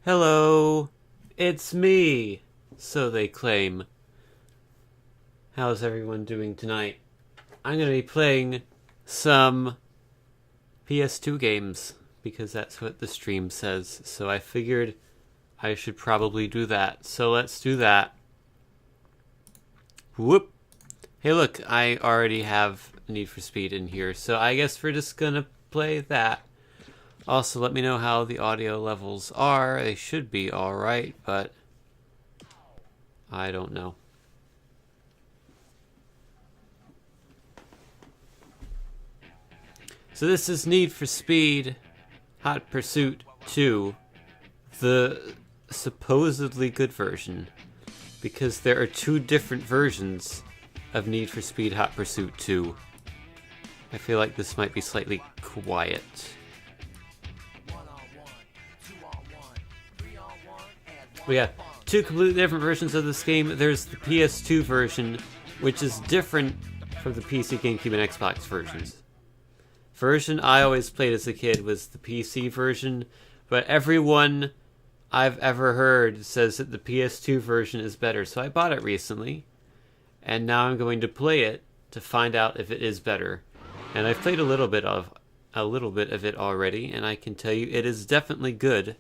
Hello, it's me, so they claim. How's everyone doing tonight? I'm going to be playing some PS2 games, because that's what the stream says, so I figured I should probably do that. So let's do that. Whoop! Hey look, I already have Need for Speed in here, so I guess we're just gonna play that. Also, let me know how the audio levels are. They should be alright, but I don't know. So this is Need for Speed Hot Pursuit 2, the supposedly good version, because there are two different versions of Need for Speed Hot Pursuit 2. I feel like this might be slightly quiet. But yeah, two completely different versions of this game. There's the PS2 version, which is different from the PC, GameCube, and Xbox versions. Version I always played as a kid was the PC version, but everyone I've ever heard says that the PS2 version is better, so I bought it recently, and now I'm going to play it to find out if it is better. And I've played a little bit of it already, and I can tell you it is definitely good.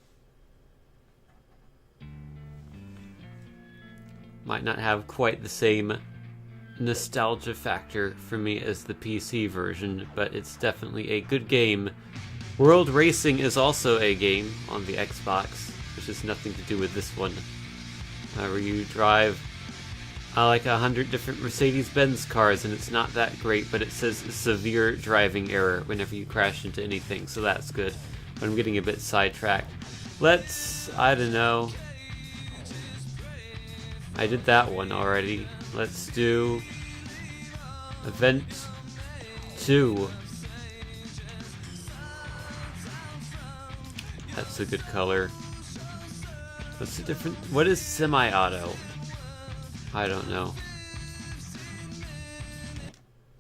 Might not have quite the same nostalgia factor for me as the PC version, but it's definitely a good game. World Racing is also a game on the Xbox, which has nothing to do with this one. Where you drive like 100 different Mercedes-Benz cars, and it's not that great, but it says severe driving error whenever you crash into anything, so that's good. But I'm getting a bit sidetracked. I don't know. I did that one already. Let's do Event 2. That's a good color. What's the different? What is semi-auto? I don't know.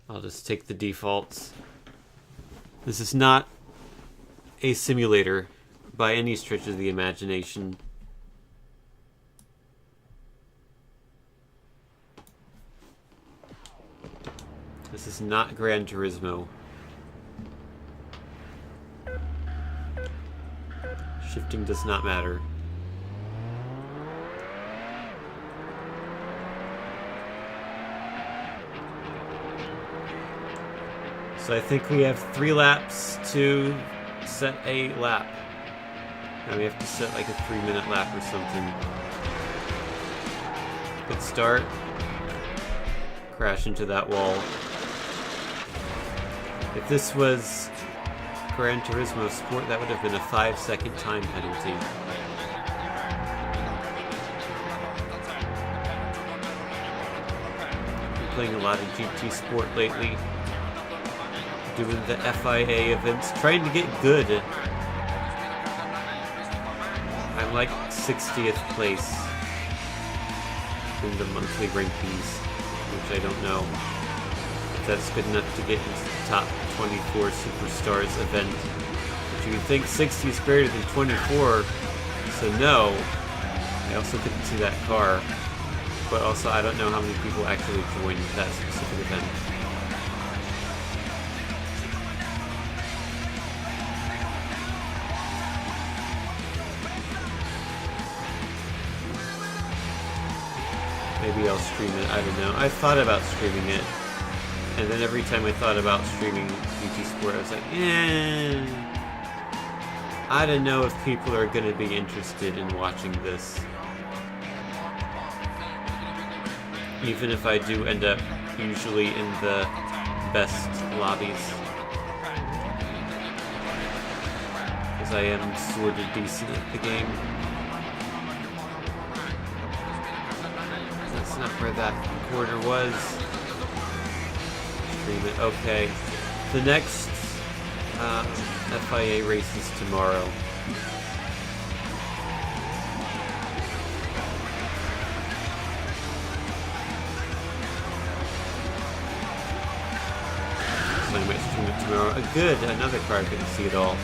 I'll just take the defaults. This is not a simulator by any stretch of the imagination. This is not Gran Turismo. Shifting does not matter. So I think we have 3 laps to set a lap. And we have to set like a 3-minute lap or something. Good start. Crash into that wall. If this was Gran Turismo Sport, that would have been a 5-second time penalty. Been playing a lot of GT Sport lately. Doing the FIA events, trying to get good. I'm like 60th place in the monthly rankings, which I don't know if that's good enough to get into the top 24 Superstars event. But you would think 60 is greater than 24, so no. I also couldn't see that car, but also I don't know how many people actually joined that specific event. Maybe I'll stream it, I don't know. I thought about streaming it, and then every time I thought about streaming GT Sport, I was like, I don't know if people are going to be interested in watching this. Even if I do end up usually in the best lobbies. Because I am sort of decent at the game. That's not where that quarter was. Stream it. Okay. The next FIA race is tomorrow. So I might stream it tomorrow. Good, another car I couldn't see at all.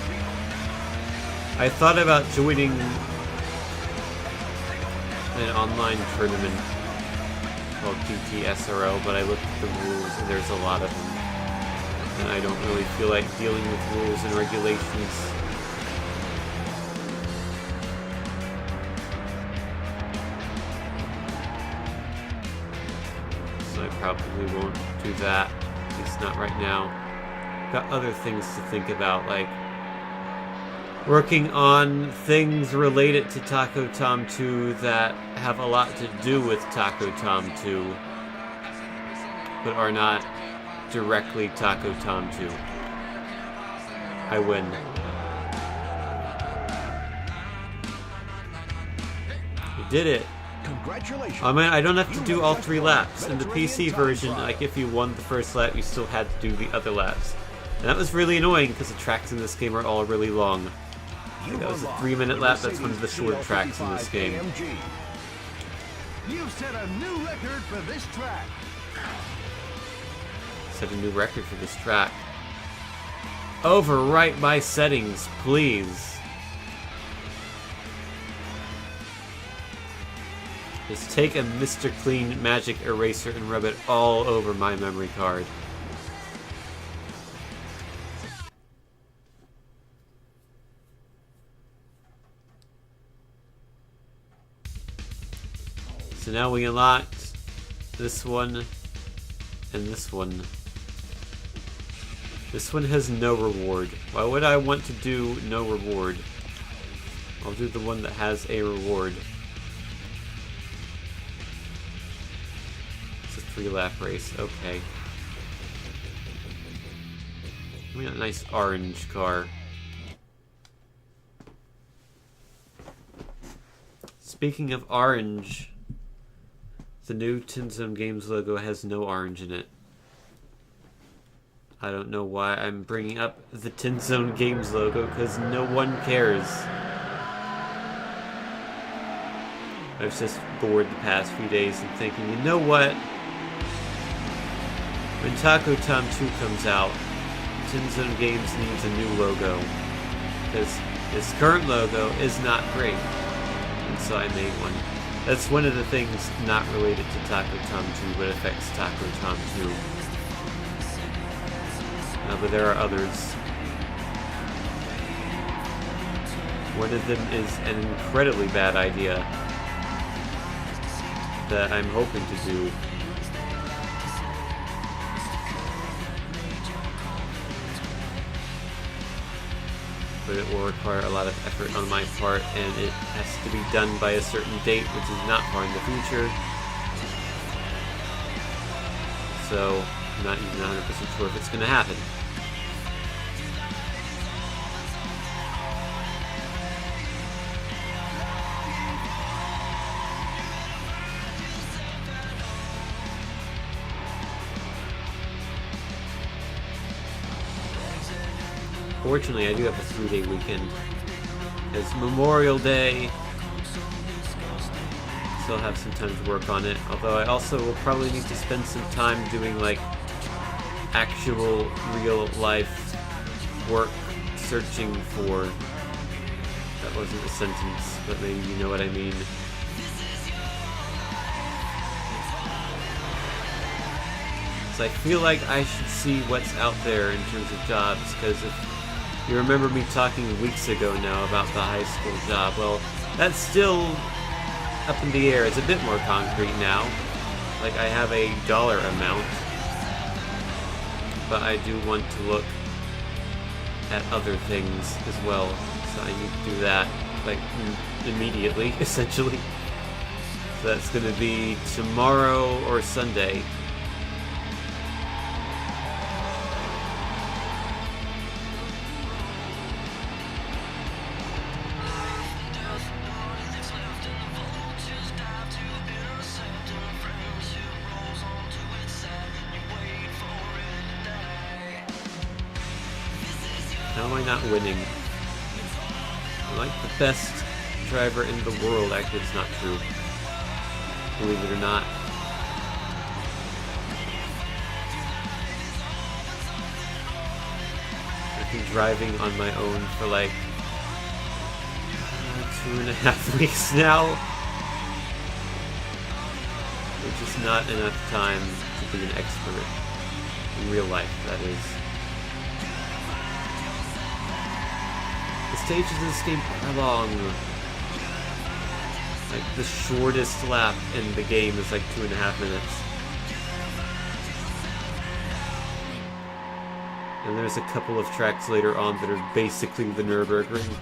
I thought about joining an online tournament called GTSRL, but I looked at the rules and there's a lot of them. And I don't really feel like dealing with rules and regulations. So I probably won't do that, at least not right now. Got other things to think about, like working on things related to Taco Tom 2 that have a lot to do with Taco Tom 2, but are not directly Taco Tom 2. I win. You did it. Congratulations. I mean, I don't have to do all 3 laps. In the PC version, like if you won the first lap, you still had to do the other laps. And that was really annoying because the tracks in this game are all really long. Like that was a 3-minute lap. That's one of the short tracks in this game. You've set a new record for this track. Set a new record for this track. Overwrite my settings, please. Just take a Mr. Clean magic eraser and rub it all over my memory card. So now we unlocked this one and this one. This one has no reward. Why would I want to do no reward? I'll do the one that has a reward. It's a 3-lap race, okay. We got a nice orange car. Speaking of orange, the new Tinzone Games logo has no orange in it. I don't know why I'm bringing up the Tinzone Games logo, because no one cares. I was just bored the past few days and thinking, you know what? When Taco Tom 2 comes out, Tinzone Games needs a new logo. Because its current logo is not great. And so I made one. That's one of the things not related to Taco Tom 2, but affects Taco Tom 2. But there are others. One of them is an incredibly bad idea that I'm hoping to do. But it will require a lot of effort on my part, and it has to be done by a certain date, which is not far in the future. So, I'm not even 100% sure if it's going to happen. Fortunately, I do have a 3-day weekend. It's Memorial Day. Still have some time to work on it. Although I also will probably need to spend some time doing like actual real life work searching for. That wasn't a sentence, but maybe you know what I mean. So I feel like I should see what's out there in terms of jobs, because if you remember me talking weeks ago now about the high school job, well, that's still up in the air. It's a bit more concrete now. Like, I have a dollar amount, but I do want to look at other things as well, so I need to do that, like, immediately, essentially. So that's going to be tomorrow or Sunday. How am I not winning? I'm like the best driver in the world. Actually, it's not true. Believe it or not. I've been driving on my own for like 2.5 weeks now. which is not enough time to be an expert. In real life, that is. The stages of this game are long. Like, the shortest lap in the game is like 2.5 minutes. And there's a couple of tracks later on that are basically the Nürburgring.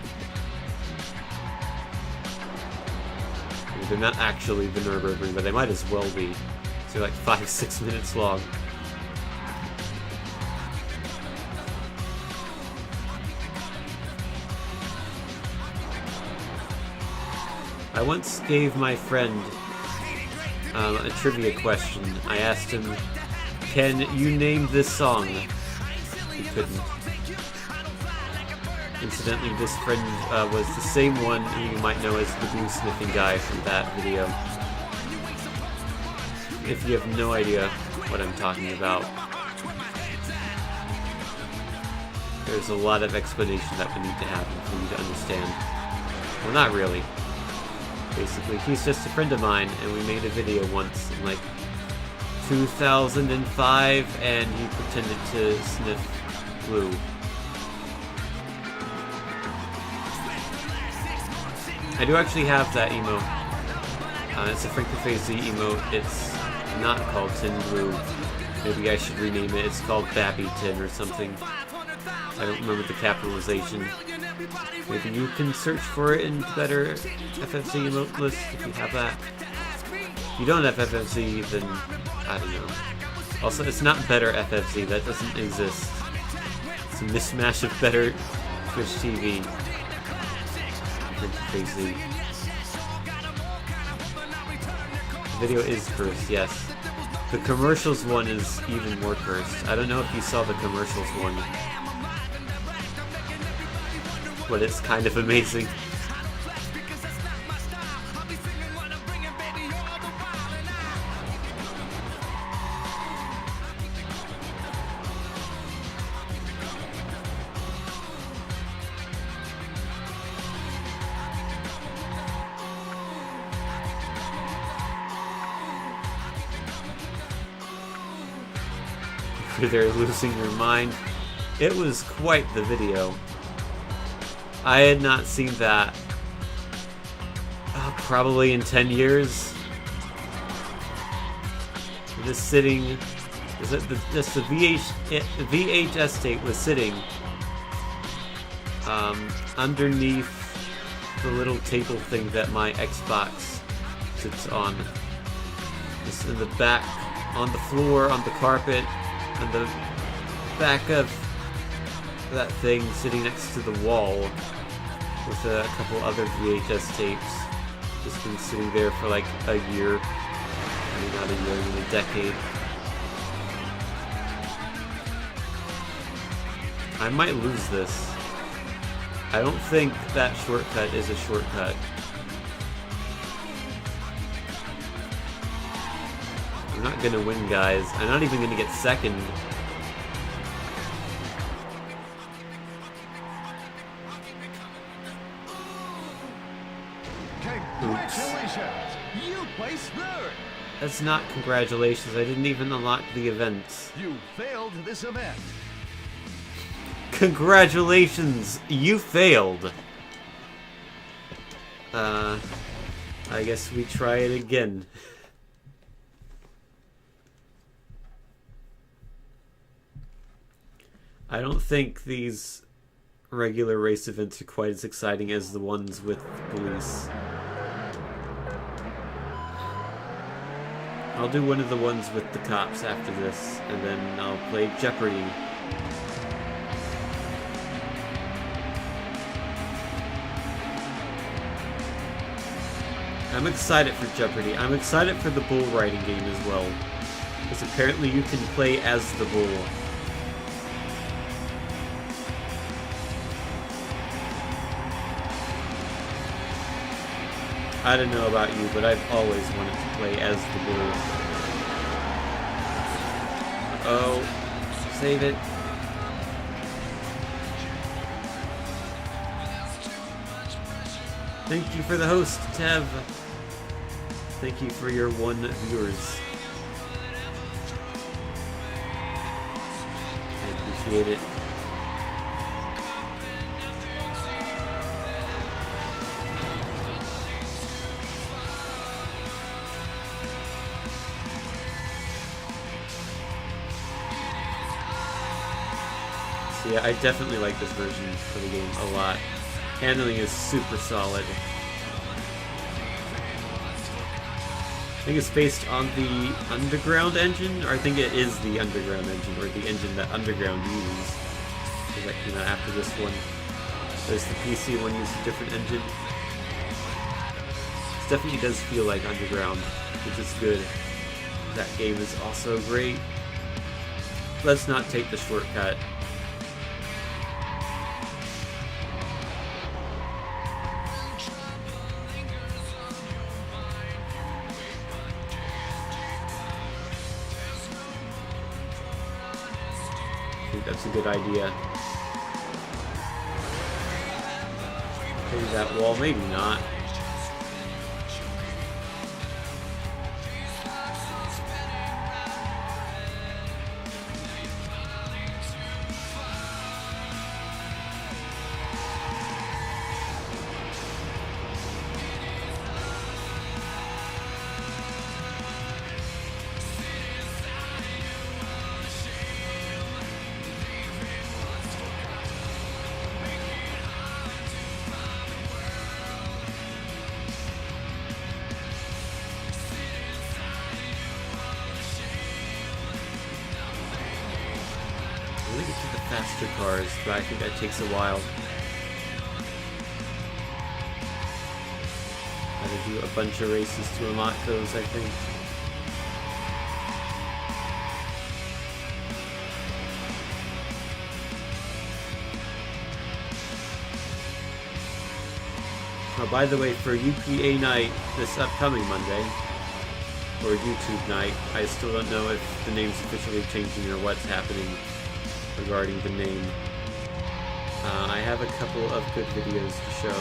They're not actually the Nürburgring, but they might as well be. So they're like 5-6 minutes long. I once gave my friend a trivia question. I asked him, "Can you name this song?" He couldn't. Incidentally, this friend was the same one who you might know as the glue sniffing guy from that video. If you have no idea what I'm talking about, there's a lot of explanation that would need to happen for you to understand. Well, not really. Basically, he's just a friend of mine, and we made a video once in like 2005, and he pretended to sniff glue. I do actually have that emote. It's a Frank-Café-Z emote. It's not called Tin Glue. Maybe I should rename it. It's called Bappy Tin or something. I don't remember the capitalization. Maybe you can search for it in the better FFC emote list if you have that. If you don't have FFC, then I don't know. Also, it's not better FFC. That doesn't exist. It's a mismatch of better Twitch TV. Crazy. The video is cursed, yes. The commercials one is even more cursed. I don't know if you saw the commercials one, but it's kind of amazing. They're losing your mind. It was quite the video. I had not seen that probably in 10 years. Just sitting, just the VHS tape was sitting underneath the little table thing that my Xbox sits on. Just in the back, on the floor, on the carpet. On the back of that thing, sitting next to the wall with a couple other VHS tapes. Just been sitting there for like a year. I mean, not a year, I mean a decade. I might lose this. I don't think that shortcut is a shortcut. I'm not gonna win, guys. I'm not even gonna get second. Congratulations! You placed third! That's not congratulations. I didn't even unlock the event. You failed this event. Congratulations! You failed! I guess we try it again. I don't think these regular race events are quite as exciting as the ones with police. I'll do one of the ones with the cops after this, and then I'll play Jeopardy. I'm excited for Jeopardy. I'm excited for the bull riding game as well, because apparently you can play as the bull. I don't know about you, but I've always wanted to play as the bull. Uh-oh. Save it. Thank you for the host, Tev. Thank you for your 1 viewers. I appreciate it. So yeah, I definitely like this version of the game a lot. Handling is super solid. I think it's based on the Underground engine, or I think it is the Underground engine, or the engine that Underground used. So that came out after this one. There's the PC one used a different engine. It definitely does feel like Underground, which is good. That game is also great. Let's not take the shortcut. I think that's a good idea. Maybe that wall, maybe not. I want to get to the faster cars, but I think that takes a while. Gotta do a bunch of races to unlock those, I think. Oh, by the way, for UPA night this upcoming Monday, or YouTube night, I still don't know if the name's officially changing or what's happening regarding the name. I have a couple of good videos to show.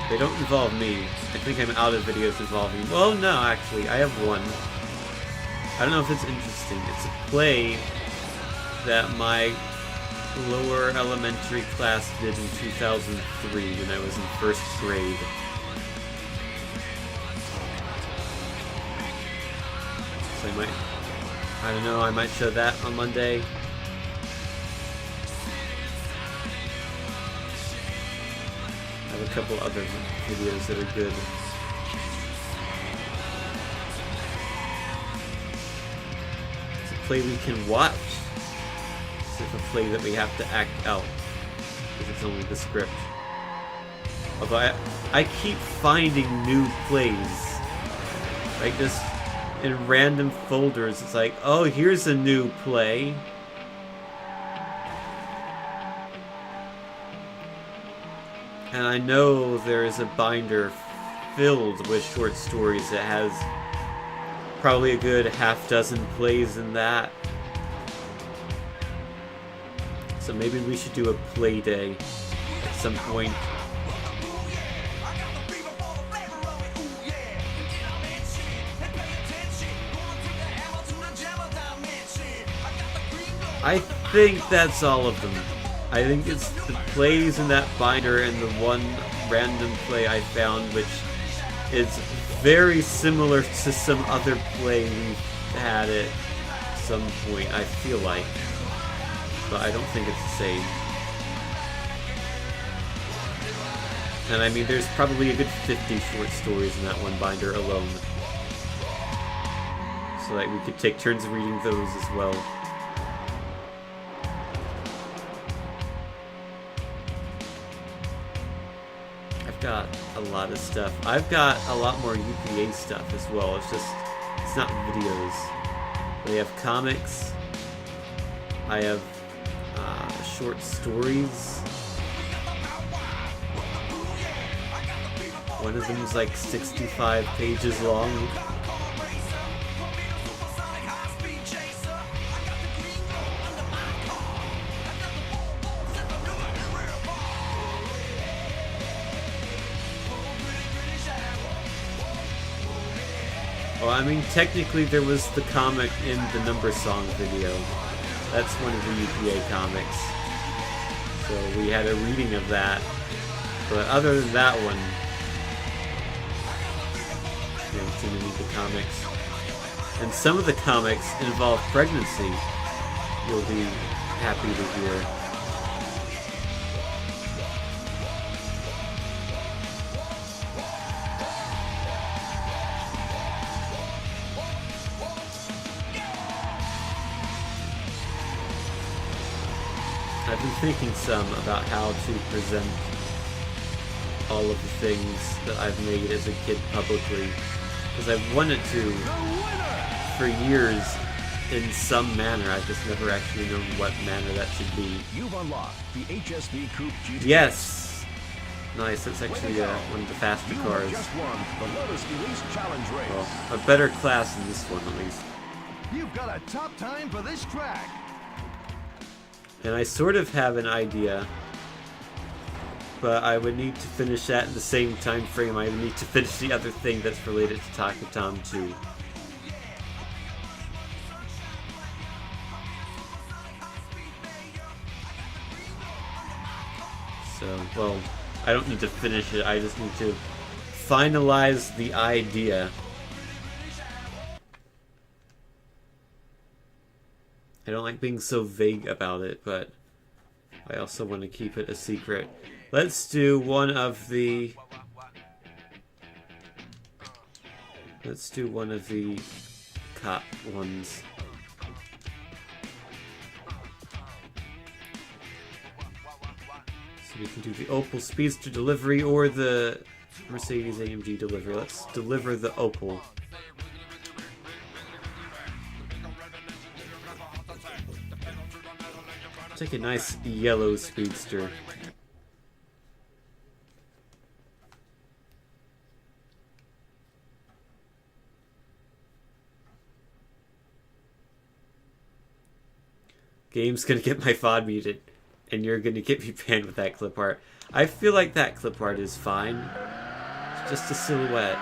They don't involve me. I think I'm out of videos involving... Well, no, actually, I have one. I don't know if it's interesting. It's a play that my lower elementary class did in 2003 when I was in 1st grade. So I don't know, I might show that on Monday. I have a couple other videos that are good. It's a play we can watch. It's a play that we have to act out, because it's only the script. Although I keep finding new plays. Like just in random folders, it's like, oh, here's a new play. And I know there is a binder filled with short stories that has probably a good half-dozen plays in that. So maybe we should do a play day at some point. I think that's all of them. I think it's the plays in that binder and the one random play I found, which is very similar to some other play we've had at some point, I feel like. But I don't think it's the same. And I mean, there's probably a good 50 short stories in that one binder alone. So like we could take turns reading those as well. I've got a lot of stuff. I've got a lot more UPA stuff as well. It's not videos. But I have comics. I have short stories. One of them is like 65 pages long. I mean, technically there was the comic in the Number Song video. That's one of the UPA comics. So we had a reading of that. But other than that one, you haven't seen any of the comics. And some of the comics involve pregnancy. You'll be happy to hear. I've been thinking some about how to present all of the things that I've made as a kid publicly, because I've wanted to for years in some manner. I've just never actually known what manner that should be. You've unlocked the HSV Coupe GT. Yes! Nice, that's actually one of the faster cars. Just won the Lotus Elise Challenge race. Well, a better class than this one, at least. You've got a top time for this track. And I sort of have an idea, but I would need to finish that in the same time frame. I would need to finish the other thing that's related to Taka Tom 2. So, well, I don't need to finish it, I just need to finalize the idea. I don't like being so vague about it, but I also want to keep it a secret. Let's do one of the... Let's do one of the cop ones. So we can do the Opel Speedster delivery or the Mercedes AMG delivery. Let's deliver the Opel. Take a nice yellow Speedster. Game's gonna get my FOD muted, and you're gonna get me banned with that clip art. I feel like that clip art is fine. It's just a silhouette.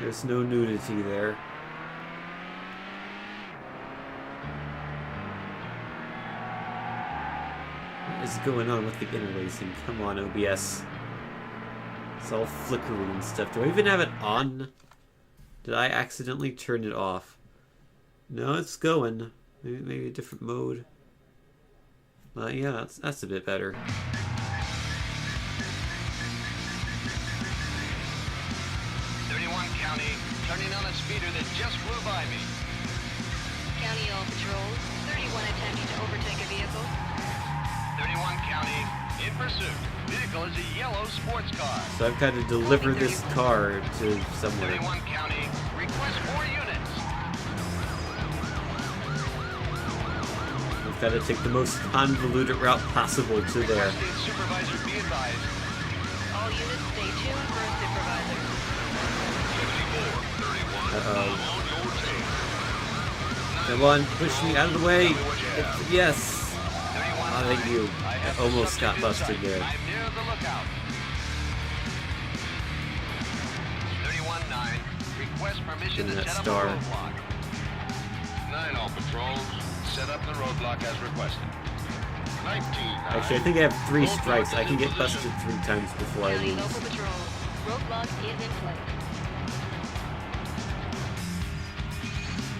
There's no nudity there. What is going on with the interlacing? Come on, OBS. It's all flickering and stuff. Do I even have it on? Did I accidentally turn it off? No, it's going. Maybe a different mode. Yeah, that's a bit better. 31 County, turning on a speeder that just flew by me. County all patrols. 31 attempting to overtake a vehicle. 31 County, in pursuit. Vehicle is a yellow sports car. So I've got to deliver this car to somewhere. 31 County, request 4 units. I've got to take the most convoluted route possible to there. Requesting supervisor be advised. All units stay tuned for a supervisor. 54, 31, Uh-oh. on your tail. Come on, push me out of the way. Yes. 31 Oh, thank you. I I have almost got subject in busted sight. there. I'm near the lookout. 31-9, request permission Give me to that set star. up a roadblock. 9 all patrols, set up the roadblock as requested. 19-9. Actually, I think I have 3 strikes. I can get busted 3 times before I County lose. local patrols. Roadblock is in place.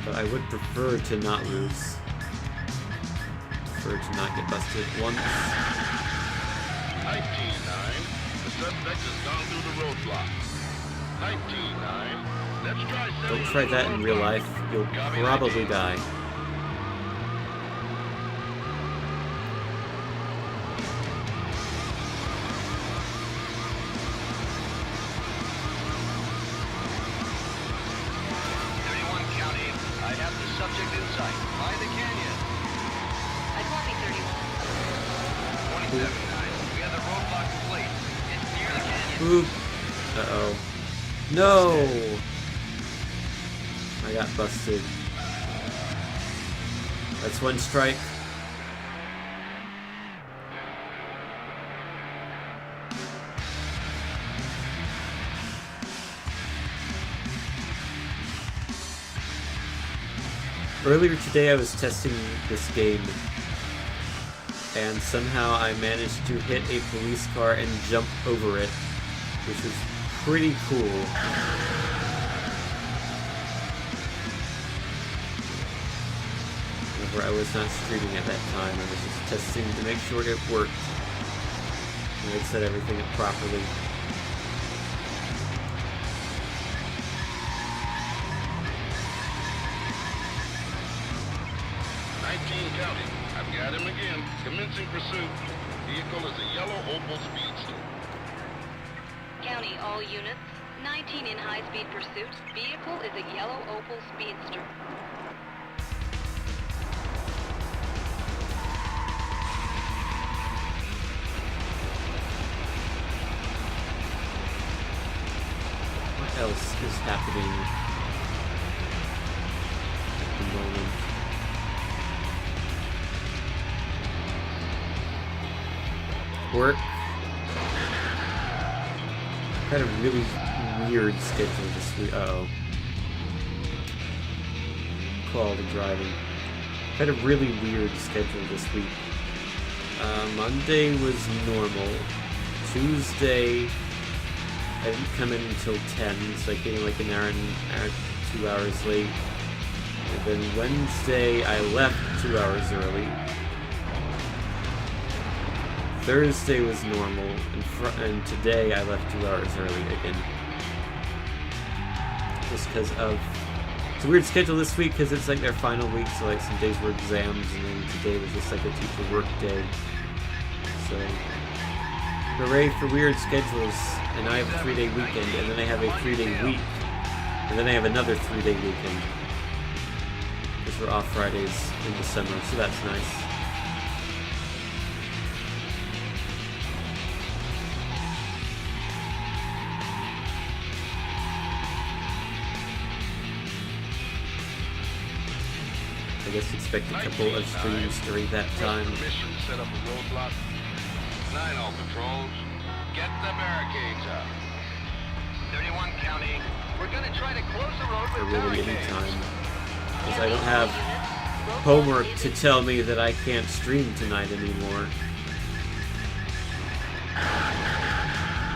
But I would prefer to not lose. Prefer to not get busted once. 19-9, the suspect has gone through the roadblock. 19-9, let's try Don't try that in real life. You'll probably die. I have the subject in sight. By the canyon. I copy 31. 27-9. We have the roadblock complete. It's near the canyon. Oop. Uh-oh. No! I got busted. That's 1 strike. Earlier today I was testing this game, and somehow I managed to hit a police car and jump over it, which was pretty cool. However, I was not streaming at that time. I was just testing to make sure it worked. And I'd set everything up properly. County. I've got him again. Commencing pursuit. Vehicle is a yellow Opel Speedster. County, all units. 19 in high-speed pursuit. Vehicle is a yellow Opel Speedster. What else is happening at the moment? Work. Had a really weird schedule this week. Uh-oh. Quality driving. Had a really weird schedule this week. Monday was normal. Tuesday, I didn't come in until 10, so I came in like an hour and 2 hours late. And then Wednesday, I left 2 hours early. Thursday was normal, and today I left 2 hours early again. Just because of... It's a weird schedule this week because it's like their final week, so like some days were exams, and then today was just like a teacher work day. So, hooray for weird schedules, and I have a 3-day weekend, and then I have a 3-day week, and then I have another 3-day weekend. Because we're off Fridays in December, so that's nice. I guess expect a couple of streams during that time. Permission to set up a roadblock. 9 all patrols. Get the barricades up. 31 County. We're gonna try to close the road Or with really any barricades. time. Because I don't have homework to tell me that I can't stream tonight anymore.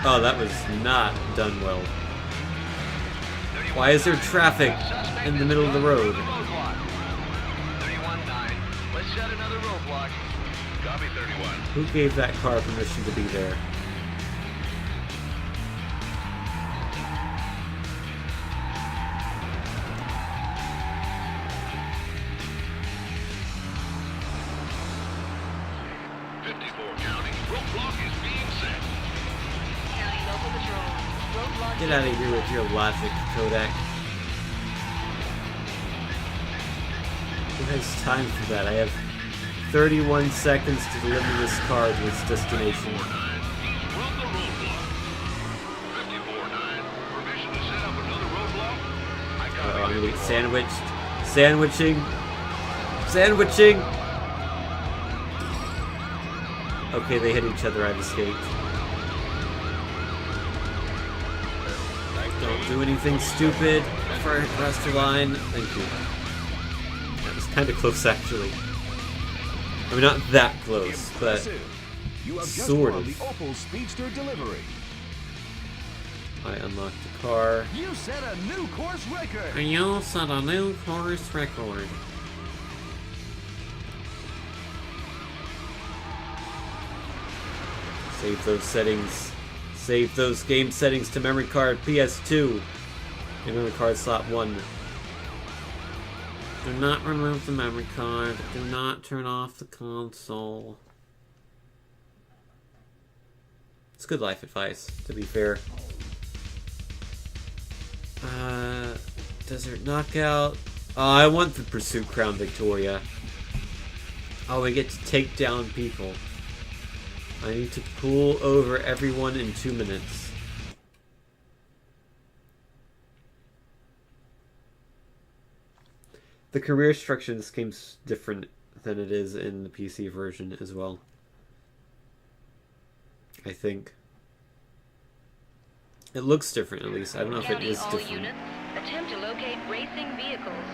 Oh, that was not done well. Why is there traffic in the middle of the road? 31-9. Let's set another roadblock. Copy 31. Who gave that car permission to be there? Get out of here with your logic, Kodak. Who has time for that? I have 31 seconds to deliver this car to its destination. Uh-oh, I'm gonna get sandwiched. Sandwiching. Sandwiching! Okay, they hit each other. I've escaped. Don't do anything stupid before I cross the line. Thank you. That was kind of close, actually. I mean, not that close, but You have just sort won of. the Opel Speedster delivery. I unlocked the car. You set a new course record. And you set a new course record. Save those settings. Save those game settings to memory card PS2. And memory card slot 1. Do not remove the memory card. Do not turn off the console. It's good life advice, to be fair. Desert Knockout. Oh, I want the Pursuit Crown Victoria. Oh, we get to take down people. I need to pull over everyone in 2 minutes. The career structure in this game's different than it is in the PC version as well. I think. It looks different, at least. I don't know if it County, is all different. units. Attempt to locate racing vehicles.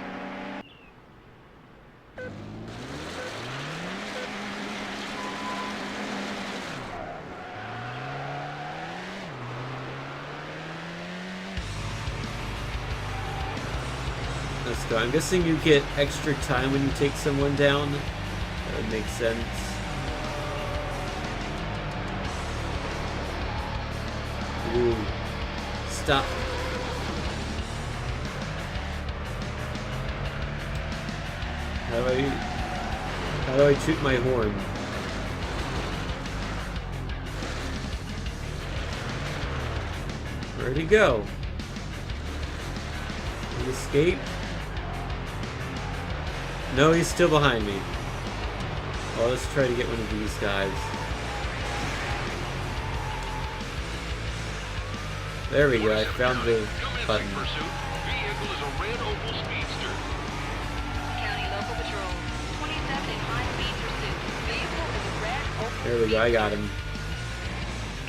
go. I'm guessing you get extra time when you take someone down. That would make sense. Ooh. Stop. How do I toot my horn? Where'd he go? Did he escape? No, he's still behind me. Well, let's try to get one of these guys. There we go, I found the button. Vehicle is a red Opel Speedster. County Local Patrol, 27 in high-speed pursuit. Vehicle is a red Opel There we go, I got him.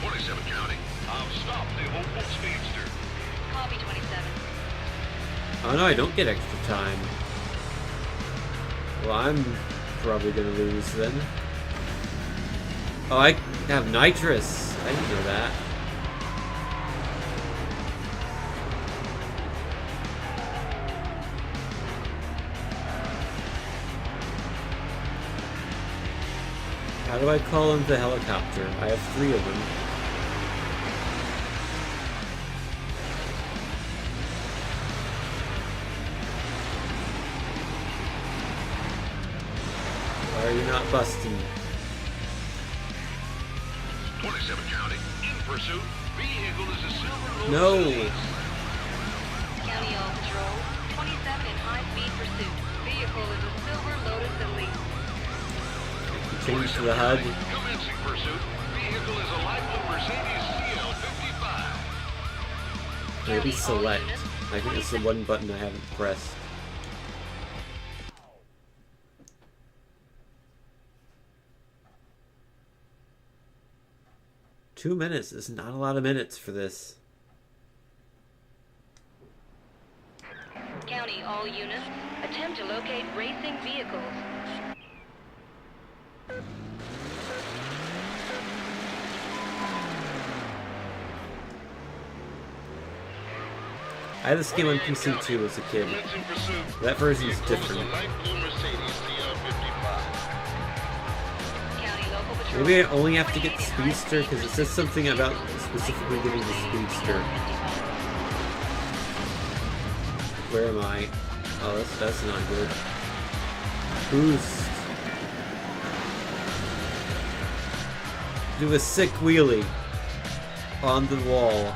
27 County. I've stopped the Opel Speedster. Copy 27. Oh no, I don't get extra time. Well, I'm probably gonna lose then. Oh, I have nitrous. I didn't know that. How do I call in the helicopter? I have 3 of them. Why are you not busting? 27 County. In pursuit. Vehicle is a silver Lotus No! Elise. County All Patrol, 27 in high-speed pursuit. Vehicle is a silver Lotus Elise. Change to the HUD. Commencing pursuit. Vehicle is a light blue Mercedes CL55. Maybe select. I think it's the one button I haven't pressed. Two minutes is not a lot of minutes for this. County all units, attempt to locate racing vehicles. I had this game on PC too as a kid. Commencing pursuit. That version is Vehicle is a different. light blue Mercedes CL55. County local patrol. Maybe I only have to get the Speedster because it says something about specifically getting the Speedster. Where am I? Oh, that's not good. Boost. Do a sick wheelie on the wall.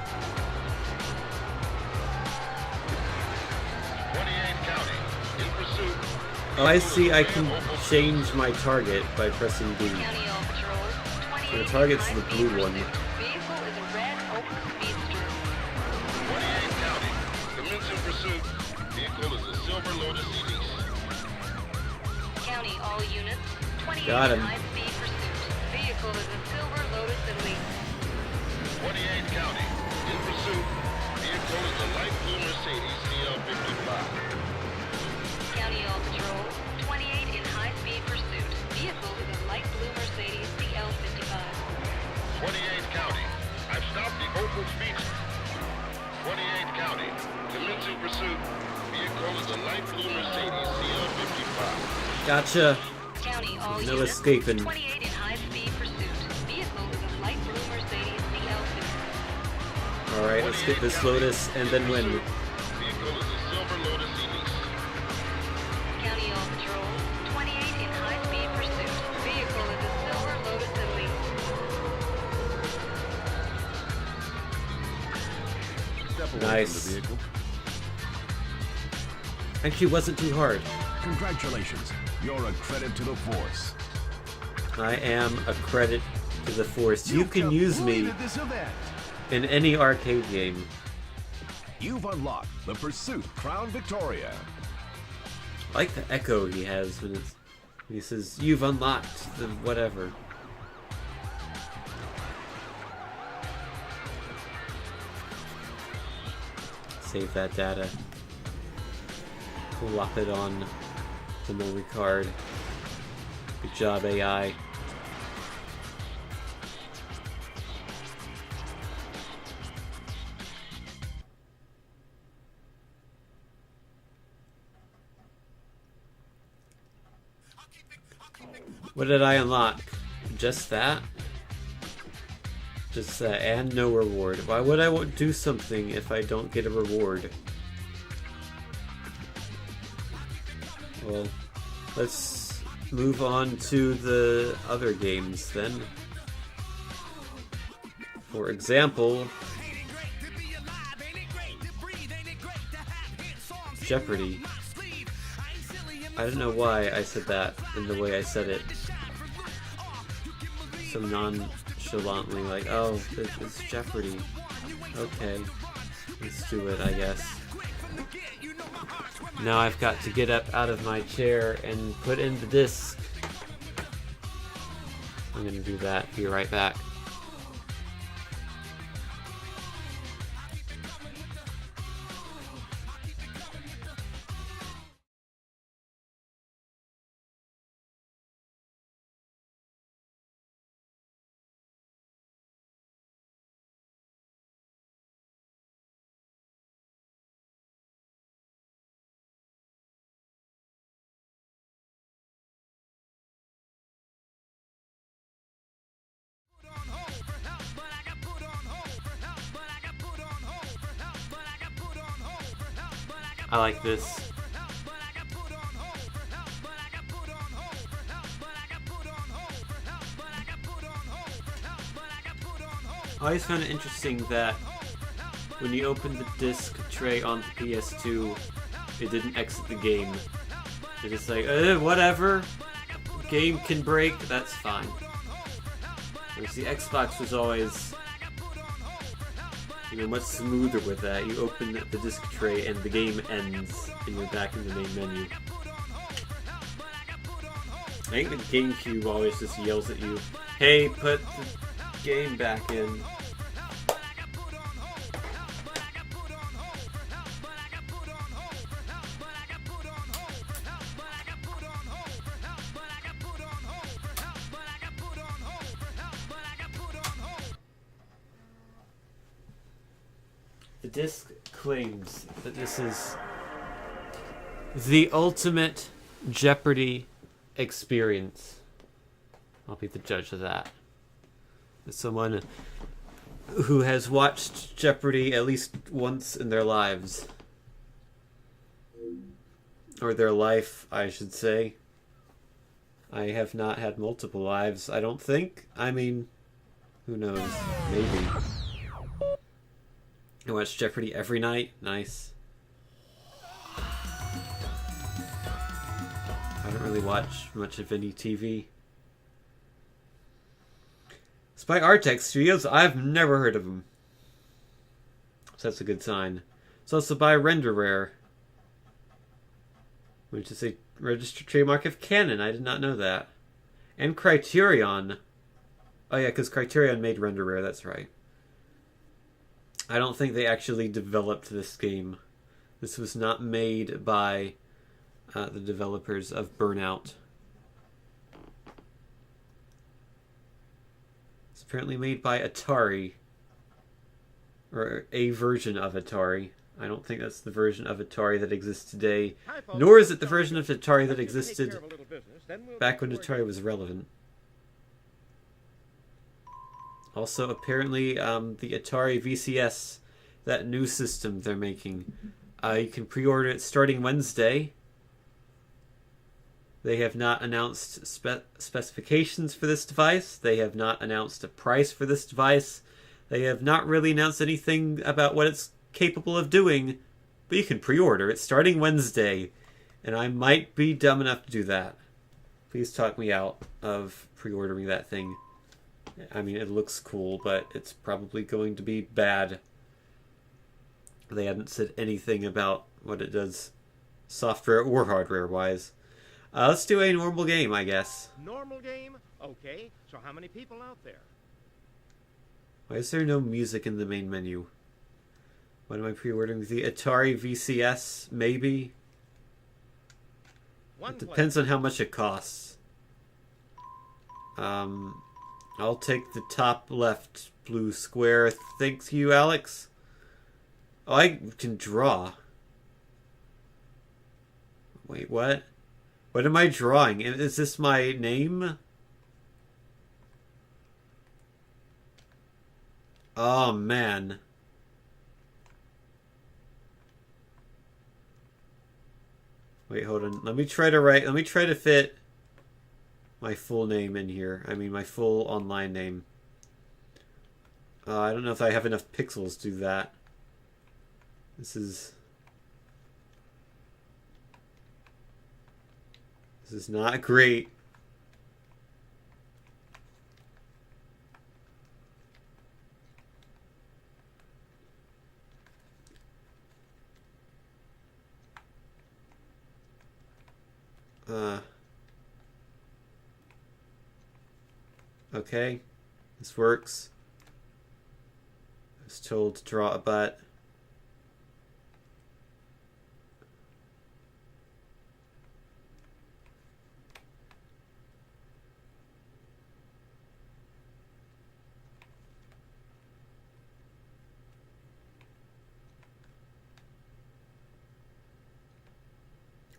28 County. In pursuit. Oh, I see. I can change my target by pressing B. County all patrols. So the target's the blue one. Vehicle is a red Opel Speedster. 28 County. Commencing pursuit. Vehicle is a silver Lotus Elise. County all units. 28 Got him. high-speed pursuit. Vehicle is a silver Lotus Elise. 28 County. In pursuit. Vehicle is a light blue Mercedes CL55. County all patrol. 28 in high-speed pursuit. Vehicle is a light blue Mercedes CL55. 28 County. I've stopped the Opel Speedster. 28 County. Commencing pursuit. Vehicle is a light blue Mercedes CL55. Gotcha. County all No units. escaping. 28 in high-speed pursuit. Vehicle is a light blue Mercedes CL55. Alright, let's get this Lotus and then win. Vehicle is a silver Lotus Elise. County all patrol. 28 in high-speed pursuit. Vehicle is a silver Lotus Elise. Step away Nice. from the vehicle. Actually, wasn't too hard. Congratulations. You're a credit to the force. I am a credit to the Force. You can use me completed this event. in any arcade game. You've unlocked the Pursuit Crown Victoria. I like the echo he has when he says, "You've unlocked the whatever." Save that data. Plop it on the memory card. Good job, AI. What did I unlock? Just that? Just that, and no reward. Why would I do something if I don't get a reward? Well, let's move on to the other games then. For example, Jeopardy. I don't know why I said that in the way I said it. So nonchalantly, like, oh, it's Jeopardy. Okay, let's do it, I guess. Now I've got to get up out of my chair and put in the disc. I'm gonna do that. Be right back. I like this. I always found it interesting that when you open the disc tray on the PS2, it didn't exit the game. It's just like, whatever. Game can break, that's fine. Whereas the Xbox was always, much smoother with that. You open the disc tray and the game ends, and you're back in the main menu. I think the GameCube always just yells at you, hey, put the game back in. The disc claims that this is the ultimate Jeopardy experience. I'll be the judge of that. As someone who has watched Jeopardy at least once in their lives. Or their life, I should say. I have not had multiple lives, I don't think. I mean, who knows? Maybe. I watch Jeopardy every night. Nice. I don't really watch much of any TV. It's by Artex Studios. I've never heard of them. So that's a good sign. It's also by RenderRare, which is a registered trademark of Canon. I did not know that. And Criterion. Oh yeah, because Criterion made RenderRare. That's right. I don't think they actually developed this game. This was not made by the developers of Burnout. It's apparently made by Atari. Or a version of Atari. I don't think that's the version of Atari that exists today. Nor is it the version of Atari that existed back when Atari was relevant. Also, apparently, the Atari VCS, that new system they're making, you can pre-order it starting Wednesday. They have not announced specifications for this device. They have not announced a price for this device. They have not really announced anything about what it's capable of doing, but you can pre-order it starting Wednesday, and I might be dumb enough to do that. Please talk me out of pre-ordering that thing. I mean, it looks cool, but it's probably going to be bad. They haven't said anything about what it does software or hardware-wise. Let's do a normal game, I guess. Normal game? Okay, so how many people out there? Why is there no music in the main menu? What am I pre-ordering? The Atari VCS, maybe? It depends on how much it costs. I'll take the top left blue square. Thanks you, Alex. Oh, I can draw. Wait, what? What am I drawing? Is this my name? Oh, man. Wait, hold on. Let me try to fit my full name in here. I mean, my full online name. I don't know if I have enough pixels to do that. This is not great. Okay, this works. I was told to draw a butt.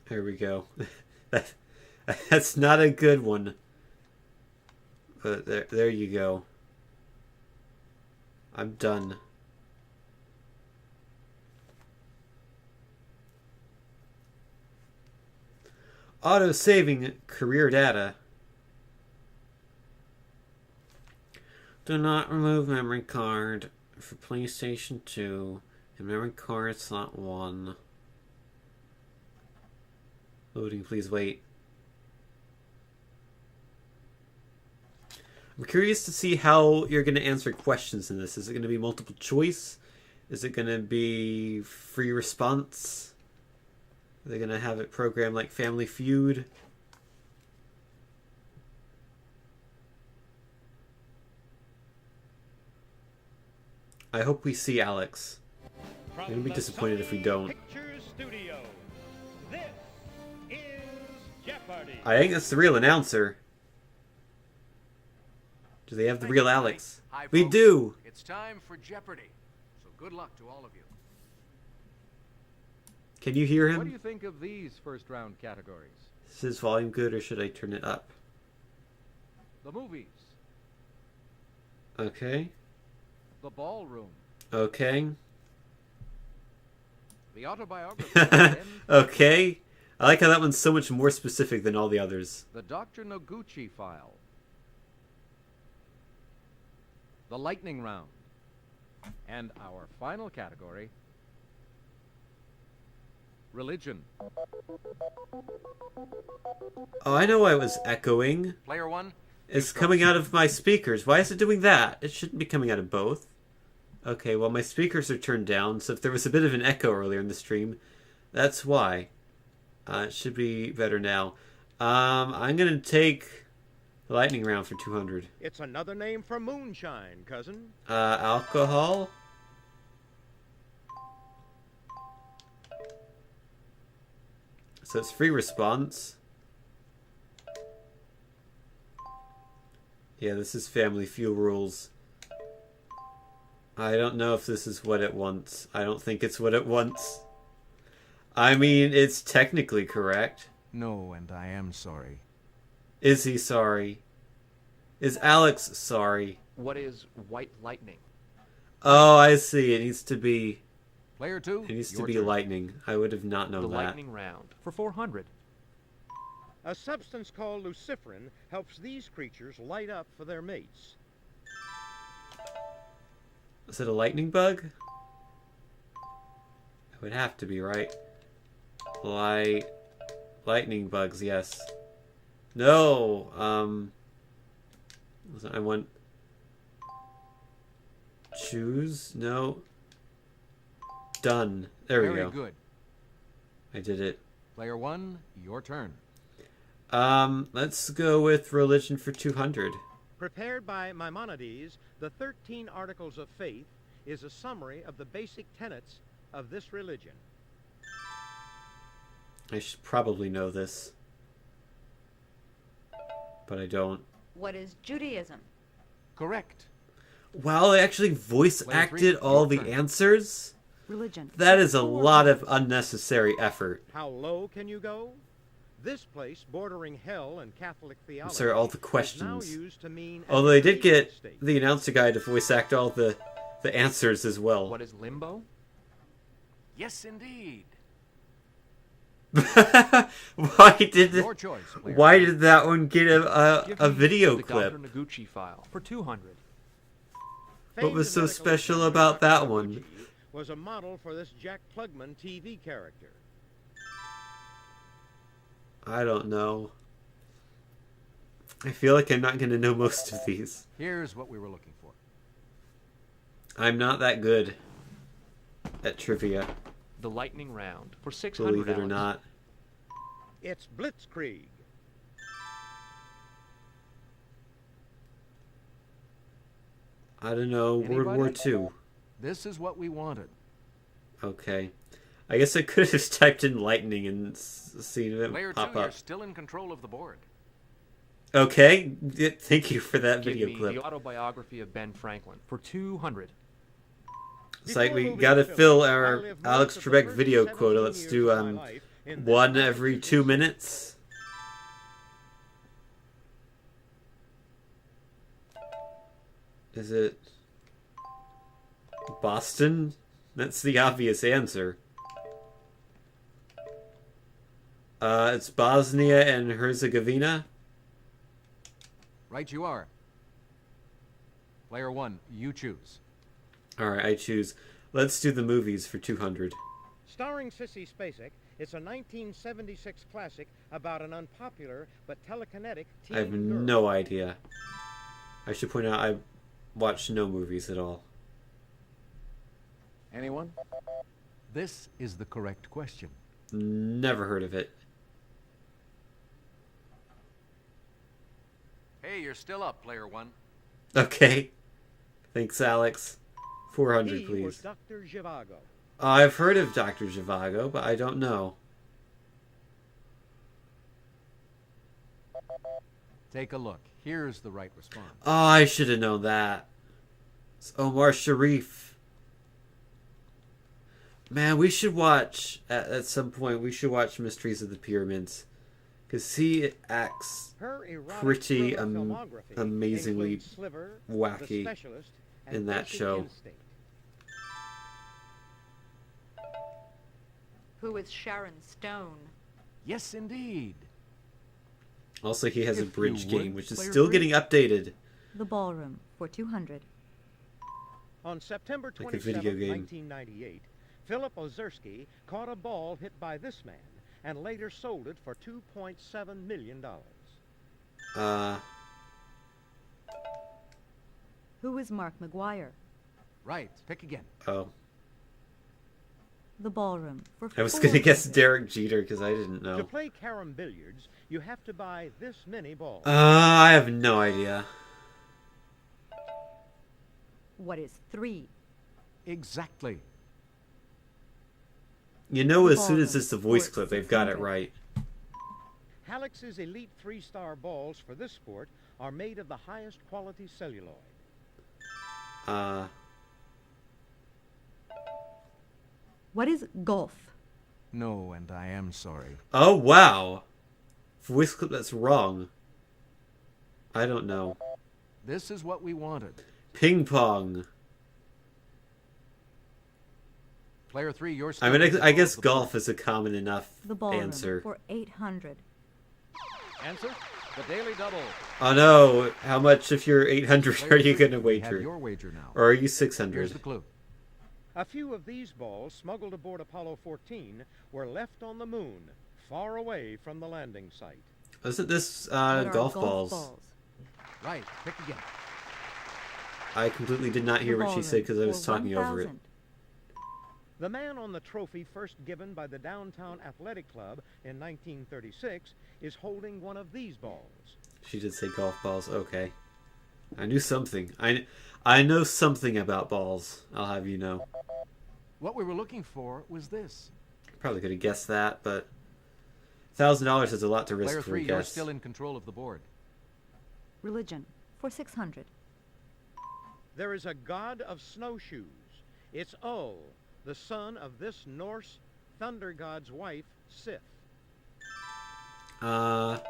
There we go. That's not a good one. But there you go. I'm done. Auto-saving career data. Do not remove memory card for PlayStation 2 and memory card slot 1. Loading, please wait. I'm curious to see how you're going to answer questions in this. Is it going to be multiple choice? Is it going to be free response? Are they going to have it programmed like Family Feud? I hope we see Alex. I'm going to be disappointed if we don't. Pictures Studio. This is Jeopardy. I think that's the real announcer. Do they have the real Alex? Hi, We folks. do! It's time for Jeopardy. So good luck to all of you. Can you hear What do him? you think of these first round categories? Is his volume good or should I turn it up? The movies, Okay. the ballroom, Okay. the autobiography, and Okay. I like how that one's so much more specific than all the others. the Dr. Noguchi file, the lightning round, and our final category, religion. Oh, I know why it was echoing. Player one. It's coming out of my speakers. Why is it doing that? It shouldn't be coming out of both. Okay, well, my speakers are turned down, so if there was a bit of an echo earlier in the stream, that's why. It should be better now. I'm going to take the lightning round for 200. It's another name for moonshine, cousin. Alcohol? So it's free response. Yeah, this is Family Feud rules. I don't know if this is what it wants. I don't think it's what it wants. I mean, it's technically correct. No, and I am sorry. Is he sorry? Is Alex sorry? What is white lightning? Oh, I see. It needs to be... Player two. It needs to your be turn. lightning. I would have not known The that. lightning round for 400. A substance called luciferin helps these creatures light up for their mates. Is it a lightning bug? It would have to be, right? Lightning bugs, yes. No, I want... Choose? No. Done. There we Very go. good. I did it. Player one, your turn. Let's go with religion for 200. Prepared by Maimonides, the 13 Articles of Faith is a summary of the basic tenets of this religion. I should probably know this. But I don't. What is Judaism? Correct. Wow, they actually voice Player three, acted all the your turn. Religion. That is a lot of unnecessary effort. How low can you go? This place, bordering hell and Catholic theology, Sorry, all the is now questions. used to mean Although they did medieval get state. the announcer guy to voice act all the answers as well. What is limbo? Yes, indeed. Your choice, player. Why did that one get a Give me video the clip? Dr. Noguchi file for 200. What was so Famed medical special examiner about that Dr. one? Noguchi was a model for this Jack Klugman TV character. I don't know. I feel like I'm not going to know most of these. Here's what we were looking for. I'm not that good at trivia, The lightning round for 600. believe it or Alex. not. It's Blitzkrieg. I don't know. World War Anybody? II. This is what we wanted. Okay. I guess I could have just typed in lightning and seen it Player 2, pop you're up. still in control of the board. Okay. Thank you for that Give video me clip. the autobiography of Ben Franklin for 200. It's like Before we moving gotta to fill Philly, I our lived Alex most of the Trebek first video 17 quota. Let's years do of my life in this one every Massachusetts 2 city. minutes. Is it Boston? That's the obvious answer. It's Bosnia and Herzegovina. Right you are. Player 1, you choose. Alright, I choose. Let's do the movies for 200. Starring Sissy Spacek, it's a 1976 classic about an unpopular but telekinetic teen I have girl. no idea. I should point out I watch no movies at all. Anyone? This is the correct question. Never heard of it. Hey, you're still up, Player 1. Okay. Thanks, Alex. 400, He was please. Dr. Zhivago. I've heard of Dr. Zhivago, but I don't know. Take a look. Here's the right response. Oh, I should have known that. It's Omar Sharif. Man, we should watch, at some point, we should watch Mysteries of the Pyramids. Because he acts Her erotic pretty thriller filmography amazingly includes Sliver, wacky The Specialist, and in that Basic show. Instinct. Who is Sharon Stone? Yes, indeed. Also, he has a If you bridge would, game, which is player still 3. getting updated. The Ballroom for 200. On September Like a 27, video game. 1998, Philip Ozerski caught a ball hit by this man and later sold it for $2.7 million. Who is Mark McGuire? Right. Pick again. Oh. The Ballroom for I was going to guess 400. Derek Jeter, because I didn't To know. play carom billiards, you have to buy this many balls. I have no idea. What is 3? Exactly. You know, as soon as Ballroom it's the voice for clip, they've got it 600. right. Halix's Elite 3-star balls for this sport are made of the highest quality celluloid. What is golf? No, and I am sorry. Oh, wow. Voice clip that's wrong. I don't know. This is what we wanted. Ping pong. Player 3, you're I still mean, in I control guess of the golf board. is a common enough The Ballroom answer. for 800. Answer? The Daily Double. Oh no, how much of your 800 Player are you 3, going to we have wager? your wager now. Or are you Here's 600? the clue. A few of these balls smuggled aboard Apollo 14 were left on the moon, far away from the landing site. Isn't this What are golf balls? Right. Pick again. I completely did not hear The what she said because I Ballroom was for talking over it. 1,000. The man on the trophy first given by the Downtown Athletic Club in 1936 is holding one of these balls. She did say golf balls. Okay. I knew something. I know something about balls, I'll have you know. What we were looking for was this. Probably could have guessed that, but $1,000 is a lot to risk Player for a 3, you're guess. still in control of the board. Religion for 600. There is a god of snowshoes. It's O, the son of this Norse thunder god's wife, Sif. The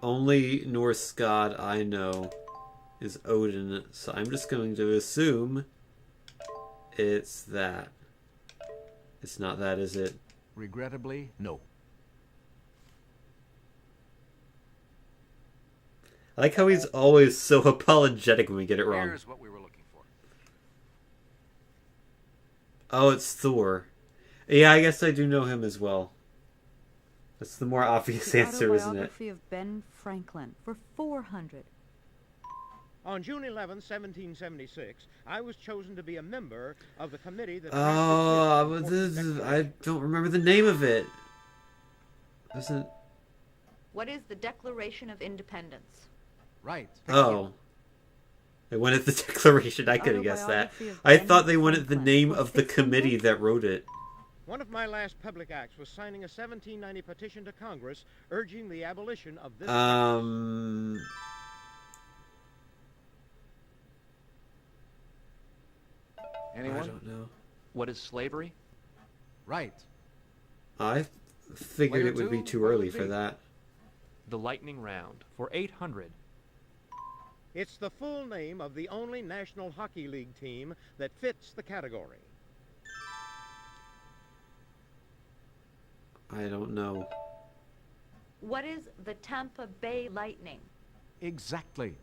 only Norse god I know is Odin, so I'm just going to assume it's that. It's not that, is it? Regrettably, no. I like how he's always so apologetic when we get it wrong. Here's what we were looking for. Oh, it's Thor. Yeah, I guess I do know him as well. That's the more obvious The answer, isn't it? Autobiography of Ben Franklin for 400. On June 11, 1776, I was chosen to be a member of the committee that... Oh, I don't remember the name of it. Isn't... What is the Declaration of Independence? Right. Oh. They wanted the Declaration. I could have guessed that. Autobiography of I Ben thought they wanted the Franklin name for of the 600? committee that wrote it. One of my last public acts was signing a 1790 petition to Congress urging the abolition of this... I Anyone? don't know. What is slavery? Right. I figured Player it would be two, too what early would for be? that. The lightning round for 800. It's the full name of the only National Hockey League team that fits the category. I don't know. What is the Tampa Bay Lightning? Exactly.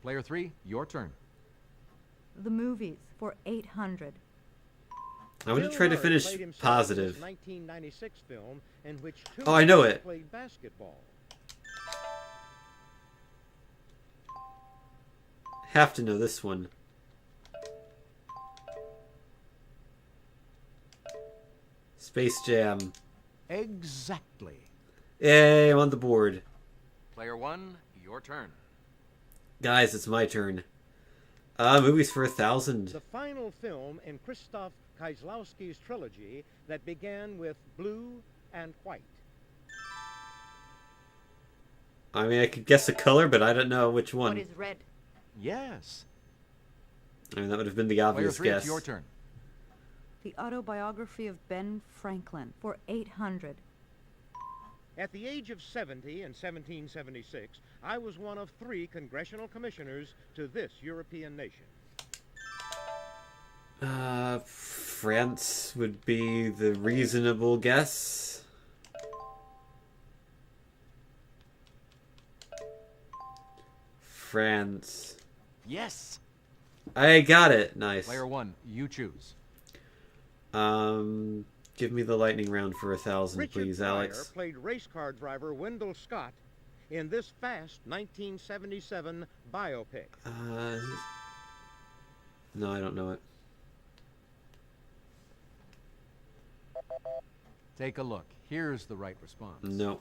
Player 3, your turn. The movies for 800. I'm going to Bill try to Murray finish played himself in positive. this 1996 film in which two Oh, I know men it. played basketball. Have to know this one. Space Jam. Exactly. Yay, I'm on the board. Player 1, your turn. Guys, it's my turn. Movies for 1,000. The final film in Krzysztof Kieslowski's trilogy that began with Blue and White. I mean, I could guess a color, but I don't know which one. What is red? Yes. I mean, that would have been the Player obvious 3, guess. it's your turn. The Autobiography of Ben Franklin for 800. At the age of 70 in 1776, I was one of 3 congressional commissioners to this European nation. France would be the reasonable guess. France. Yes. I got it. Nice. Player 1, you choose. Give me the lightning round for 1,000, Richard please, Pryor Alex. played race car driver Wendell Scott in this fast 1977 biopic. No, I don't know it. Take a look. Here's the right response. No.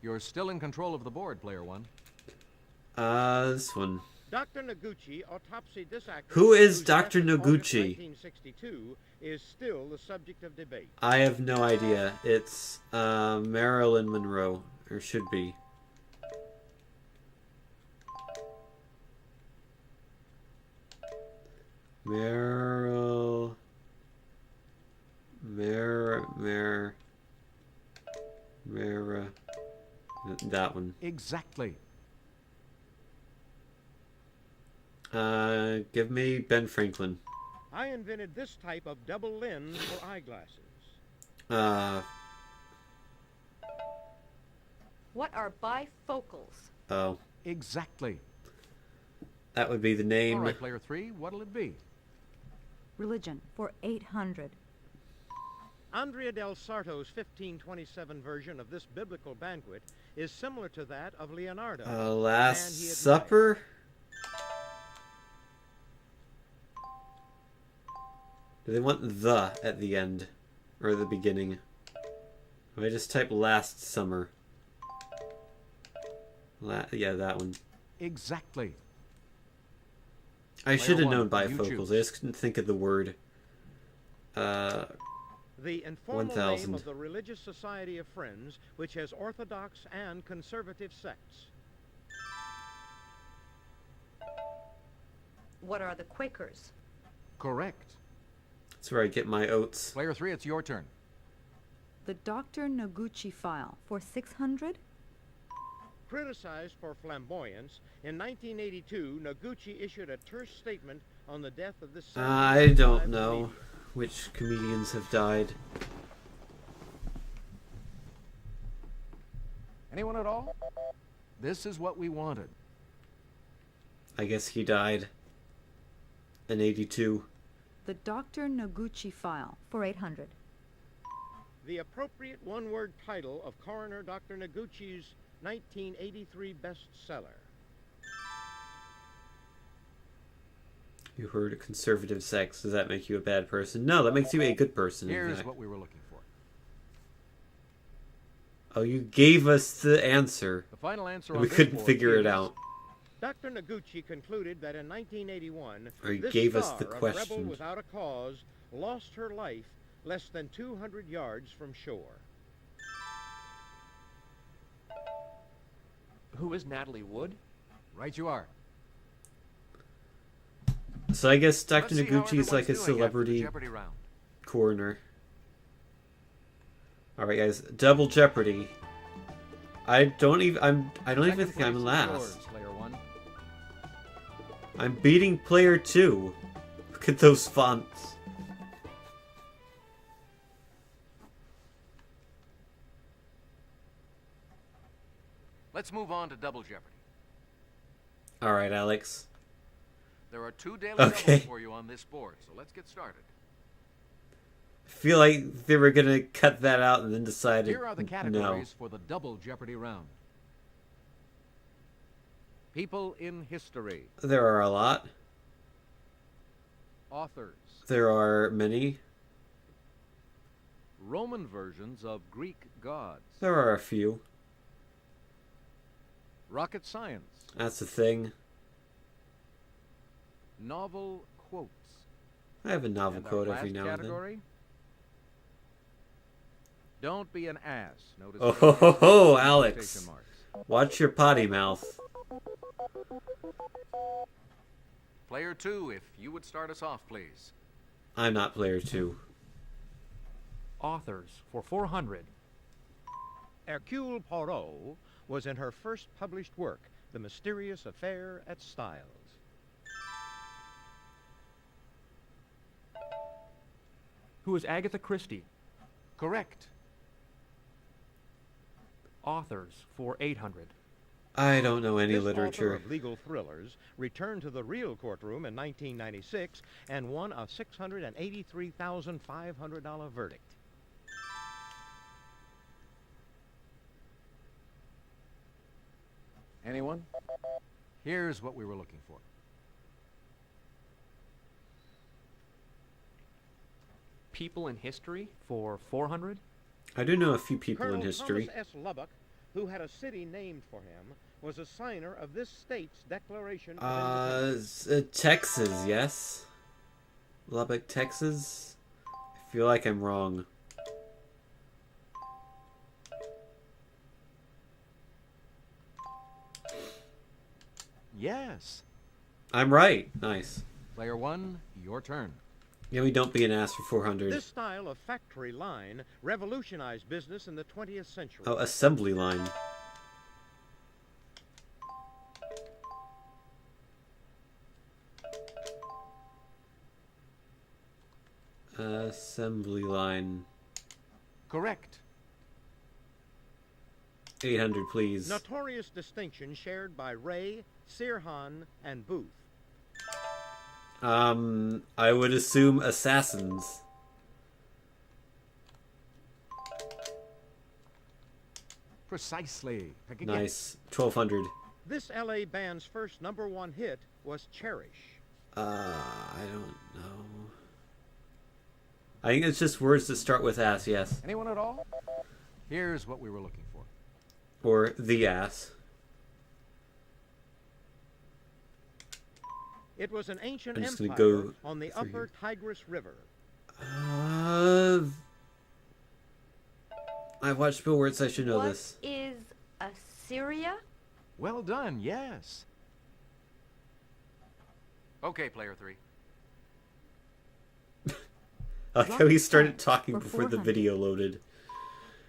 You're still in control of the board, Player 1. This one. Dr. Noguchi autopsied this actor. Who is whose death Dr. in August Noguchi? 1962 is still the subject of debate. I have no idea. It's Marilyn Monroe, or should be. That one. Exactly. Give me Ben Franklin. I invented this type of double lens for eyeglasses. What are bifocals? Oh. Exactly. That would be the name. All right, Player 3, what'll it be? Religion for 800. Andrea del Sarto's 1527 version of this biblical banquet is similar to that of Leonardo. the man he Last admired. Supper? Do they want the at the end? Or the beginning? If I just type last summer. Yeah, that one. Exactly. I should have known one, you bifocals. choose. I just couldn't think of the word. The informal 1,000. name of the Religious Society of Friends, which has Orthodox and conservative sects. What are the Quakers? Correct. That's where I get my oats. Player 3, it's your turn. The Dr. Noguchi file for 600. Criticized for flamboyance, in 1982, Noguchi issued a terse statement on the death of this. I don't know which comedians have died. Anyone at all? This is what we wanted. I guess he died in 82. The Dr. Noguchi file for 800. The appropriate one-word title of Coroner Dr. Noguchi's 1983 bestseller. You heard conservative sex. Does that make you a bad person? No, that makes you a good person. in Here's fact. what we were looking for. Oh, you gave us the answer. The final answer And on we this couldn't board figure it is out. Dr. Noguchi concluded that in 1981, Or he this gave us star the of question. Rebel Without a Cause lost her life less than 200 yards from shore. Who is Natalie Wood? Right you are. So I guess Dr. Let's see how Noguchi is like a everyone's doing after the celebrity Jeopardy round. coroner. Alright guys, double Jeopardy. I don't even Second think I'm place is last. yours, player 1. I'm beating player 2. Look at those fonts. Let's move on to Double Jeopardy. Alright, Alex. There are 2 daily Okay. doubles for you on this board, so let's get started. I feel like they were gonna cut that out and then decided Here are the categories for the Double Jeopardy round. People in history. no. There are a lot. Authors. There are many. Roman versions of Greek gods. There are a few. Rocket science. That's a thing. Novel quotes. I have a novel And our quote every last now and then. category? Don't be an ass. Notice Oh the ho ho ho, quotation Alex. marks. Watch your potty mouth. Player 2, if you would start us off, please. I'm not player 2. Authors for 400. Hercule Poirot was in her first published work, The Mysterious Affair at Styles. Who is Agatha Christie? Correct. Authors for 800. I don't know any This literature. author of legal thrillers returned to the real courtroom in 1996 and won a $683,500 verdict. Anyone? Here's what we were looking for. People in history for 400. I do know a few people Colonel in history. Thomas S. Lubbock, who had a city named for him, was a signer of this state's Declaration of Independence. Texas, yes? Lubbock, Texas? I feel like I'm wrong. Yes. I'm right. Nice. Player 1, your turn. Yeah, we don't be an ass for 400. This style of factory line revolutionized business in the 20th century. Oh, assembly line. Assembly line. Correct. 800, please. Notorious distinction shared by Ray, Sirhan, and Booth. I would assume assassins. Precisely. Pick again. Nice. 1200. This LA band's first #1 hit was Cherish. I don't know. I think it's just words that start with ass, yes. Anyone at all? Here's what we were looking for. Or the ass. It was an ancient I'm just gonna empire go on the through upper here. Tigris River. I've watched Bill Wirtz, I should know What this. is Assyria? Well done, yes. Okay, player 3. I like how he started Science talking for before the 400. video loaded.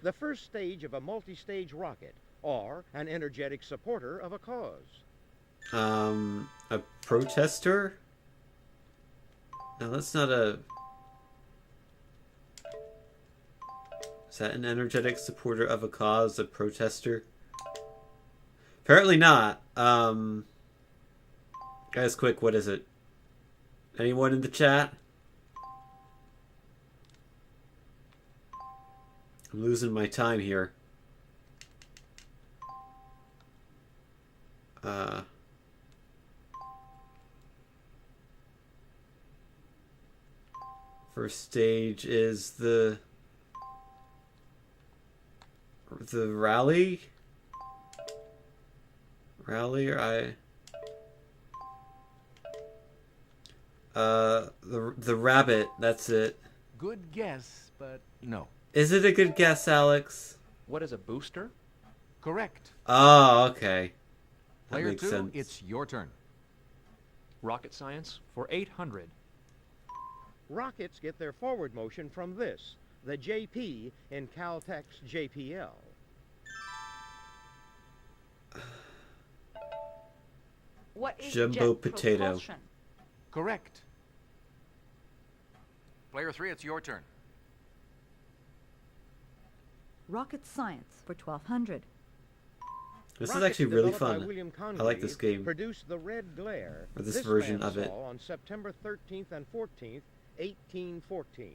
The first stage of a multi-stage rocket, or an energetic supporter of a cause. A protester? No, that's not a... Is that an energetic supporter of a cause, a protester? Apparently not. Guys, quick, what is it? Anyone in the chat? I'm losing my time here. First stage is the rally? Rally, or the rabbit, that's it. Good guess, but no. Is it a good guess, Alex? What is a booster? Correct. Oh, okay. That Player makes 2, sense. it's your turn. Rocket science for 800. Rockets get their forward motion from this, the JP in Caltech's JPL. What is Jumbo jet potato. propulsion? Correct. Player 3, it's your turn. Rocket science for 1200. This is Rockets actually really developed by fun. William I like this Congreve game. Produced the red glare. Or this version man of it. saw on September 13th and 14th, 1814.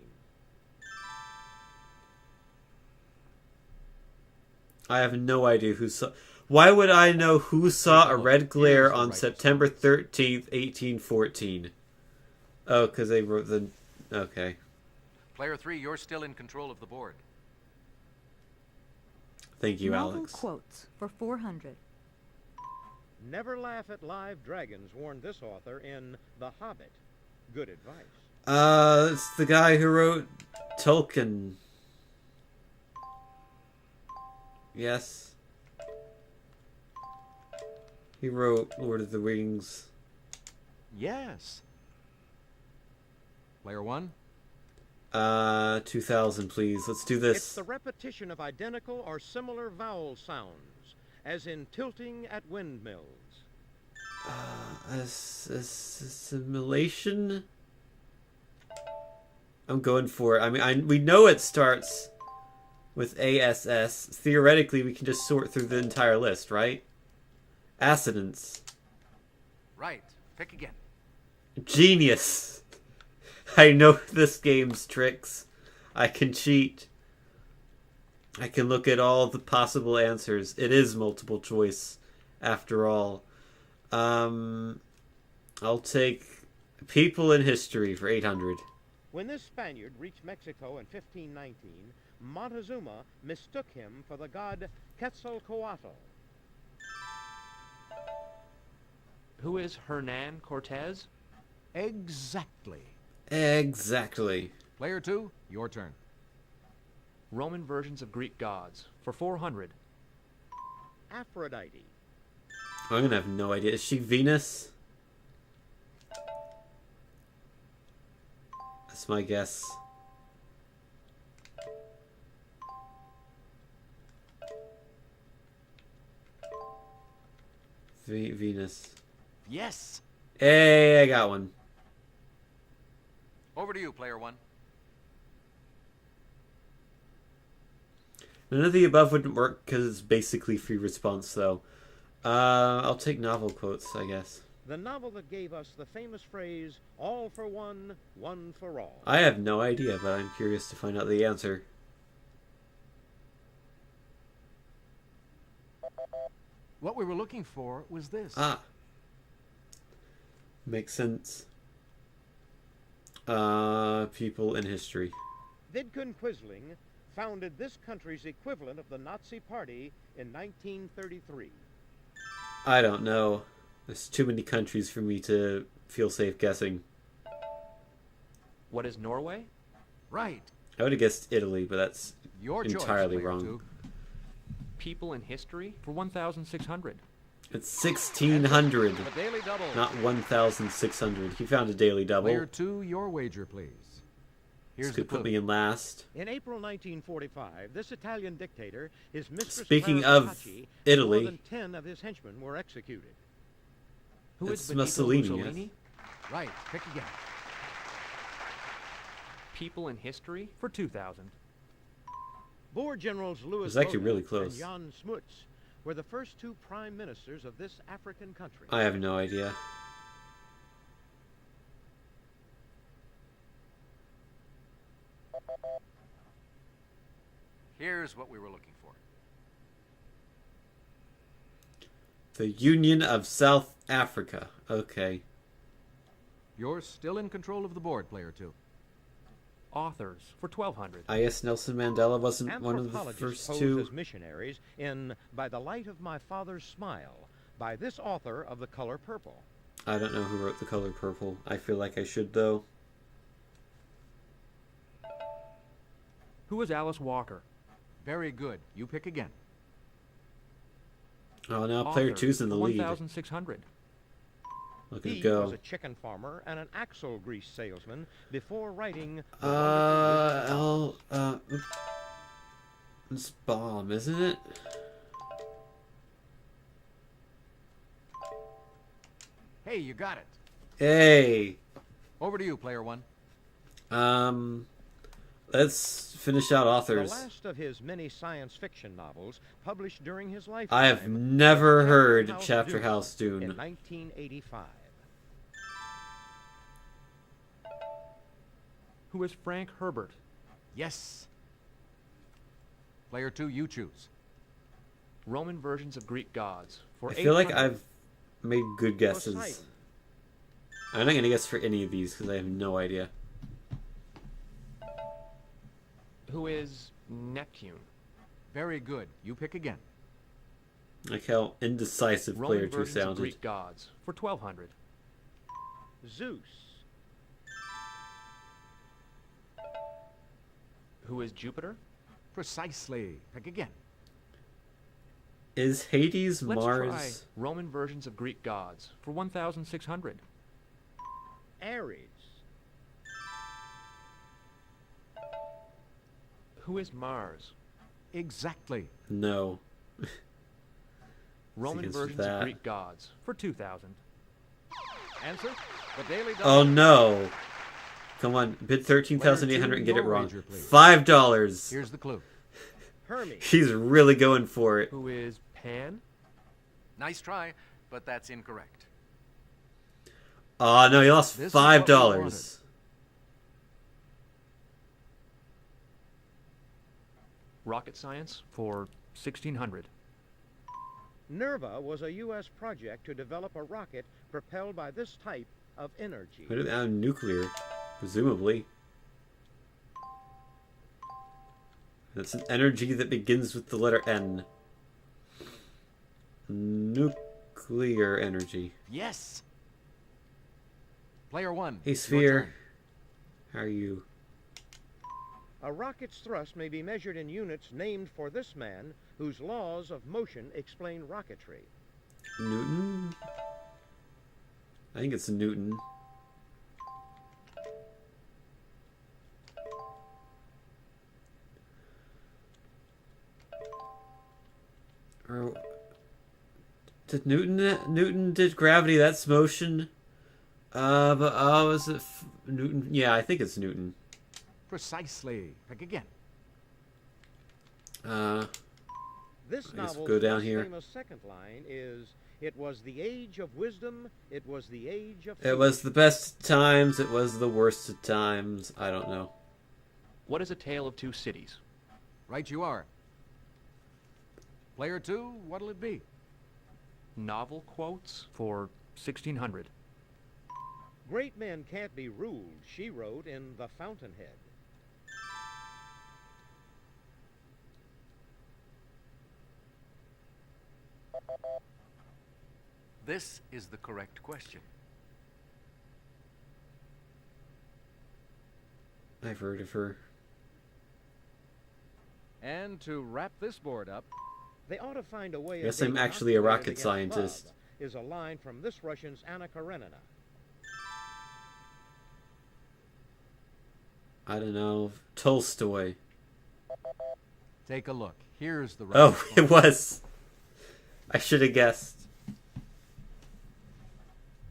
I have no idea who saw... Why would I know who saw a red glare on September 13th, 1814? Oh, because they wrote the... Okay. Player 3, you're still in control of the board. Thank you, Novel Alex. quotes for 400. Never laugh at live dragons, warned this author in The Hobbit. Good advice. It's the guy who wrote Tolkien. Yes. He wrote Lord of the Rings. Yes. Player 1, 2000, please. Let's do this. It's the repetition of identical or similar vowel sounds, as in tilting at windmills. Assimilation? I'm going for it. I mean, we know it starts with ASS. Theoretically, we can just sort through the entire list, right? Assonance. right. Pick again. Genius. I know this game's tricks. I can cheat. I can look at all the possible answers. It is multiple choice, after all. I'll take people in history for 800. When this Spaniard reached Mexico in 1519, Montezuma mistook him for the god Quetzalcoatl. Who is Hernan Cortez? Exactly. Exactly. Player 2, your turn. Roman versions of Greek gods for 400. Aphrodite. I'm gonna have no idea. Is she Venus? That's my guess. Venus. Yes. Hey, I got one. Over to you, Player 1. None of the above wouldn't work because it's basically free response, though. I'll take novel quotes, I guess. The novel that gave us the famous phrase, all for one, one for all. I have no idea, but I'm curious to find out the answer. What we were looking for was this. Ah. Makes sense. People in history. Vidkun Quisling founded this country's equivalent of the Nazi Party in 1933. I don't know. There's too many countries for me to feel safe guessing. What is Norway? Right. I would have guessed Italy, but that's Your entirely choice, Player wrong. 2. People in history for 1,600. It's 1600, The Daily Double. not 1600. He found a daily double. Player 2, your wager, please. Here's This the could put clue. me in last. In April 1945, this Italian dictator, his mistress Speaking Clara of Pacci, Italy. more than 10 of his henchmen were executed. Who is It's Benito Mussolini, Mussolini? Right. Pick again. People in history for 2,000. Boer generals Louis was actually Botha really and close. Jan Smuts were the first two prime ministers of this African country. I have no idea. Here's what we were looking for. The Union of South Africa. Okay. You're still in control of the board, player 2. Authors for 1,200. I guess Nelson Mandela wasn't one of the Anthropologists first pose two. as missionaries in By the Light of My Father's Smile by this author of The Color Purple. I don't know who wrote The Color Purple. I feel like I should, though. Who is Alice Walker? Very good. You pick again. Oh, now player Authors 2's in for the lead. 1,600. Look at He it go. was a chicken farmer and an axle grease salesman before writing It's bomb, isn't it? Hey, you got it. Hey! Over to you, player 1. Let's finish out The authors. last of his many science fiction novels published during his lifetime. I have never heard Chapter Chapter House House Dune Dune. in 1985. Who is Frank Herbert? Yes. Player 2, you choose. Roman versions of Greek gods for I feel like 800. I've made good guesses. Poseidon. I'm not going to guess for any of these because I have no idea. Who is Neptune? Very good. You pick again. Like how indecisive Roman player 2 versions of sounded. Greek gods for 1,200. Zeus. Who is Jupiter? Precisely. Pick again. Is Hades Let's Mars? try Roman versions of Greek gods for 1,600. Ares. Who is Mars? Exactly. No. Roman against versions that. of Greek gods for 2,000. Answer? The Daily Double. Oh no! Come on, bid 13,800 and get it Your wrong. wager, please. $5. Here's the clue. Hermes. He's really going for it. Who is Pan? Nice try, but that's incorrect. Oh no, he lost This is what we $5. Rocket science for 1,600. Nerva was a U.S. project to develop a rocket propelled by this type of energy. What about nuclear? Presumably. That's an energy that begins with the letter N. Nuclear energy. Yes. Player 1. Hey your Sphere, turn. how are you? A rocket's thrust may be measured in units named for this man whose laws of motion explain rocketry. Newton? I think it's Newton. Or did Newton did gravity? That's motion. But is it Newton? Yeah, I think it's Newton. Precisely. Pick again. This I guess novel's go down most here. famous second line is, "It was the age of wisdom, it was the age of It was the best of times. It was the worst of times. I don't know. What is A Tale of Two Cities? Right you are. Player 2, what'll it be? Novel quotes for 1,600. Great men can't be ruled," she wrote in The Fountainhead. This is the correct question. I've heard of her. And to wrap this board up, They ought to find a way. Guess of I'm being actually a inoculated rocket against scientist. love, is a line from this Russian's Anna Karenina. I don't know. Tolstoy. Take a look. Here's the right Oh, response. it was. I should have guessed.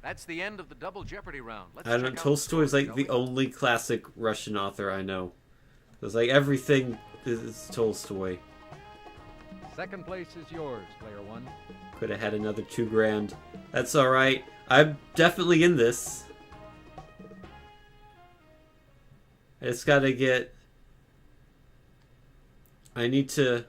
That's the end of the double Jeopardy round. Let's I don't know. check out Tolstoy is the like score, the shall we? only classic Russian author I know. It's like everything is Tolstoy. Second place is yours, player one. Could have had another $2,000. That's alright. I'm definitely in this. I just gotta get... I need to...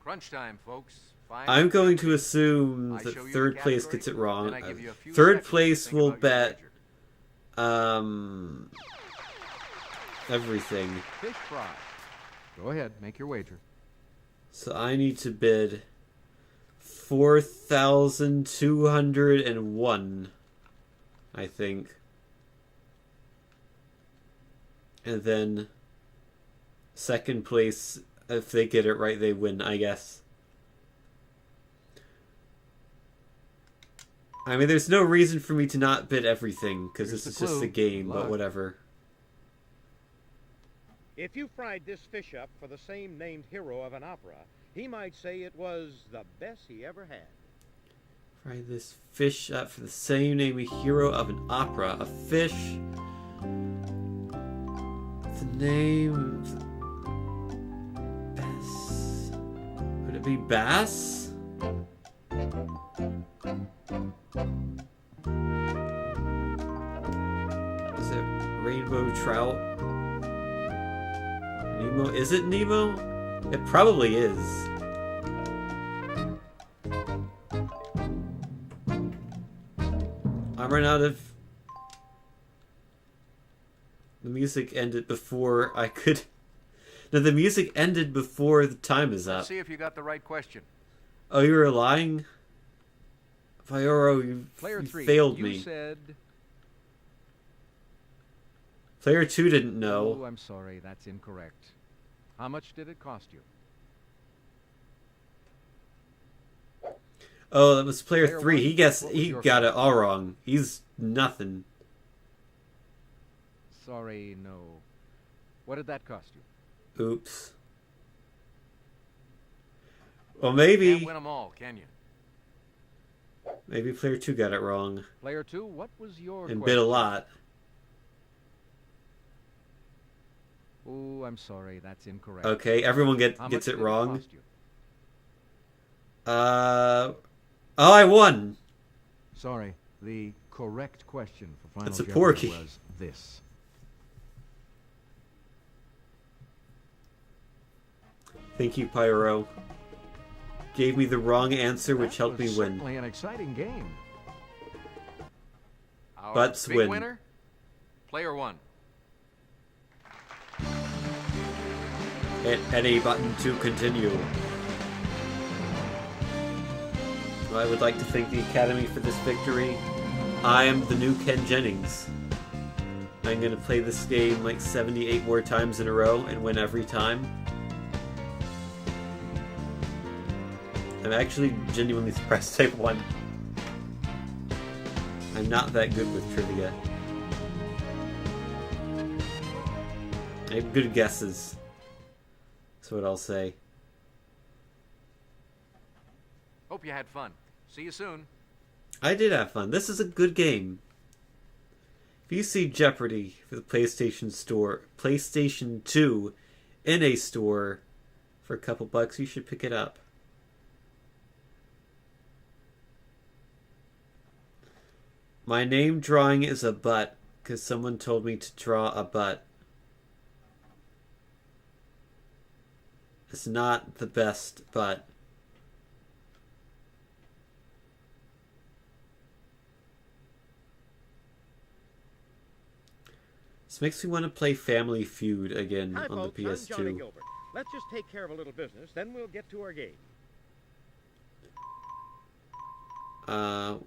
Crunch time, folks. I'm going to assume I that show you the third place category, gets it wrong. then I give you a few Third seconds to place think will about your bet... wager. Everything. Fish fry. Go ahead, make your wager. So I need to bid 4,201, I think. And then second place, if they get it right, they win, I guess. I mean, there's no reason for me to not bid everything, because Here's this the is just clue. a game, Good luck. but whatever. If you fried this fish up for the same named hero of an opera, he might say it was the best he ever had. Fry this fish up for the same name a hero of an opera. A fish. The name. Bass. Would it be Bass? Is it Rainbow Trout? Nemo? Is it Nemo? It probably is. I ran out of... The music ended before I could... No, the music ended before the time is up. Let's see if you got the right question. Oh, you were lying? Fioro, you Player three, failed you me. said... Player 2 didn't Oh, know. I'm sorry, that's incorrect. How much did it cost you? Oh, that was player Player 3. one, He guessed... what was He your got it first? all wrong. He's nothing. Sorry, no. What did that cost you? Oops. Well, Can't maybe... win them all, can you? Maybe player 2 got it wrong. Player two, what was your And question? bid a lot. Oh, I'm sorry, that's incorrect. Okay, everyone How gets much it did wrong. cost you? Oh, I won. Sorry, the correct question for Final It's a Jeopardy porky. was this. Thank you, Pyro. Gave me the wrong answer, which That helped me was win. Certainly an exciting game. Our Butts big win. winner, player one. Hit any button to continue. Well, I would like to thank the Academy for this victory. I am the new Ken Jennings. I'm going to play this game like 78 more times in a row and win every time. I'm actually genuinely surprised I won. I'm not that good with trivia. I have good guesses. That's what I'll say. Hope you had fun. See you soon. I did have fun. This is a good game. If you see Jeopardy for the PlayStation 2 in a store for a couple bucks, you should pick it up. My name drawing is a butt because someone told me to draw a butt. It's not the best butt. This makes me want to play Family Feud again Hi, on the folks. I'm Johnny PS2. Gilbert. Let's just take care of a little business, then we'll get to our game.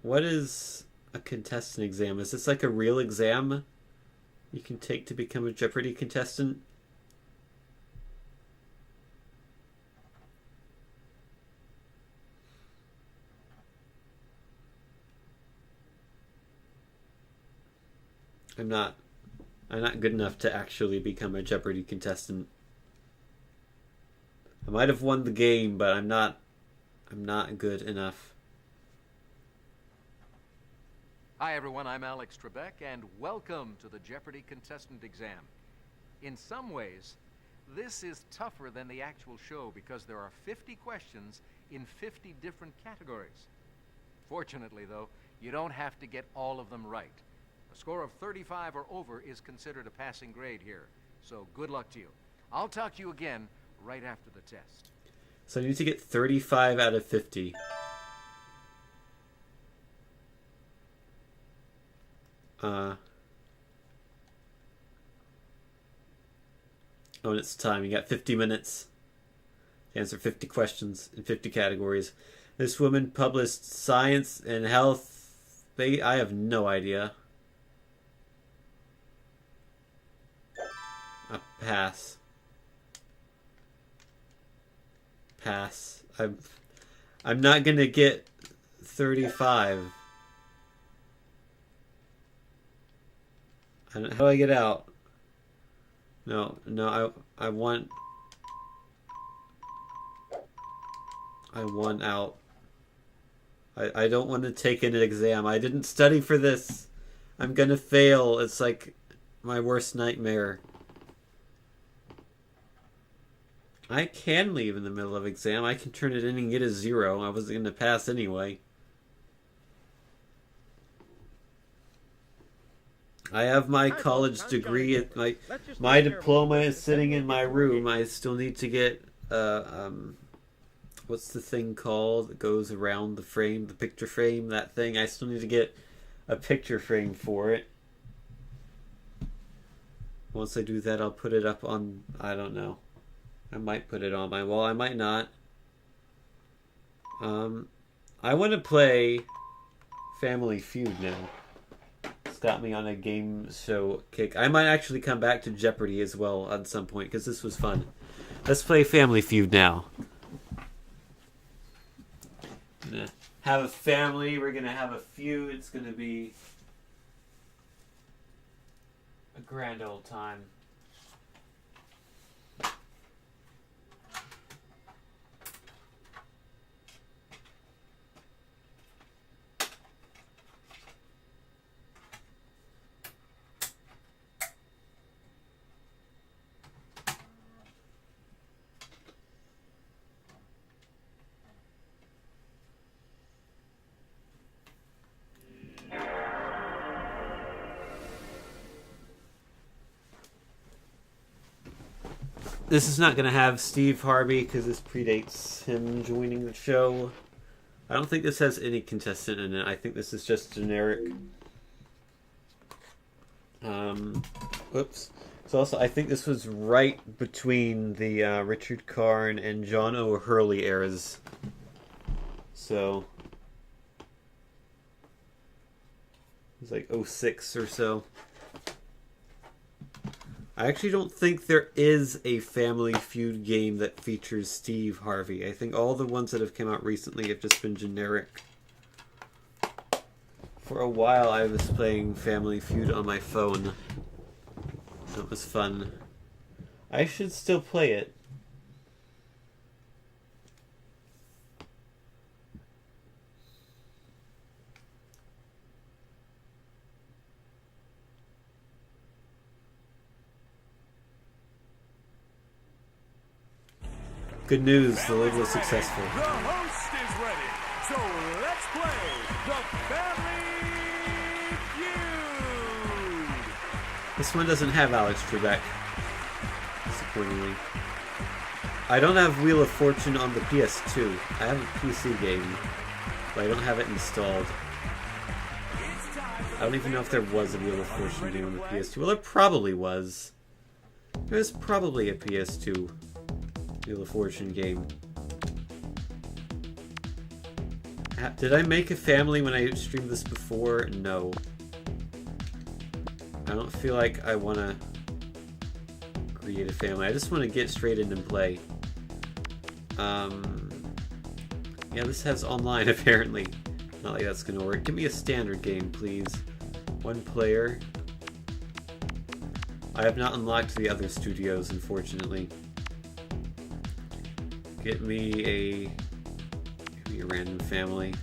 What is a contestant exam? Is this like a real exam you can take to become a Jeopardy contestant? I'm not I'm not good enough to actually become a Jeopardy contestant. I might have won the game, but I'm not good enough. Hi everyone, I'm Alex Trebek, and welcome to the Jeopardy contestant exam. In some ways, this is tougher than the actual show because there are 50 questions in 50 different categories. Fortunately, though, you don't have to get all of them right. A score of 35 or over is considered a passing grade here, so good luck to you. I'll talk to you again right after the test. So I need to get 35 out of 50. Oh, and it's time. You got 50 minutes to answer 50 questions in 50 categories. This woman published Science and Health. I have no idea. Pass. Pass. I'm not gonna get 35. How do I get out? No, I want out. I don't want to take an exam. I didn't study for this. I'm gonna fail. It's like my worst nightmare. I can leave in the middle of exam. I can turn it in and get a 0. I wasn't gonna pass anyway. I have my college degree. My diploma is sitting in my room. I still need to get what's the thing called that goes around the frame, the picture frame, that thing. I still need to get a picture frame for it. Once I do that, I'll put it up on, I don't know. I might put it on my wall. I might not. I want to play Family Feud now. It's got me on a game show kick. I might actually come back to Jeopardy as well at some point because this was fun. Let's play Family Feud now. Gonna have a family. We're gonna have a feud. It's gonna be a grand old time. This is not going to have Steve Harvey because this predates him joining the show. I don't think this has any contestant in it. I think this is just generic. Whoops. So also, I think this was right between the Richard Karn and John O'Hurley eras. So it was like 06 or so. I actually don't think there is a Family Feud game that features Steve Harvey. I think all the ones that have come out recently have just been generic. For a while I was playing Family Feud on my phone. That was fun. I should still play it. Good news, the lid was successful. The host is ready, so let's play the Family Feud. This one doesn't have Alex Trebek, disappointingly. I don't have Wheel of Fortune on the PS2. I have a PC game, but I don't have it installed. I don't even know if there was a Wheel of Fortune game on the PS2. Well, there probably was. There's probably a PS2 Wheel of Fortune game. Did I make a family when I streamed this before? No. I don't feel like I want to create a family. I just want to get straight in and play. Yeah, this has online apparently. Not like that's gonna work. Give me a standard game, please. One player. I have not unlocked the other studios, unfortunately. Give me a random family.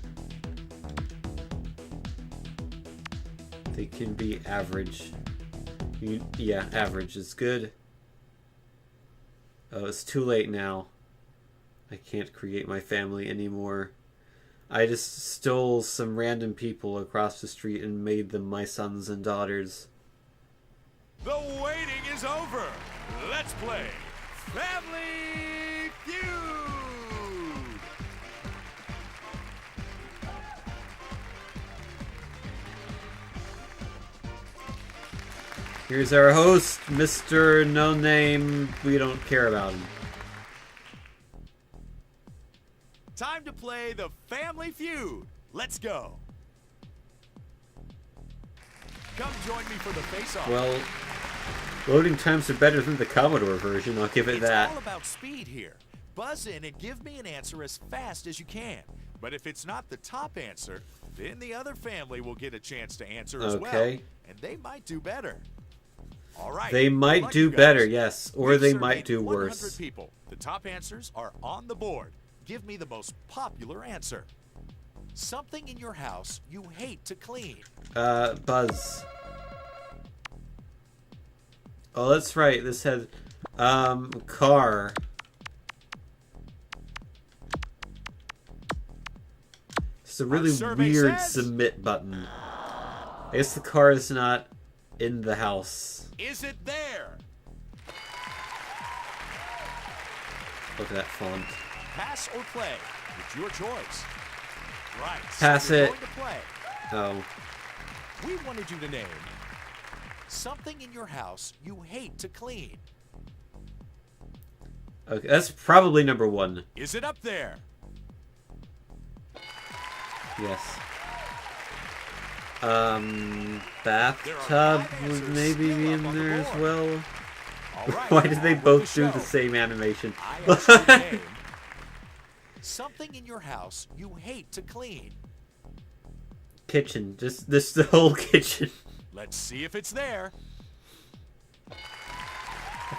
They can be average. Yeah, average is good. Oh, it's too late now. I can't create my family anymore. I just stole some random people across the street and made them my sons and daughters. The waiting is over. Let's play Family Feud. Here's our host, Mr. No Name. We don't care about him. Time to play the Family Feud. Let's go. Come join me for the face-off. Well, loading times are better than the Commodore version, I'll give it that. It's all about speed here. Buzz in and give me an answer as fast as you can. But if it's not the top answer, then the other family will get a chance to answer as well. Okay. And they might do better. All right. They might do better, yes. Or they might do worse. 100 people. The top answers are on the board. Give me the most popular answer. Something in your house you hate to clean. Buzz. Oh, that's right. This had, car. It's a really weird submit button. I guess the car is not in the house. Is it there? Look at that font. Pass or play? It's your choice. Right. Pass so you're it. going to play. Oh. We wanted you to name something in your house you hate to clean. Okay, that's probably number one. Is it up there? Yes. Bathtub would maybe be in there as well. Right, Why did they both do the same animation? I asked you to name something in your house you hate to clean. Kitchen. Just the whole kitchen. Let's see if it's there.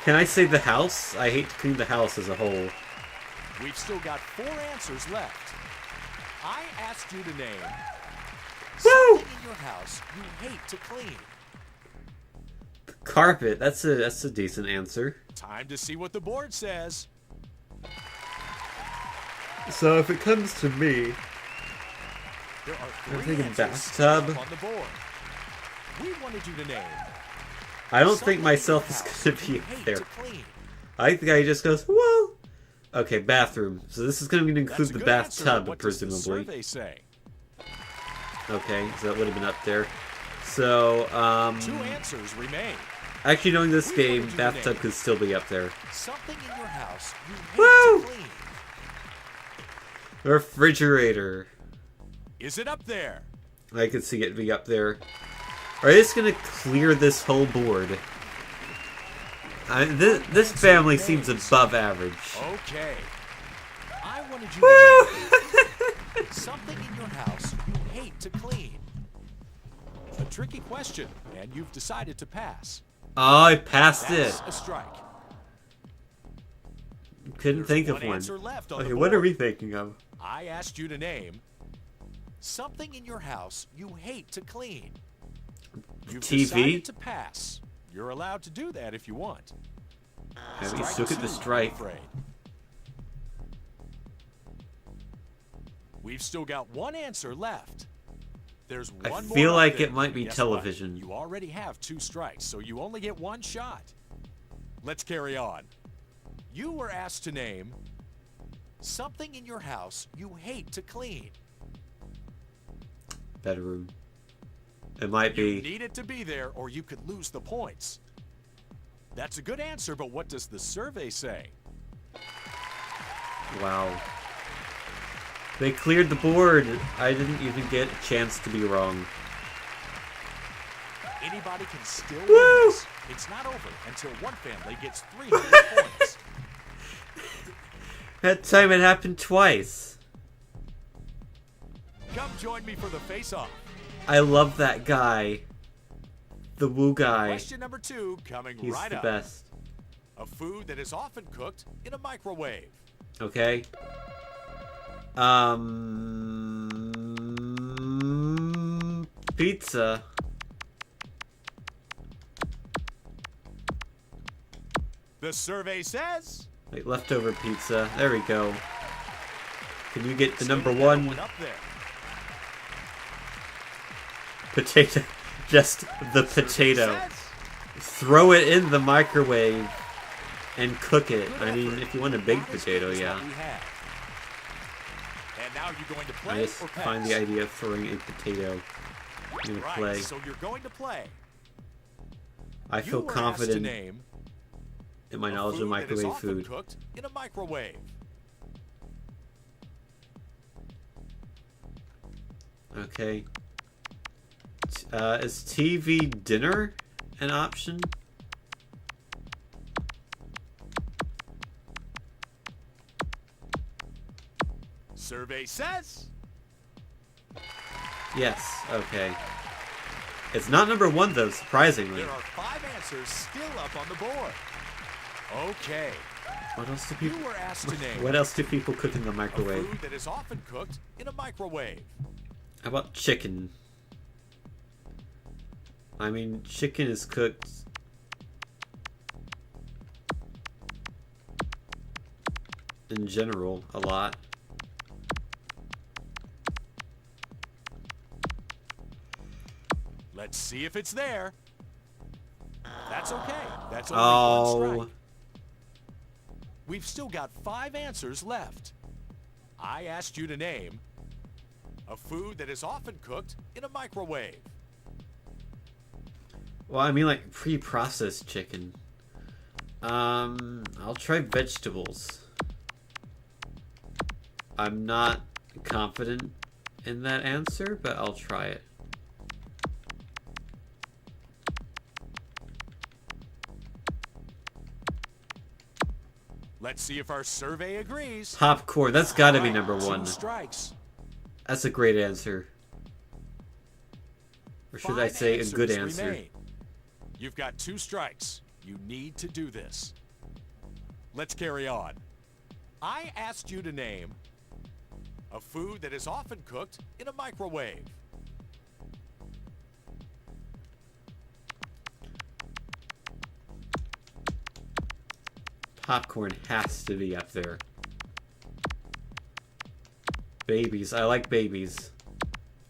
Can I say the house? I hate to clean the house as a whole. We've still got 4 answers left. I asked you to name something in your house you hate to clean. Carpet. That's a decent answer. Time to see what the board says. So if it comes to me, There are I'm 3 thinking answers still bathtub. up on the board. We wanted you to name I don't think something myself in your is house going to be you hate there. to clean. I think the guy just goes, well. Okay, bathroom. So this is going to include That's a the good answer. bathtub, What does the presumably. survey say? Okay, so that would have been up there. So, 2 answers remain. actually knowing this We game, wanted you to bathtub name could still be up there. Something in your house you hate Woo! to clean. Refrigerator. Is it up there? I could see it be up there. Are they just going to clear this whole board? This family seems above average. Okay. I wanted you to name something in your house you hate to clean. A tricky question, and you've decided to pass. Oh, I passed That's it. a strike. Couldn't There's think of one one. answer left on Okay, the what are board. we thinking of? I asked you to name something in your house you hate to clean. You've TV? decided to pass. You're allowed to do that if you want. At Strike least look at the 2, I'm strike. afraid. We've still got one answer left. There's I one more feel up like there. it might be Guess television. what? You already have 2 strikes, so you only get 1 shot. Let's carry on. You were asked to name something in your house you hate to clean. Bedroom. It might You be. need it to be there or you could lose the points. That's a good answer, but what does the survey say? Wow. They cleared the board. I didn't even get a chance to be wrong. Anybody can still win Woo! this. It's not over until one family gets 300 points. That time it happened twice. Come join me for the face-off. I love that guy. the Woo guy. Question number 2 coming He's right the up. best. A food that is often cooked in a microwave. Okay. Pizza. The survey says... Like leftover pizza. There we go. Can you get the number Still got one? one up there. Potato. Just the potato. Throw it in the microwave and cook it. I mean, if you want a baked potato, yeah. And now you're going to I play just or pass? find the idea of throwing a potato. I'm gonna Right, play. so you're going to play. I feel You were asked to confident name in my a knowledge of food that is microwave often food. cooked in a microwave. Okay. Is TV dinner an option? Survey says... Yes. Okay. It's not number one though, surprisingly. There are 5 answers still up on the board. Okay. What else do people? You were asked to name What else do people cook in the a microwave? food that is often cooked in a microwave. How about chicken? I mean, chicken is cooked in general a lot. Let's see if it's there. That's okay. That's only one strike. We've still got 5 answers left. I asked you to name a food that is often cooked in a microwave. Well, I mean like pre-processed chicken. I'll try vegetables. I'm not confident in that answer, but I'll try it. Let's see if our survey agrees. Popcorn, that's gotta be number 2 one. strikes. That's a great answer. Or should I 5 say a good answers answer? remain. You've got 2 strikes. You need to do this. Let's carry on. I asked you to name a food that is often cooked in a microwave. Popcorn has to be up there. Babies, I like babies.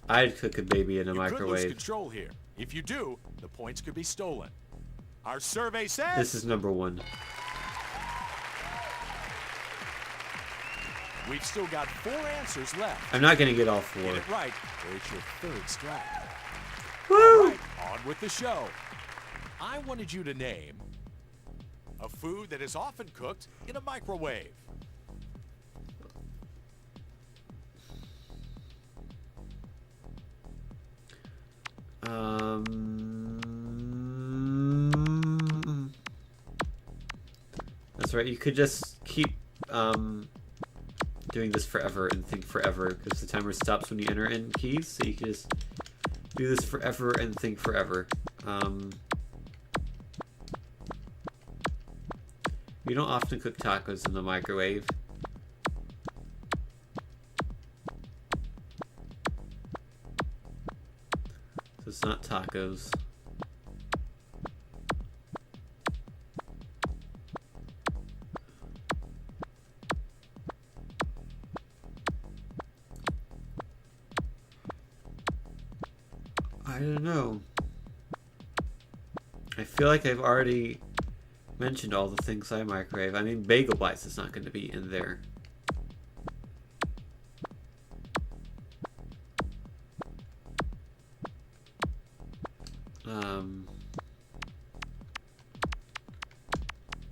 I'd cook a baby in a You could lose microwave. control here. If you do, the points could be stolen. Our survey says... This is number one. We've still got 4 answers left. I'm not gonna get all Get 4. it right, or it's your 3rd strike. Woo! All right, on with the show. I wanted you to name a food that is often cooked in a microwave. That's right. You could just keep doing this forever and think forever because the timer stops when you enter in keys. So you can just do this forever and think forever. We don't often cook tacos in the microwave. So it's not tacos. I don't know. I feel like I've already mentioned all the things I microwave. I mean, bagel bites is not going to be in there.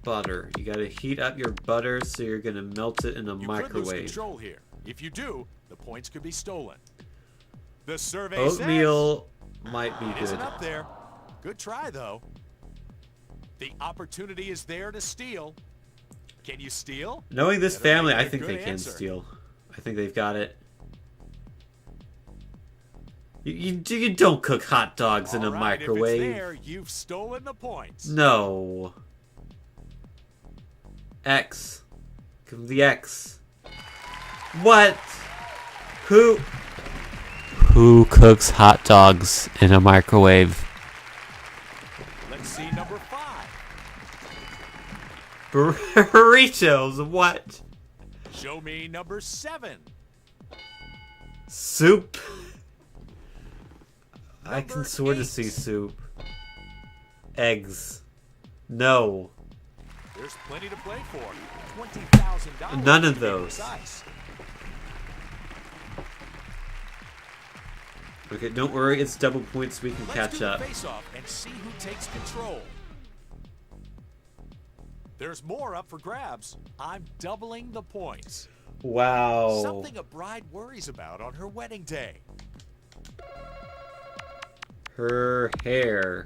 Butter. You got to heat up your butter so you're going to melt it in a You could lose microwave. control here. If you do, the points could be stolen. The survey Oatmeal might be says it good. isn't up there. Good try, though. The opportunity is there to steal. Can you steal? Knowing this Better make family, it I a think good they can answer. steal. I think they've got it. You don't cook hot dogs in a All right, microwave. If it's there, you've stolen the points. No. X. Give him the X. What? Who cooks hot dogs in a microwave? Let's see number 5. Burritos. What? Show me number 7. Soup. I Number can sort of 8. see soup. Eggs. No. There's plenty to play for. $20,000. None of to be those. precise. Okay, don't worry, it's double points, we can Let's catch do the up. face-off and see who takes control. There's more up for grabs. I'm doubling the points. Wow. Something a bride worries about on her wedding day. Her hair.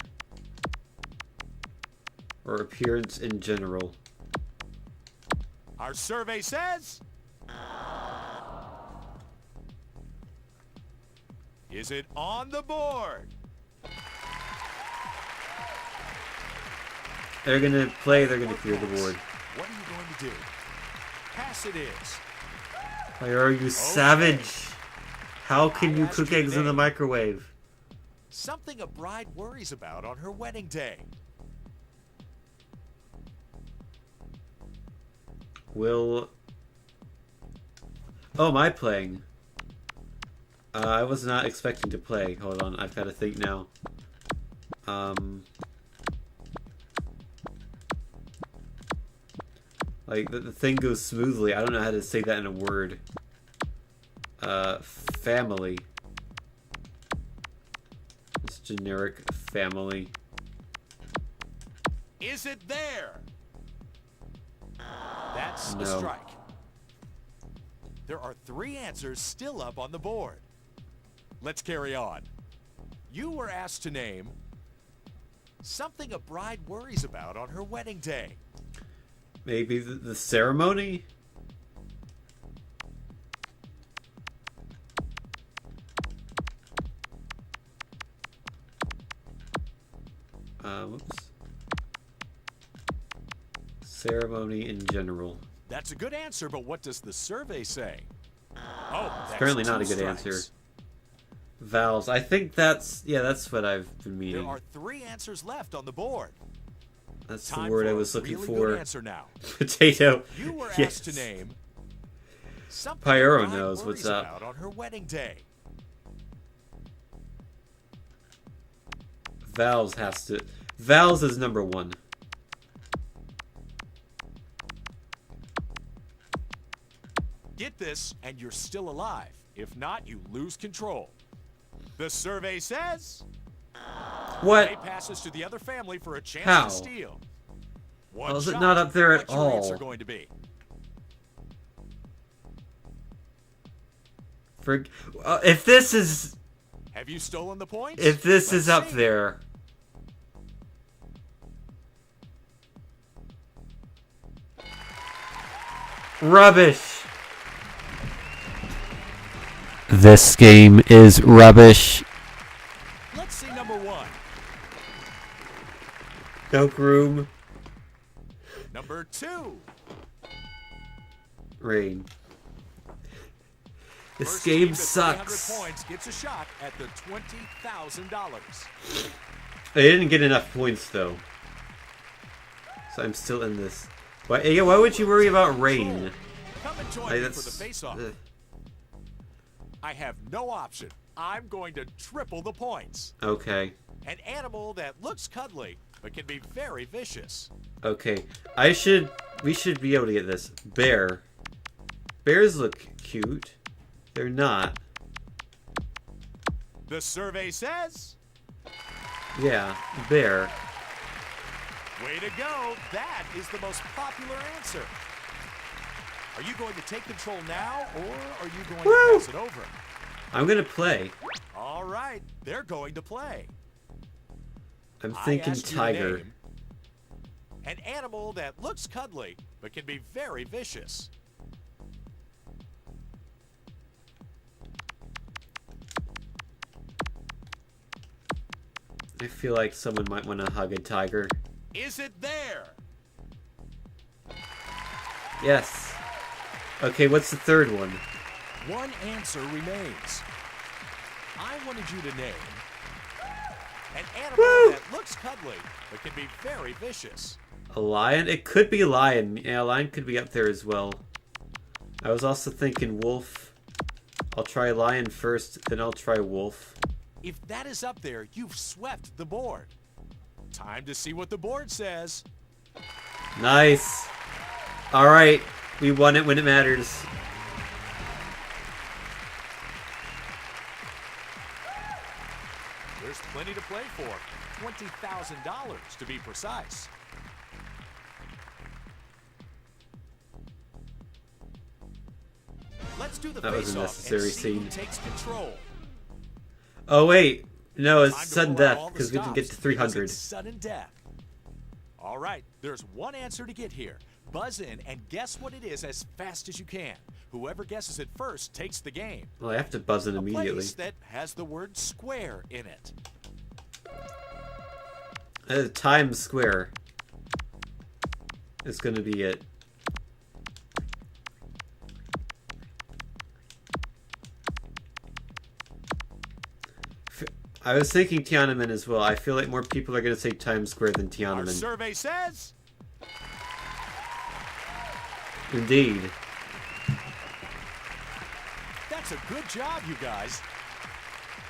Or appearance in general. Our survey says... Is it on the board? They're gonna play, they're gonna clear the board. What are you going to do? Pass it is. Why are you savage? How can you cook eggs in the microwave? Something a bride worries about on her wedding day. Will... Oh, am I playing? I was not expecting to play. Hold on, I've got to think now. Like, the thing goes smoothly. I don't know how to say that in a word. Family. It's generic family. Is it there? That's a No. strike. There are 3 answers still up on the board. Let's carry on. You were asked to name something a bride worries about on her wedding day. Maybe the ceremony? Whoops. Ceremony in general. That's a good answer, but what does the survey say? Oh, that's Apparently not 2 a good strikes. answer. Vowels. I think that's... Yeah, that's what I've been There meaning. are 3 answers left on the board. That's Time the word for I a was looking really for. Good answer now. Potato. You were Yes. asked to name something Pyro a bride knows what's worries up. about on her wedding day. Vowels has to... Vowels is number 1. Get this, and you're still alive. If not, you lose control. The survey says... What? Play passes to the other family for a chance How? to steal. One How is it shot. not up there at What's your answer all? going to be? If this is... Have you stolen the points? If this Let's is up see. there... Rubbish. This game is rubbish. Let's see number 1. Milk room. Number 2. Rain. This First game team to 300 sucks. points gets a shot at the $20,000. I didn't get enough points though. So I'm still in this. Why would you worry about rain? Come and join Like, me that's- for the face-off. I have no option. I'm going to triple the points. Okay. An animal that looks cuddly, but can be very vicious. Okay. We should be able to get this. Bear. Bears look cute. They're not. The survey says... Yeah, bear. Way to go. That is the most popular answer. Are you going to take control now, or are you going Woo! to pass it over? I'm gonna play. All right, they're going to play. I'm I thinking asked you to tiger. name an animal that looks cuddly, but can be very vicious. I feel like someone might want to hug a tiger. Is it there? Yes. Okay, what's the third one? One answer remains. I wanted you to name an animal that looks cuddly but can be very vicious. A lion? It could be lion. Yeah, a lion could be up there as well. I was also thinking wolf. I'll try lion first, then I'll try wolf. If that is up there, you've swept the board. Time to see what the board says. Nice. Alright, we won it when it matters. There's plenty to play for. $20,000 to be precise. Let's do the That was a face-off necessary and see who scene. takes control. Oh wait, no, it's Time to sudden pour out death all the because we didn't get to stops, because 300. it's sudden death. All right, there's one answer to get here. Buzz in and guess what it is as fast as you can. Whoever guesses it first takes the game. Well, I have to buzz in A immediately. place that has the word square in it. Times Square is gonna be it. I was thinking Tiananmen as well. I feel like more people are gonna say Times Square than Our Tiananmen. survey says Indeed. that's a good job, you guys.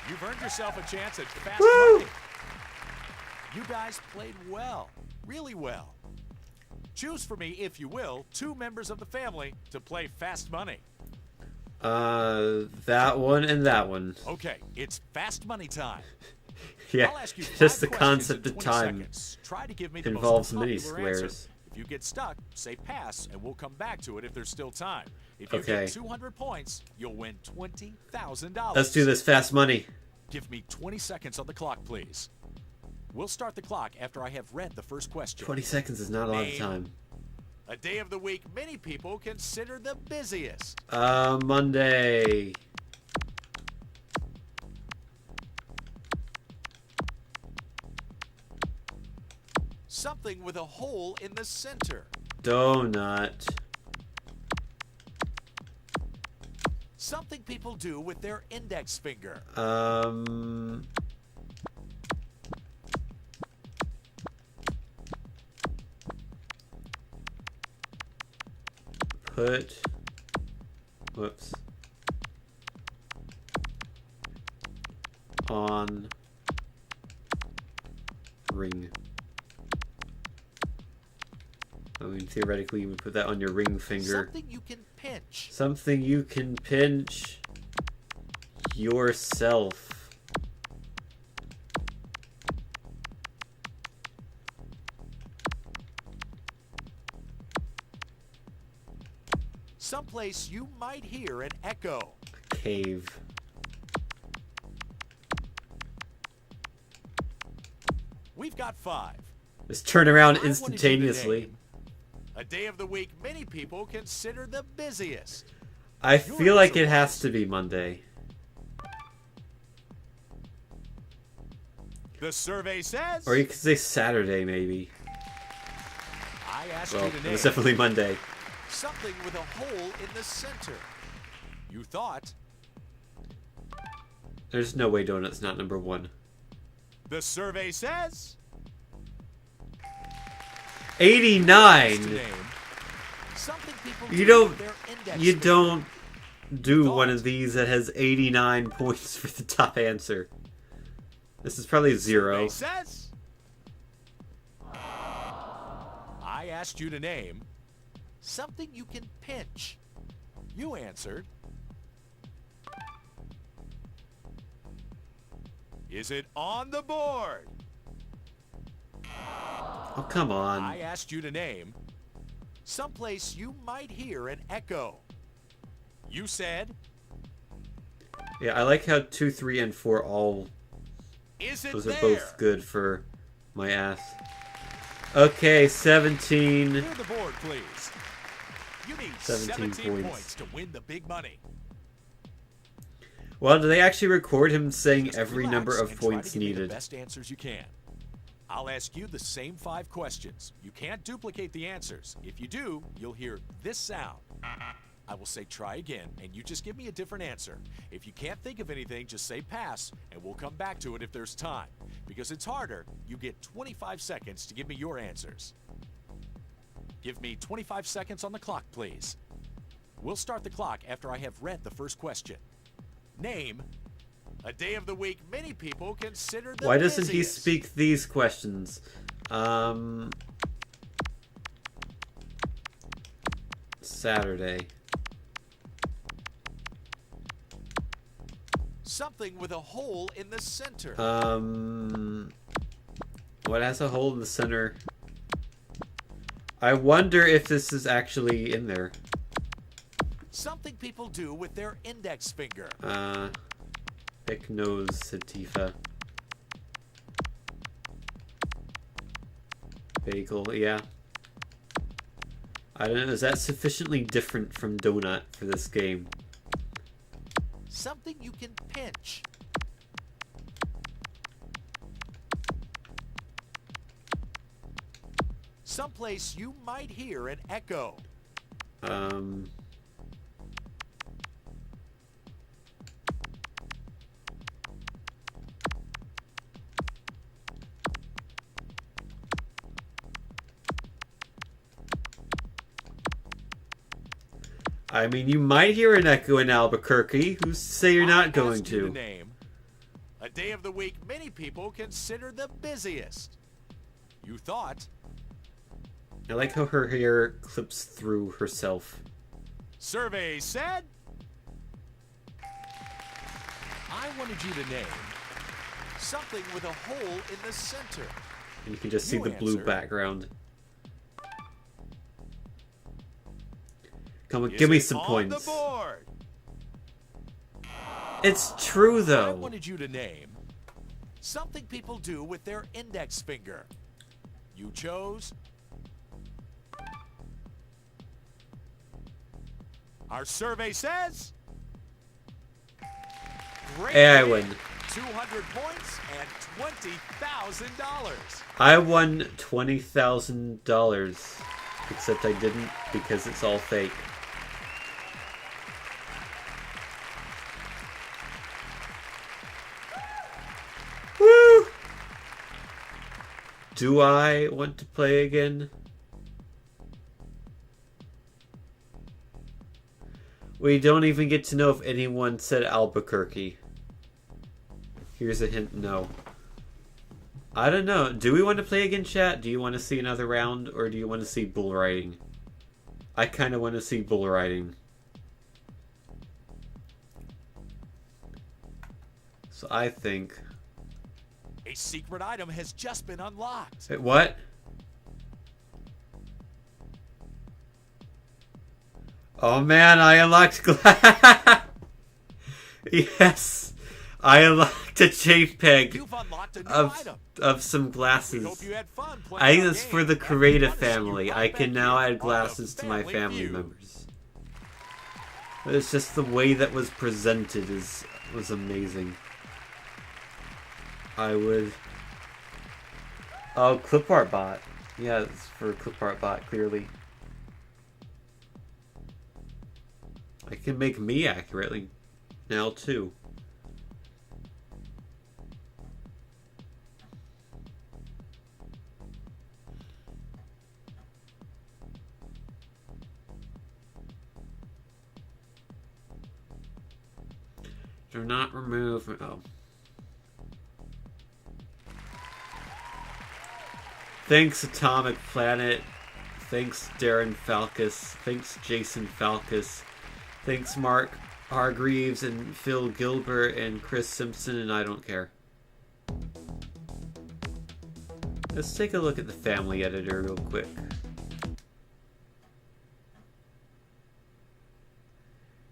You've earned yourself a chance at fast Woo! money. You guys played well, really well. Choose for me, if you will, 2 members of the family to play fast money. That one and that one. Okay, it's fast money time. Yeah, I'll ask you 5 just the questions concept in of 20 time seconds. Try to give me the involves most mini popular answer. squares. If you get stuck, say pass, and we'll come back to it if there's still time. If you Okay. get 200 points, you'll win $20,000. Let's do this fast money. Give me 20 seconds on the clock, please. We'll start the clock after I have read the first question. 20 seconds is not a lot of Name time. A day of the week many people consider the busiest. Monday. Something with a hole in the center. Donut. Something people do with their index finger. Put. Whoops. On. Ring. I mean, theoretically, you would put that on your ring finger. Something you can pinch. Something you can pinch yourself. Someplace you might hear an echo. Cave. We've got 5. Just turn around I wanted you to instantaneously. name a day of the week many people consider the busiest. I feel like it has to be Monday. The survey says. Or you could say Saturday, maybe. I asked Well, you to it name was definitely Monday. something with a hole in the center. You thought. There's no way Donut's not number 1. The survey says. 89. To name something people You do don't. with their index You finger. don't do one of these that has 89 points for the top answer. This is probably 0. Survey says. I asked you to name something you can pinch. You answered. Is it on the board? Oh, come on. I asked you to name someplace you might hear an echo. You said. Yeah, I like how 2, 3, and 4 all. Is it Those there? are both good for my ass. Okay, 17. Clear the board, please. You need 17 17 points. points to win the big money. Well, do they actually record him saying Just every relax number of and try to points give me needed? the best answers you can. I'll ask you the same 5 questions. You can't duplicate the answers. If you do, you'll hear this sound. I will say try again, and you just give me a different answer. If you can't think of anything, just say pass, and we'll come back to it if there's time. Because it's harder, you get 25 seconds to give me your answers. Give me 25 seconds on the clock, please. We'll start the clock after I have read the first question. Name a day of the week many people consider the Why doesn't he busiest. speak these questions? Saturday. Something with a hole in the center. What has a hole in the center? I wonder if this is actually in there. Something people do with their index finger. Thick nose, said Tifa. Bagel, yeah. I don't know, is that sufficiently different from donut for this game? Something you can pinch. Someplace you might hear an echo. I mean, you might hear an echo in Albuquerque. Who's to say you're not going asked you to? to name a day of the week many people consider the busiest. You thought I like how her hair clips through herself. survey said. I wanted you to name something with a hole in the center. And you can just see You the blue answered. background. Come on, Is give me it some on points. the board? It's true, I though. wanted you to name something people do with their index finger. You chose. Our survey says. Great Hey, I win. win. 200 points and $20,000. I won $20,000. Except I didn't because it's all fake. Woo! Do I want to play again? We don't even get to know if anyone said Albuquerque. Here's a hint, no. I don't know. Do we want to play again, chat? Do you want to see another round, or do you want to see bull riding? I kind of want to see bull riding. So I think... A secret item has just been unlocked. Wait, what? Oh man, I unlocked glass. Yes, I unlocked a JPEG You've unlocked a new of item. some We glasses. hope you had fun playing I think our that's for game the and we creative want to see you family. right I back can now here add on glasses the to my family View. members. But it's just the way that was presented was amazing. I would... Oh, clip art bot. Yeah, it's for clip art bot, clearly. I can make me accurately now, too. Do not remove... Oh. Thanks, Atomic Planet. Thanks, Darren Falkus. Thanks, Jason Falkus. Thanks, Mark Hargreaves and Phil Gilbert and Chris Simpson, and I don't care. Let's take a look at the family editor real quick.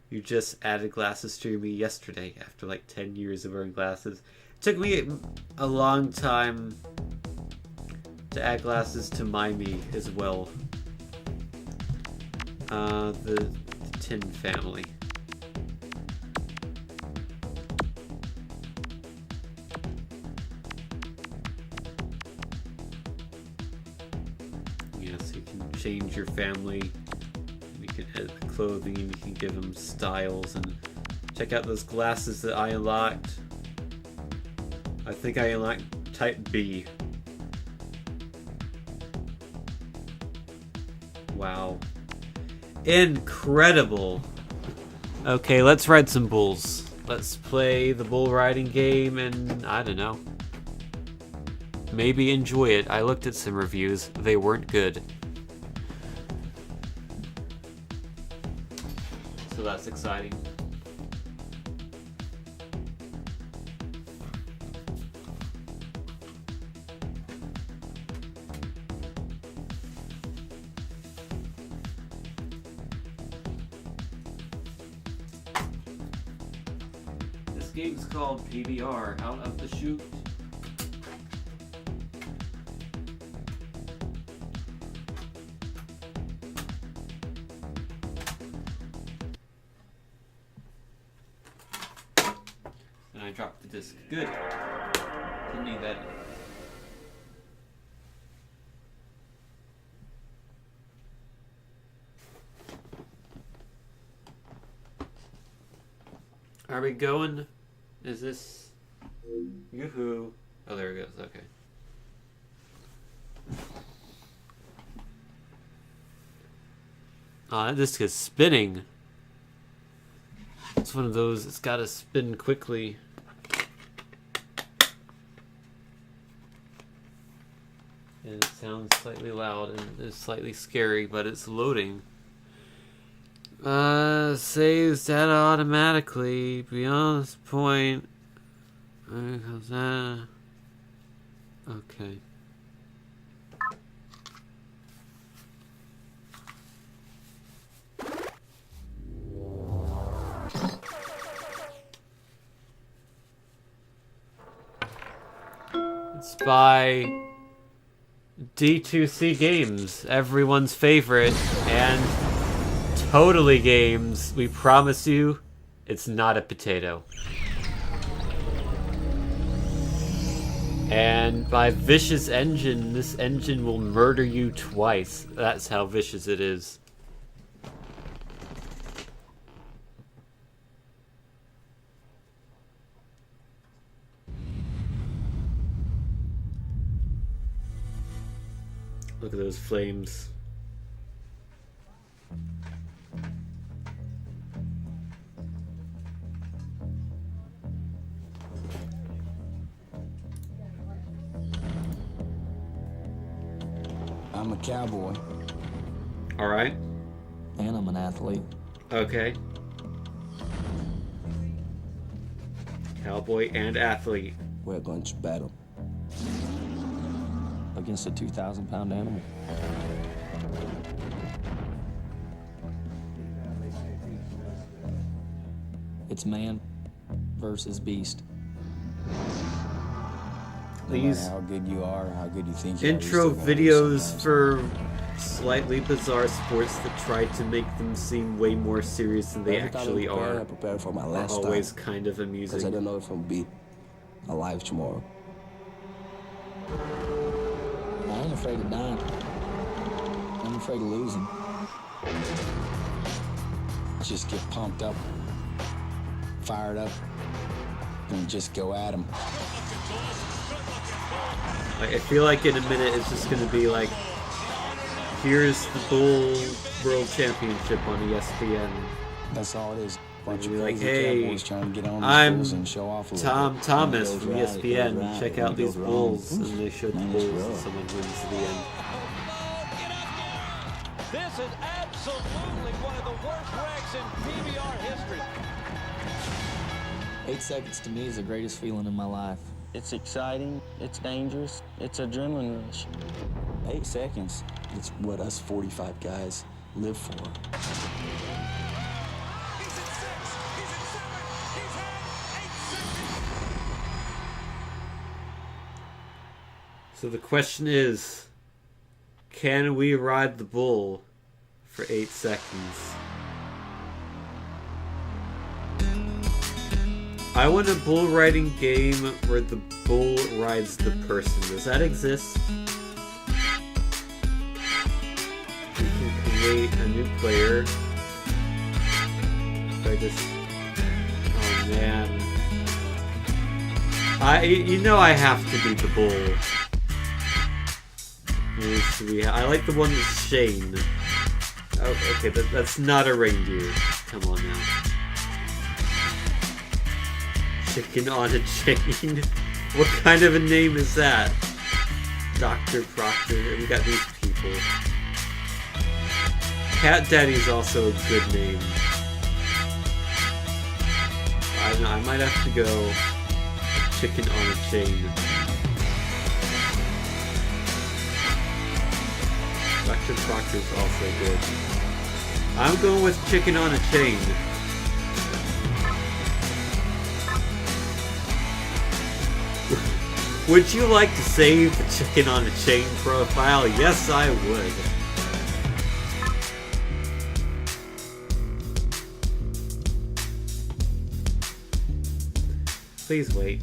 You just added glasses to me yesterday after like 10 years of wearing glasses. It took me a long time to add glasses to me as well. The Tin family. change your family. You can edit the clothing, you can give them styles, and check out those glasses that I unlocked. I think I unlocked Type B. Wow. Incredible! Okay, let's ride some bulls. Let's play the bull riding game and, I don't know, maybe enjoy it. I looked at some reviews. They weren't good. So that's exciting. This game's called PBR, Out of the Chute. And I dropped the disc. Good. Didn't need that. Are we going? Is this... Yoo-hoo. Oh, there it goes. Okay. That disc is spinning. It's one of those, it's gotta spin quickly. And it sounds slightly loud and it's slightly scary, but it's loading. Saves data automatically beyond this point. Okay. It's by D2C Games, everyone's favorite, and Totally Games. We promise you, it's not a potato. And by Vicious Engine, this engine will murder you twice. That's how vicious it is. Look at those flames. I'm a cowboy. All right. And I'm an athlete. Okay. Cowboy and athlete. We're going to battle against a 2,000-pound animal. It's man versus beast. No These matter how good you are, how good you think you are, intro you're still gonna videos sometimes. for slightly bizarre sports that try to make them seem way more serious than they Every time actually I are prepare for my are last always time, kind of because I amusing. don't know if I'll be alive tomorrow. I ain't afraid of dying. I'm afraid of losing. Just get pumped up, fired up, and just go at 'em. Like, I feel like in a minute it's just going to be like, here's the Bull World Championship on ESPN. That's all it is. Bunch Be of like, crazy hey, cowboys trying to get on these I'm bulls and show off a little Tom bit. Thomas When it from goes right, it ESPN. goes right. Check When out it these goes wrong, bulls. oof, And they showed the man, bulls it's and rough. someone wins to the end. This is absolutely one of the worst wrecks in PBR history. 8 seconds to me is the greatest feeling in my life. It's exciting, it's dangerous, it's adrenaline rush. 8 seconds. It's what us 45 guys live for. So the question is, can we ride the bull for 8 seconds? I want a bull riding game where the bull rides the person. Does that exist? create a new player. If I just... Oh man. You know I have to be the bull. I like the one that's Shane. Oh, okay, that's not a reindeer. Come on now. Chicken on a chain? What kind of a name is that? Dr. Proctor. We got these people. Cat Daddy's also a good name. I don't know, I might have to go Chicken on a chain. Dr. Proctor's also good. I'm going with Chicken on a chain. Would you like to save the Chicken on a Chain profile? Yes, I would. Please wait.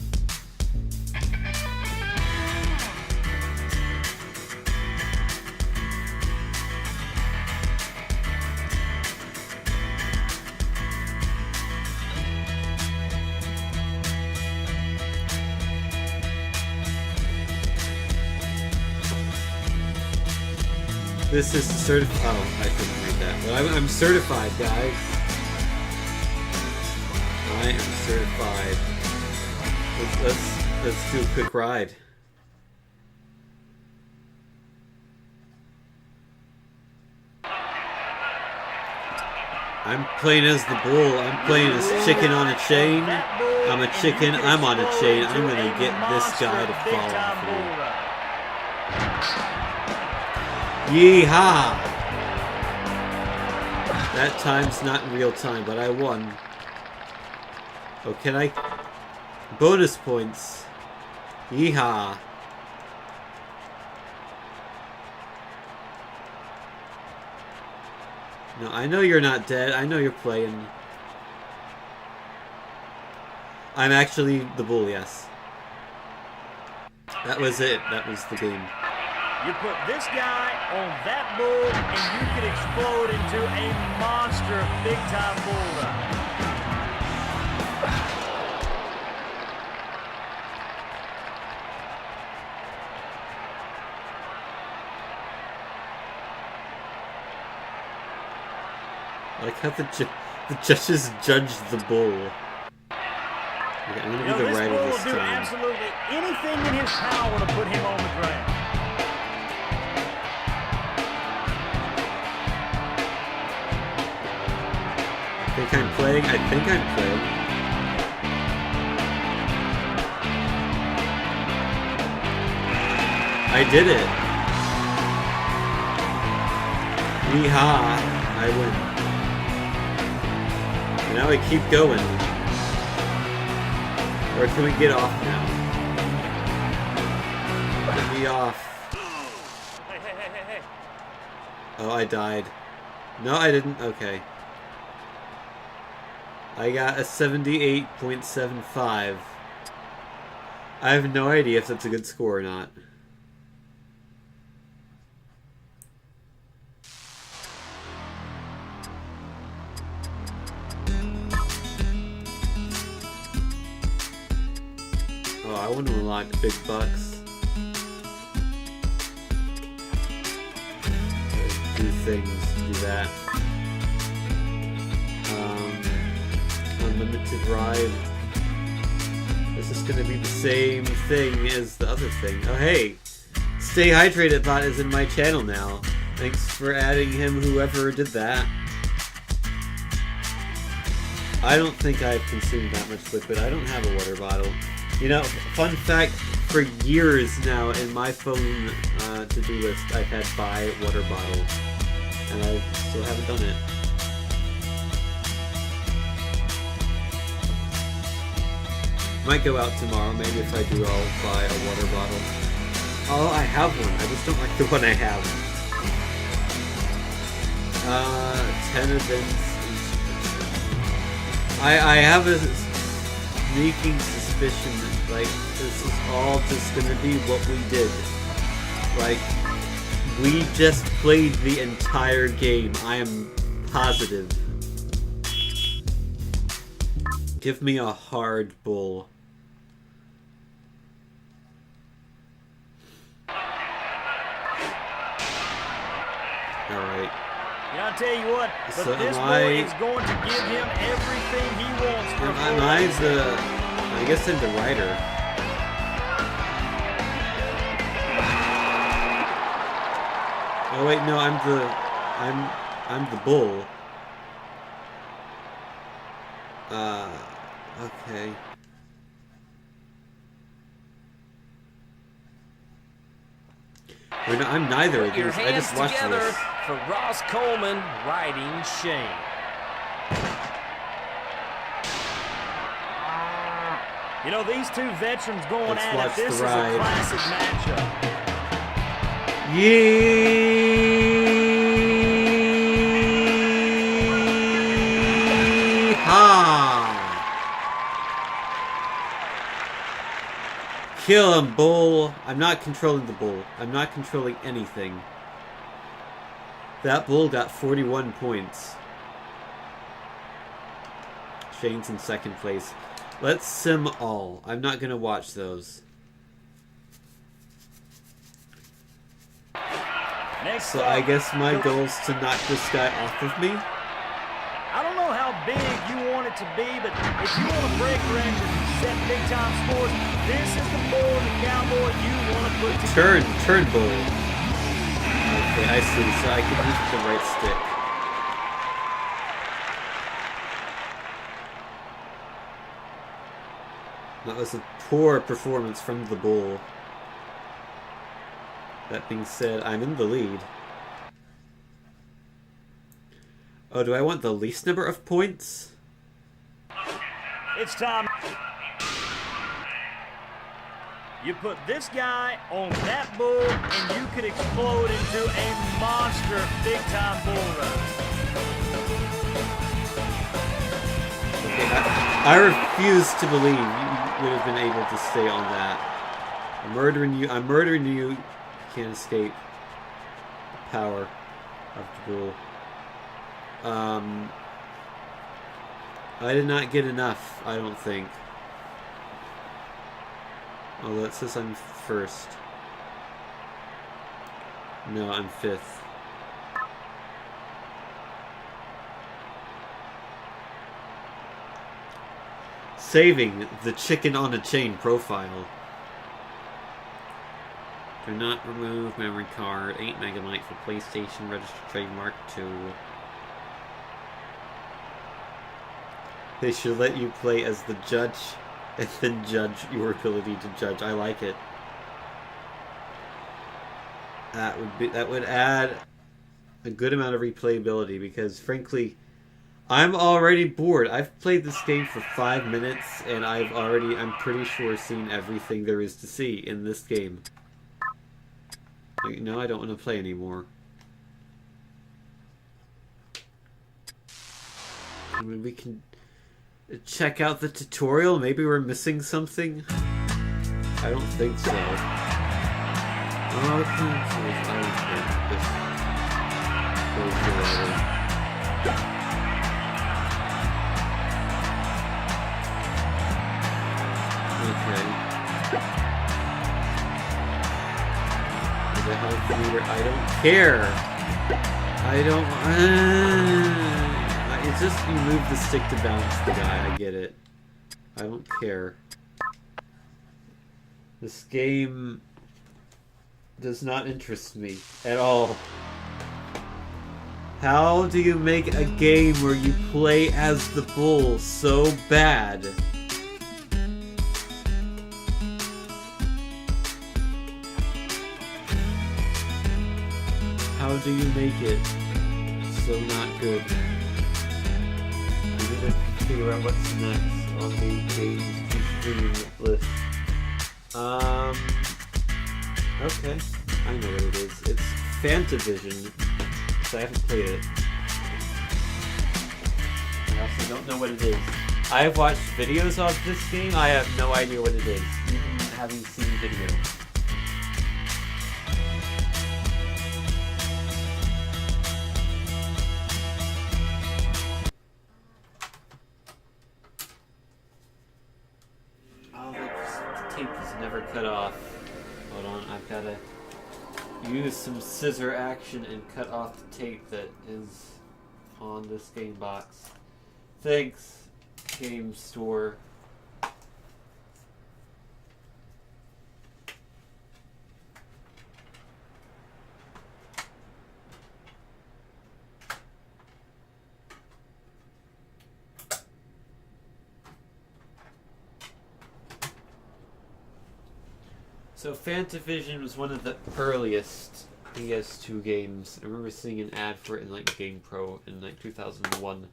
This is certified. Oh, I couldn't read that. But I'm certified, guys. I am certified. Let's do a quick ride. I'm playing as the bull. I'm playing as Chicken on a chain. I'm a chicken. I'm on a chain. I'm gonna get this guy to follow me. Yeehaw! That time's not in real time, but I won. Oh, can I? Bonus points. Yeehaw! No, I know you're not dead. I know you're playing. I'm actually the bull, yes. That was it. That was the game. You put this guy on that bull, and you could explode into a monster of big-time boulder. I like how the judges judged the bull. Okay, I'm gonna be the rider this time. This bull will do absolutely anything in his power to put him on the ground. I think I'm playing. I think I'm playing. I did it. Yeehaw. I win. And now we keep going. Or can we get off now? Get me off. Hey. Oh, I died. No, I didn't. Okay. I got a 78.75. I have no idea if that's a good score or not. Oh, I want to unlock big bucks. Do things, do that. Unlimited ride. This is gonna be the same thing as the other thing. Oh hey! Stay Hydrated Bot is in my channel now. Thanks for adding him, whoever did that. I don't think I've consumed that much liquid. I don't have a water bottle. You know, fun fact, for years now in my phone to-do list, I've had buy water bottle. And I still haven't done it. Might go out tomorrow, maybe if I do I'll buy a water bottle. Oh, I have one, I just don't like the one I have. 10 events. I have a sneaking suspicion that, like, this is all just gonna be what we did. Like, We just played the entire game. I am positive. Give me a hard bull. Alright. Yeah, I'll tell you what, but So this boy is going to give him everything he wants for I guess I'm the writer. Oh wait, no, I'm the bull. Okay. I'm neither of these. I just watched this. For Ross Coleman riding Shane. You know, these two veterans going Let's at watch it. This is the a ride. classic matchup. Kill him, bull. I'm not controlling the bull. I'm not controlling anything. That bull got 41 points. Shane's in second place. Let's sim all. I'm not gonna watch those. Next So up, I guess my goal is to knock this guy off of me. I don't know how big you want it to be, but if you want to break records and set big-time scores, this is the bull and the cowboy you want to put together. Turn bull. Okay, I see. So I can use the right stick. That was a poor performance from the bull. That being said, I'm in the lead. Oh, do I want the least number of points? It's time. You put this guy on that bull, and you could explode into a monster big-time bull run. Okay, I refuse to believe you would have been able to stay on that. I'm murdering you. I'm murdering you. You can't escape the power of the bull. I did not get enough, I don't think. Oh, that says I'm first. No, I'm fifth. Saving the chicken on a chain profile. Do not remove memory card. 8 megabyte for PlayStation registered trademark 2. They should let you play as the judge and then judge your ability to judge. I like it. That would add a good amount of replayability because frankly I'm already bored. I've played this game for 5 minutes and I'm pretty sure seen everything there is to see in this game. Like, no, I don't want to play anymore. I mean, we can check out the tutorial. Maybe we're missing something. I don't think so. I don't care. I don't. It's just you move the stick to bounce the guy. I get it. I don't care. This game does not interest me at all. How do you make a game where you play as the bull so bad? How do you make it so not good? I need to figure out what's next on the games to stream list. Okay, I know what it is. It's Fantavision, so I haven't played it. I also don't know what it is. I have watched videos of this game. I have no idea what it is, even having seen videos. tape is never cut off. Hold on, I've gotta use some scissor action and cut off the tape that is on this game box. Thanks, game store. So Fantavision was one of the earliest PS2 games. I remember seeing an ad for it in like Game Pro in like 2001.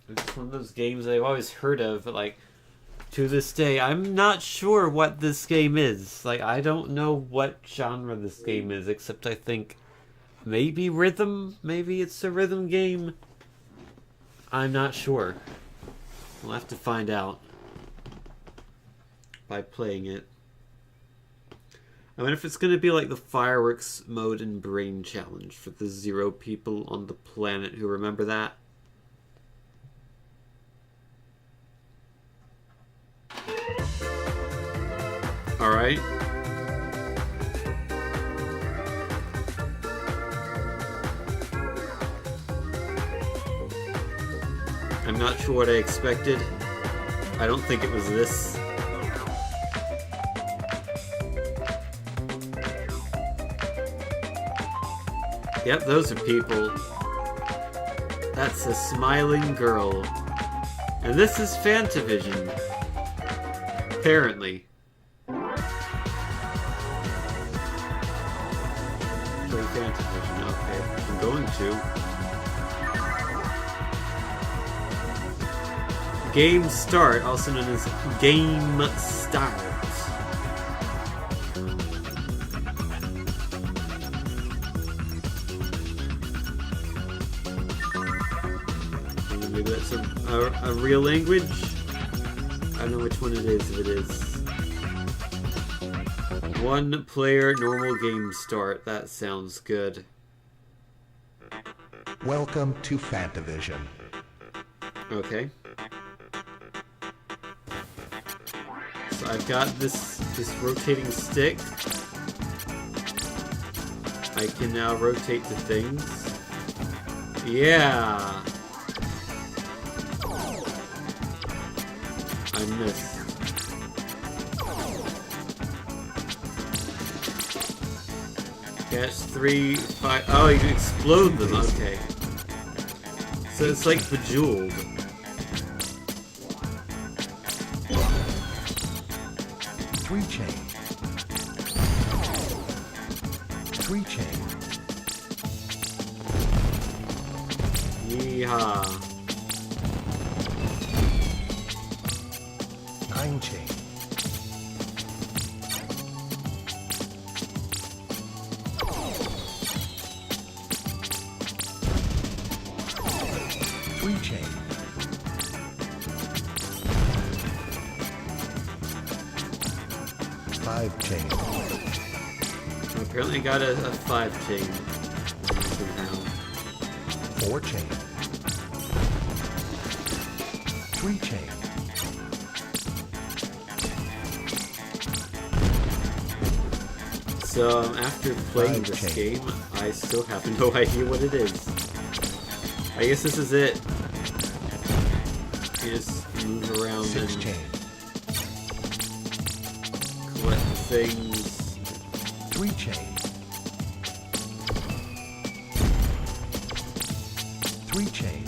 It's one of those games I've always heard of, but like to this day I'm not sure what this game is. Like I don't know what genre this game is, except I think maybe rhythm, maybe it's a rhythm game. I'm not sure. We'll have to find out by playing it. I wonder if it's going to be like the fireworks mode in Brain Challenge for the 0 people on the planet who remember that. Alright. I'm not sure what I expected. I don't think it was this. Yep, those are people. That's a smiling girl. And this is Fantavision. Apparently. Play Fantavision, okay. I'm going to. Game Start, also known as Game Start. Maybe that's a real language? I don't know which one it is, if it is. 1 player normal game start. That sounds good. Welcome to Fantavision. Okay. So I've got this rotating stick. I can now rotate the things. Yeah! I missed. Catch 3, 5. Oh, you can explode them. Okay. So it's like Bejeweled. Three chain. Yeehaw. 9 chain. 3 chain. 5 chain. Apparently got a 5 chain. Somehow. 4 chain. 3 chain. So after playing this game, I still have no idea what it is. I guess this is it. You just move around 6 and chain. collect things. 3 chain. 3 chain.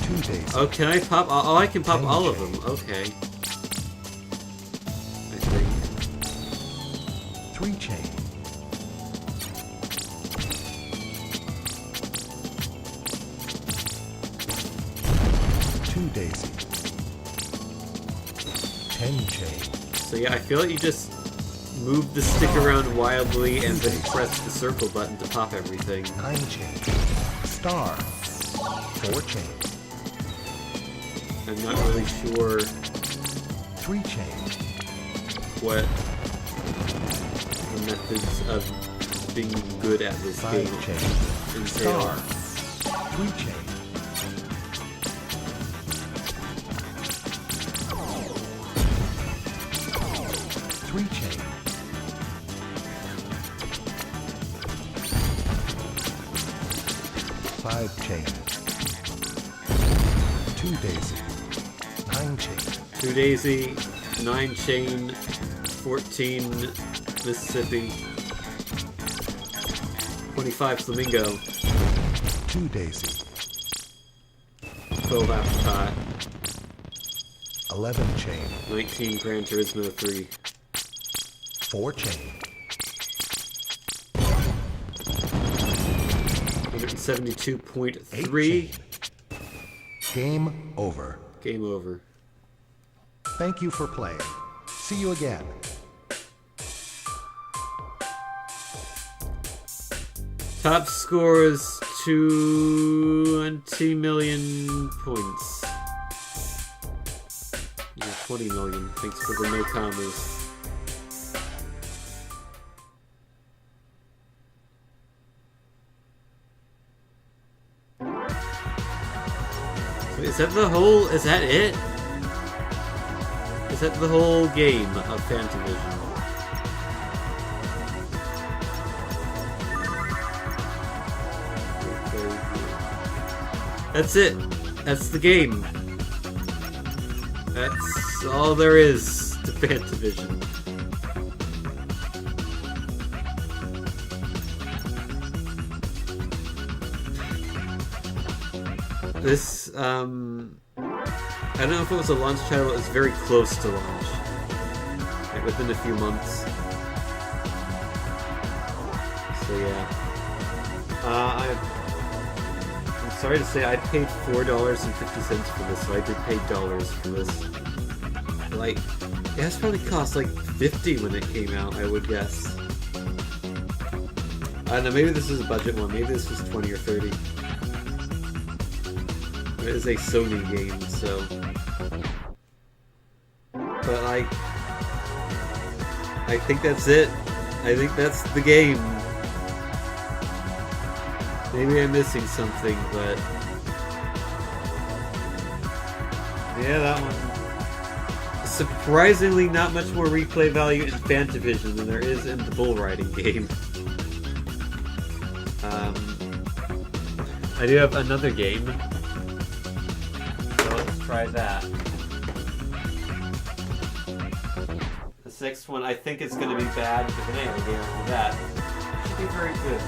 2 days. Oh, can I pop? Oh, I can pop all of them. Okay. I think. 3 chain. 2 daisy. 10 chain. So yeah, I feel like you just move the stick around wildly and then press the circle button to pop everything. 9 chain. Star. 4 chain. I'm not really sure 3 chain. what the methods of being good at this 5 game chain. entail. Star. 3 chain. 3 chain. 5 chain. 2 daisy. 9 chain. 2 daisy, 9 chain, 14 Mississippi, 25 flamingo. 2 daisy. 12 apricot. 11 chain. 19 Gran Turismo 3. 4 chain. 172.3. Game over. Game over. Thank you for playing. See you again. Top scores 20 million points. Yeah, 20 million. Thanks for the no commas. So is that the whole? Is that it? Is that the whole game of Fantavision? That's it. That's the game. That's all there is to Fantavision. This, I don't know if it was a launch title, but it was very close to launch. Like within a few months. So yeah. I'm sorry to say I paid $4.50 for this, so I did pay dollars for this. Like, it has probably cost like $50 when it came out, I would guess. I don't know, maybe this is a budget one, maybe this was 20 or 30. It is a Sony game, so... But like... I think that's it. I think that's the game. Maybe I'm missing something, but... Yeah, that one. Surprisingly not much more replay value in Fantavision than there is in the bull riding game. I do have another game. So let's try that. This next one I think is going to be bad, but then anyway, game after that should be very good.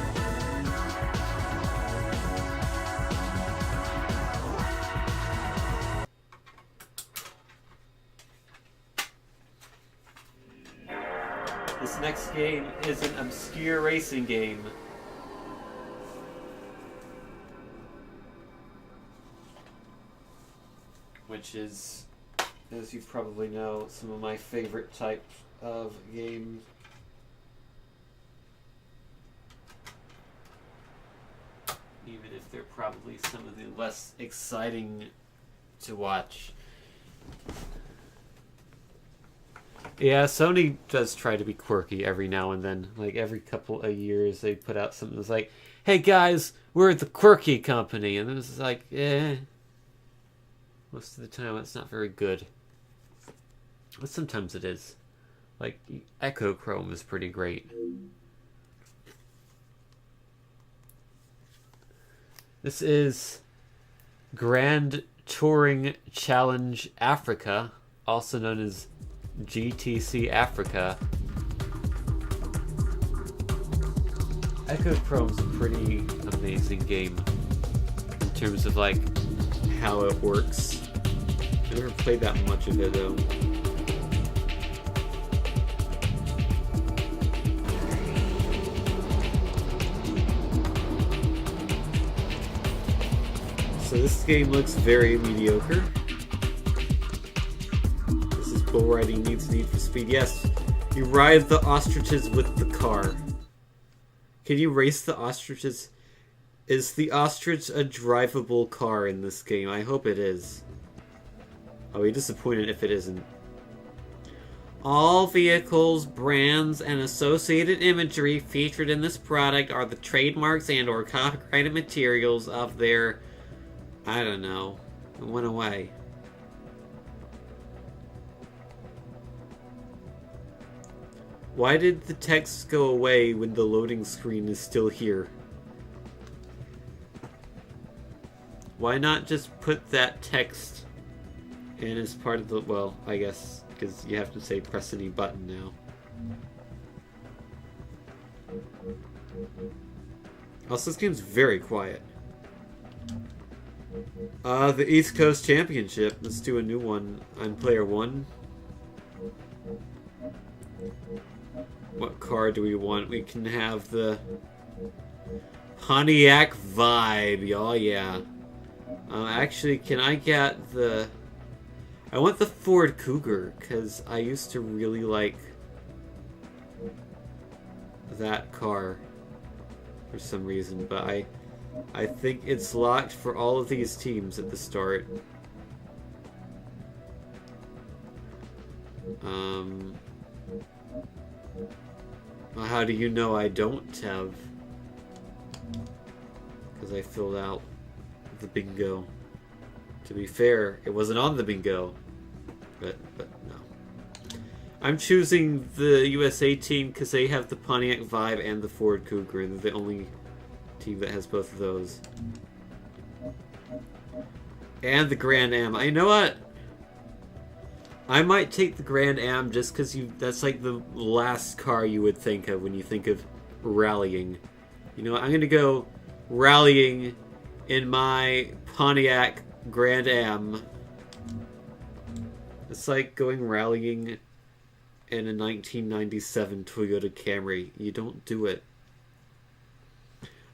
This next game is an obscure racing game. Which is, as you probably know, some of my favorite type of games. Even if they're probably some of the less exciting to watch. Yeah, Sony does try to be quirky every now and then. Like every couple of years they put out something that's like, hey guys, we're the quirky company. And it's like, most of the time it's not very good. But sometimes it is. Like, Echo Chrome is pretty great. This is Grand Touring Challenge Africa, also known as GTC Africa. Echo Chrome's a pretty amazing game in terms of like how it works. I never played that much of it though. So this game looks very mediocre. This is bull riding meets Need for Speed. Yes, you ride the ostriches with the car. Can you race the ostriches? Is the ostrich a drivable car in this game? I hope it is. I'll be disappointed if it isn't. All vehicles, brands, and associated imagery featured in this product are the trademarks and or copyrighted materials of their... I don't know. It went away. Why did the text go away when the loading screen is still here? Why not just put that text in as part of the... Well, I guess, because you have to say press any button now. Also, this game's very quiet. The East Coast Championship. Let's do a new one on player 1. What car do we want? We can have the Pontiac Vibe. Oh, yeah. Actually, can I get the... I want the Ford Cougar, because I used to really like that car for some reason, but I think it's locked for all of these teams at the start. How do you know I don't have? Because I filled out the bingo. To be fair, it wasn't on the bingo, but no. I'm choosing the USA team because they have the Pontiac Vibe and the Ford Cougar. They're the only team that has both of those. And the Grand Am. You know what? I might take the Grand Am just because that's like the last car you would think of when you think of rallying. You know what? I'm going to go rallying in my Pontiac Grand Am. It's like going rallying in a 1997 Toyota Camry. You don't do it.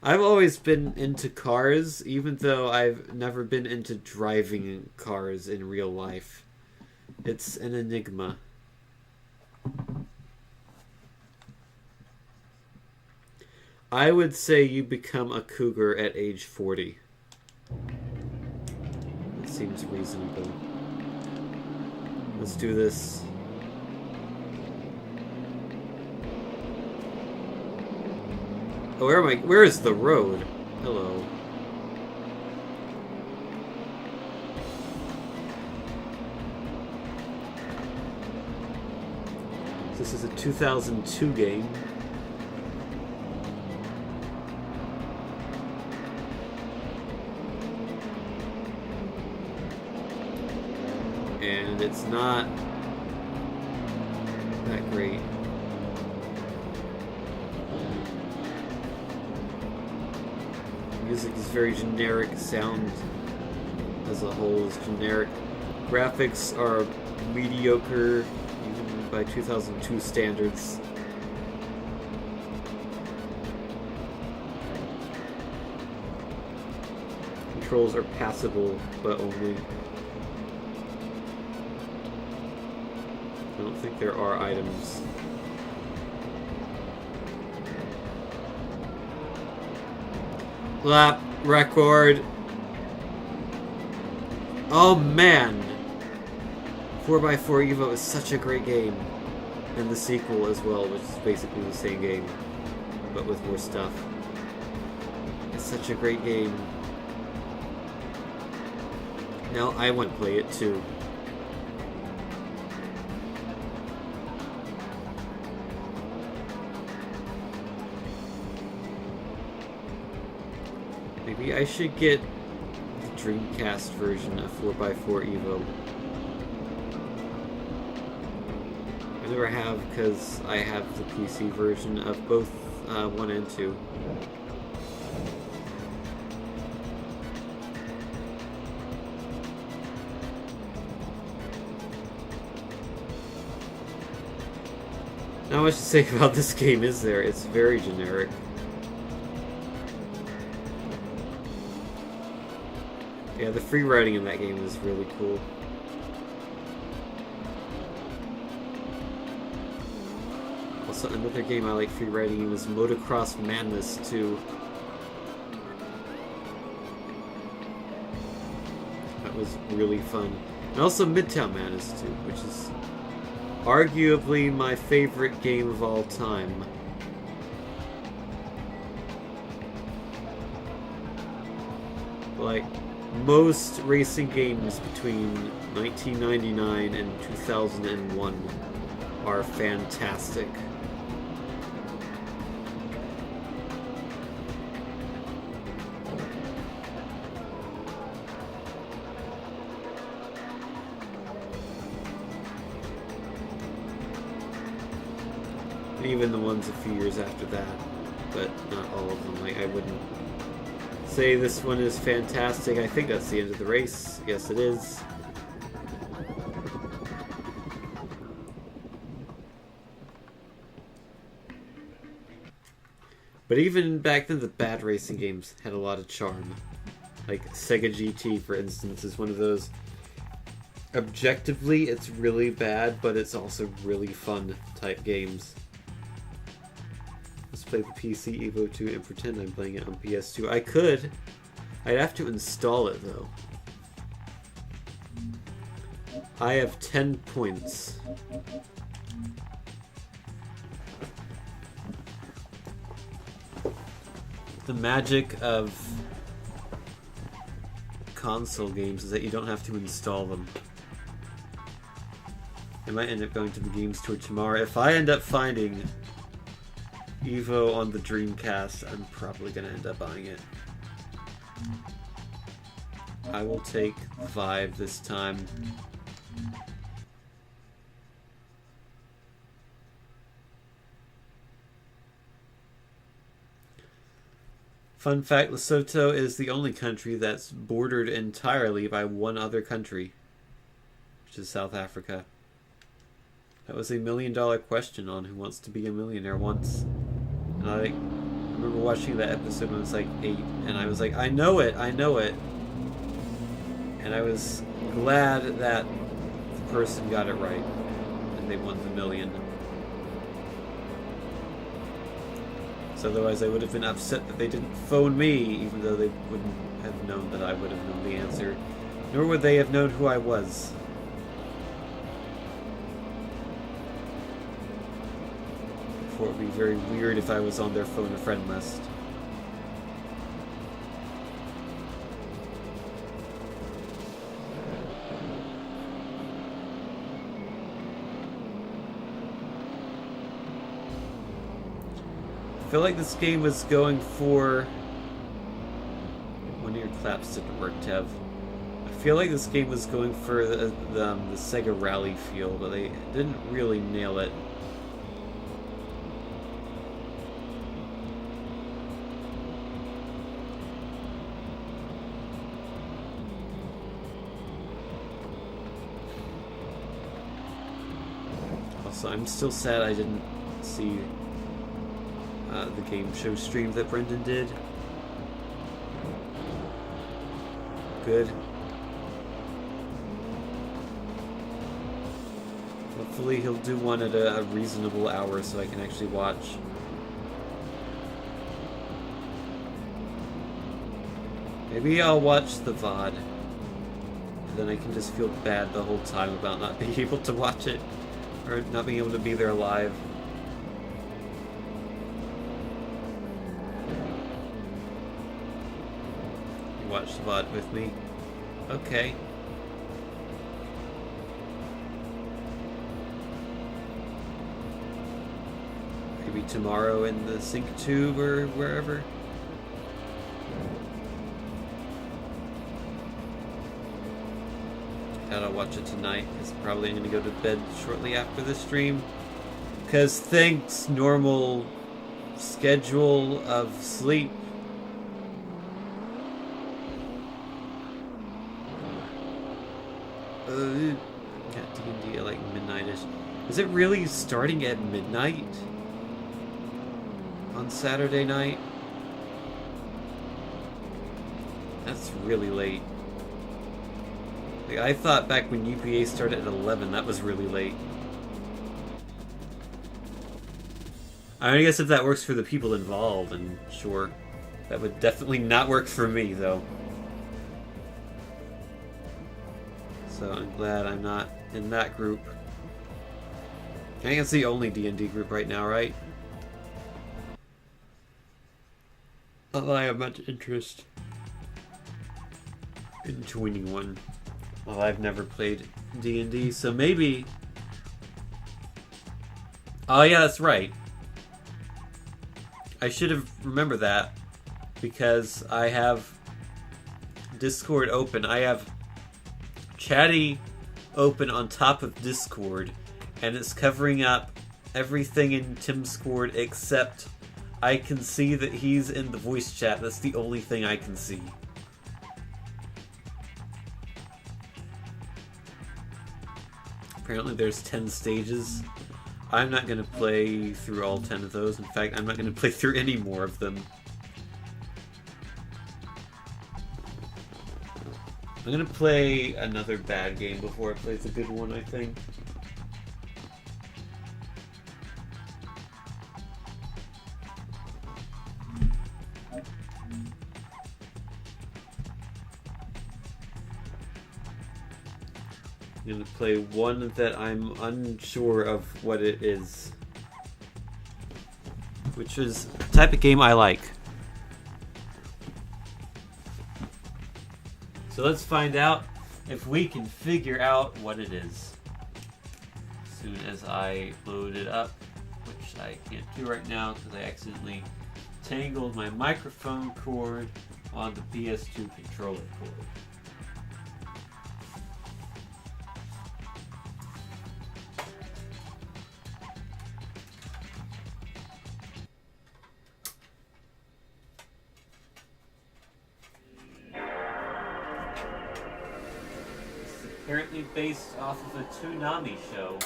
I've always been into cars, even though I've never been into driving cars in real life. It's an enigma. I would say you become a cougar at age 40. That seems reasonable. Let's do this. Oh, where am I? Where is the road? Hello. This is a 2002 game. And it's not that great. Music is very generic. Sound as a whole is generic. Graphics are mediocre, even by 2002 standards. Controls are passable, but only. I don't think there are items. Lap record. Oh man, 4x4 Evo is such a great game, and the sequel as well, which is basically the same game but with more stuff. It's such a great game. Now I want to play it too. Maybe I should get the Dreamcast version of 4x4 Evo. I never have because I have the PC version of both 1 and 2. Not much to say about this game, is there? It's very generic. Yeah, the free riding in that game is really cool. Also, another game I like free riding in was Motocross Madness 2. That was really fun. And also Midtown Madness 2, which is arguably my favorite game of all time. Like, most racing games between 1999 and 2001 are fantastic. even the ones a few years after that, but not all of them. Like, I wouldn't say this one is fantastic. I think that's the end of the race. Yes, it is. But even back then, the bad racing games had a lot of charm. Like Sega GT, for instance, is one of those. Objectively, it's really bad, but it's also really fun type games. Let's play the PC Evo 2 and pretend I'm playing it on PS2. I could. I'd have to install it, though. I have 10 points. The magic of console games is that you don't have to install them. I might end up going to the game store tomorrow. If I end up finding Evo on the Dreamcast, I'm probably going to end up buying it. I will take Vive this time. Fun fact, Lesotho is the only country that's bordered entirely by one other country, which is South Africa. That was $1 million question on Who Wants to Be a Millionaire once. And I remember watching that episode when I was like 8, and I was like, I know it! And I was glad that the person got it right, and they won the million. So otherwise I would have been upset that they didn't phone me, even though they wouldn't have known that I would have known the answer. Nor would they have known who I was. Therefore it would be very weird if I was on their phone a friend list. I feel like this game was going for... One of your claps didn't work, Tev. I feel like this game was going for the Sega Rally feel, but they didn't really nail it. Also, I'm still sad I didn't see the game show stream that Brendan did. Good. Hopefully he'll do one at a reasonable hour so I can actually watch. Maybe I'll watch the VOD. And then I can just feel bad the whole time about not being able to watch it. Or not being able to be there live. Watch the VOD with me. Okay. Maybe tomorrow in the sync tube or wherever. Doubt I'll watch it tonight, because probably I'm going to go to bed shortly after the stream. Because thanks normal schedule of sleep. Got D&D at like midnight-ish. Is it really starting at midnight? On Saturday night? That's really late. Like, I thought back when UPA started at 11, that was really late. I guess if that works for the people involved, and sure. That would definitely not work for me, though. So I'm glad I'm not in that group. I think it's the only D&D group right now, right? Not that I have much interest in joining one. Well, I've never played D&D, so maybe... Oh yeah, that's right. I should have remembered that, because I have Discord open. I have Chatty open on top of Discord, and it's covering up everything in Discord except I can see that he's in the voice chat. That's the only thing I can see. Apparently there's 10 stages. I'm not going to play through all 10 of those. In fact, I'm not going to play through any more of them. I'm going to play another bad game before I play the good one, I think. I'm going to play one that I'm unsure of what it is. Which is the type of game I like. So let's find out if we can figure out what it is. As soon as I load it up, which I can't do right now because I accidentally tangled my microphone cord on the PS2 controller cord. Apparently based off of a Toonami show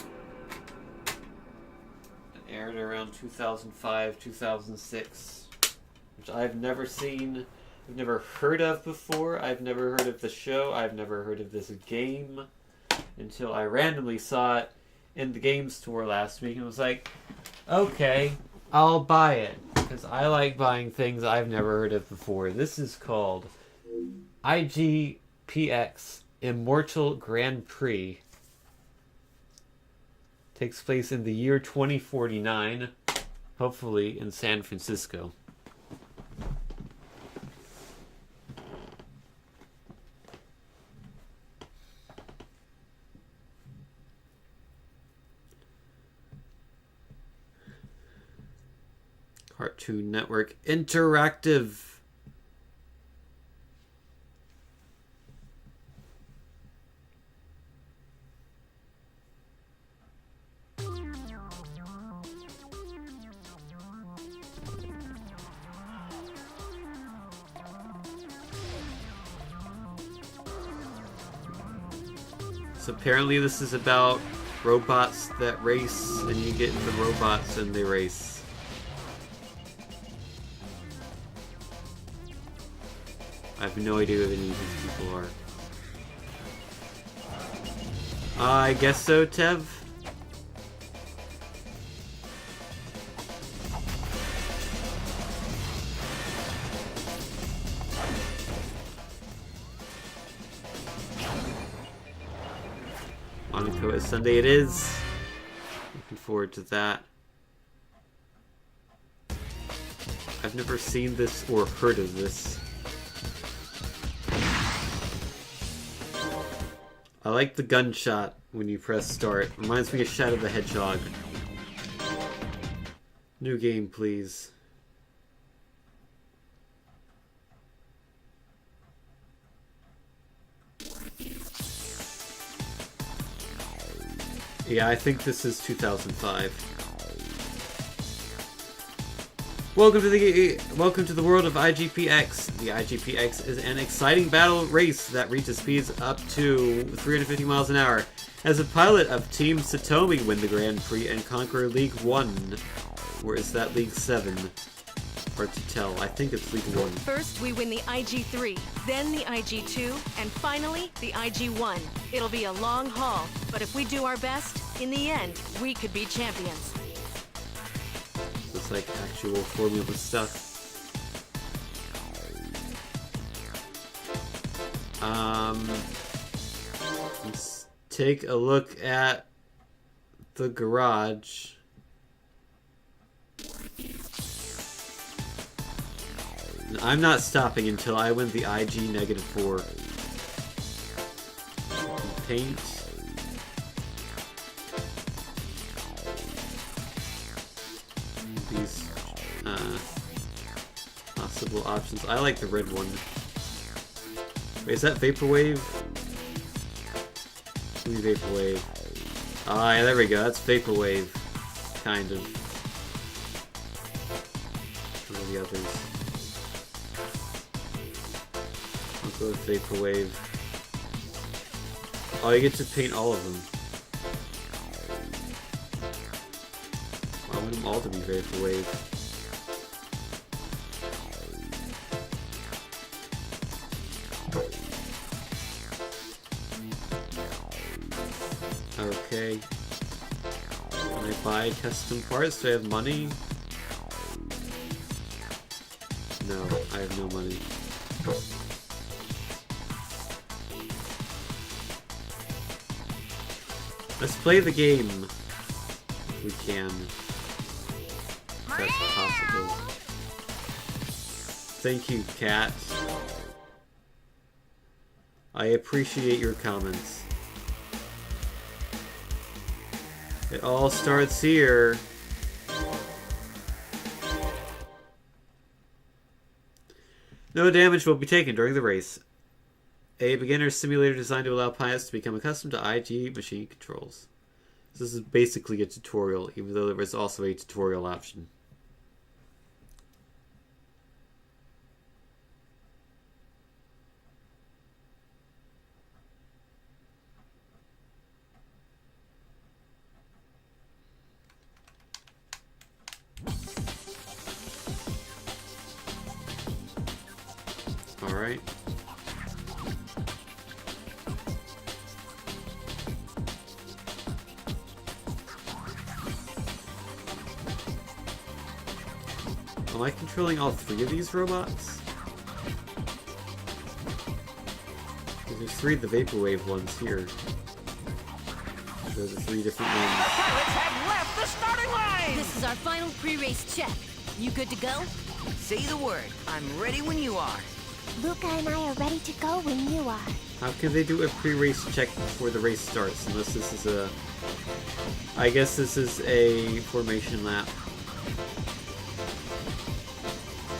that aired around 2005, 2006, which I've never seen, I've never heard of before. I've never heard of the show. I've never heard of this game until I randomly saw it in the game store last week and was like, okay, I'll buy it because I like buying things I've never heard of before. This is called IGPX Immortal Grand Prix. Takes place in the year 2049, hopefully in San Francisco. Cartoon Network Interactive. So apparently this is about robots that race, and you get in the robots and they race. I have no idea who any of these people are. I guess so, Tev. Monaco is Sunday it is. Looking forward to that. I've never seen this or heard of this. I like the gunshot when you press start. Reminds me of Shadow the Hedgehog. New game, please. Yeah, I think this is 2005. Welcome to the world of IGPX. The IGPX is an exciting battle race that reaches speeds up to 350 miles an hour. As a pilot of Team Satomi win the Grand Prix and conquer League 1. Or is that League 7? Hard to tell. I think it's League 1. First, we win the IG3, then the IG2, and finally, the IG1. It'll be a long haul, but if we do our best, in the end, we could be champions. It's like actual formula stuff. Let's take a look at the garage. I'm not stopping until I win the IG -4. Paint. These possible options. I like the red one. Wait, is that Vaporwave? Vaporwave. Ah, yeah, there we go. That's Vaporwave. kind of. What are the others? I'll go with Vaporwave. Oh, you get to paint all of them. I want them all to be Vaporwave. Okay. Can I buy custom parts? Do I have money? No, I have no money. Let's play the game. If we can. If that's possible. Thank you, Cat. I appreciate your comments. It all starts here. No damage will be taken during the race. A beginner simulator designed to allow pilots to become accustomed to IG machine controls. This is basically a tutorial, even though there is also a tutorial option. Alright. Am I controlling all three of these robots? There's three of the Vaporwave ones here. Those are three different ones. The pilots have left the starting line! This is our final pre-race check. You good to go? Say the word. I'm ready when you are. Luca and I are ready to go when you are. How can they do a pre-race check before the race starts? Unless this is a... I guess this is a formation lap.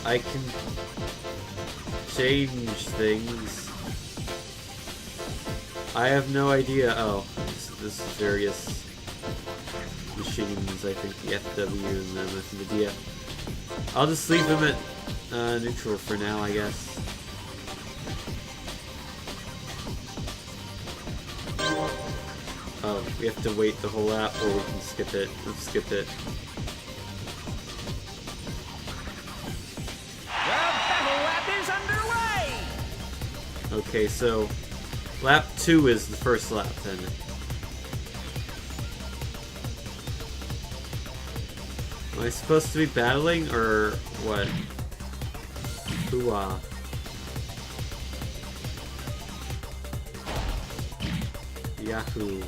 I can change things. I have no idea. Oh, this is various machines. I think the FW and then I think the DF. I'll just leave them at neutral for now, I guess. Oh, we have to wait the whole lap, or we can skip it. Let's skip it. The battle lap is underway! Okay, so lap 2 is the first lap then. Am I supposed to be battling or what? Hoo-ah. Yahoo.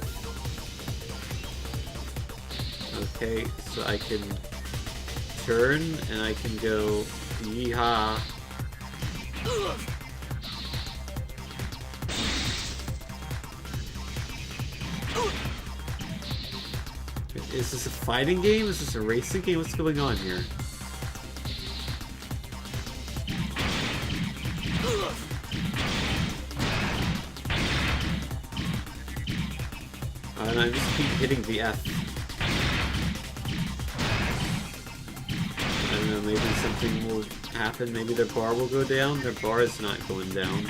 Okay, so I can turn and I can go yeehaw. Is this a fighting game? Is this a racing game? What's going on here? And I just keep hitting the F. I don't know, maybe something will happen. Maybe their bar will go down. Their bar is not going down.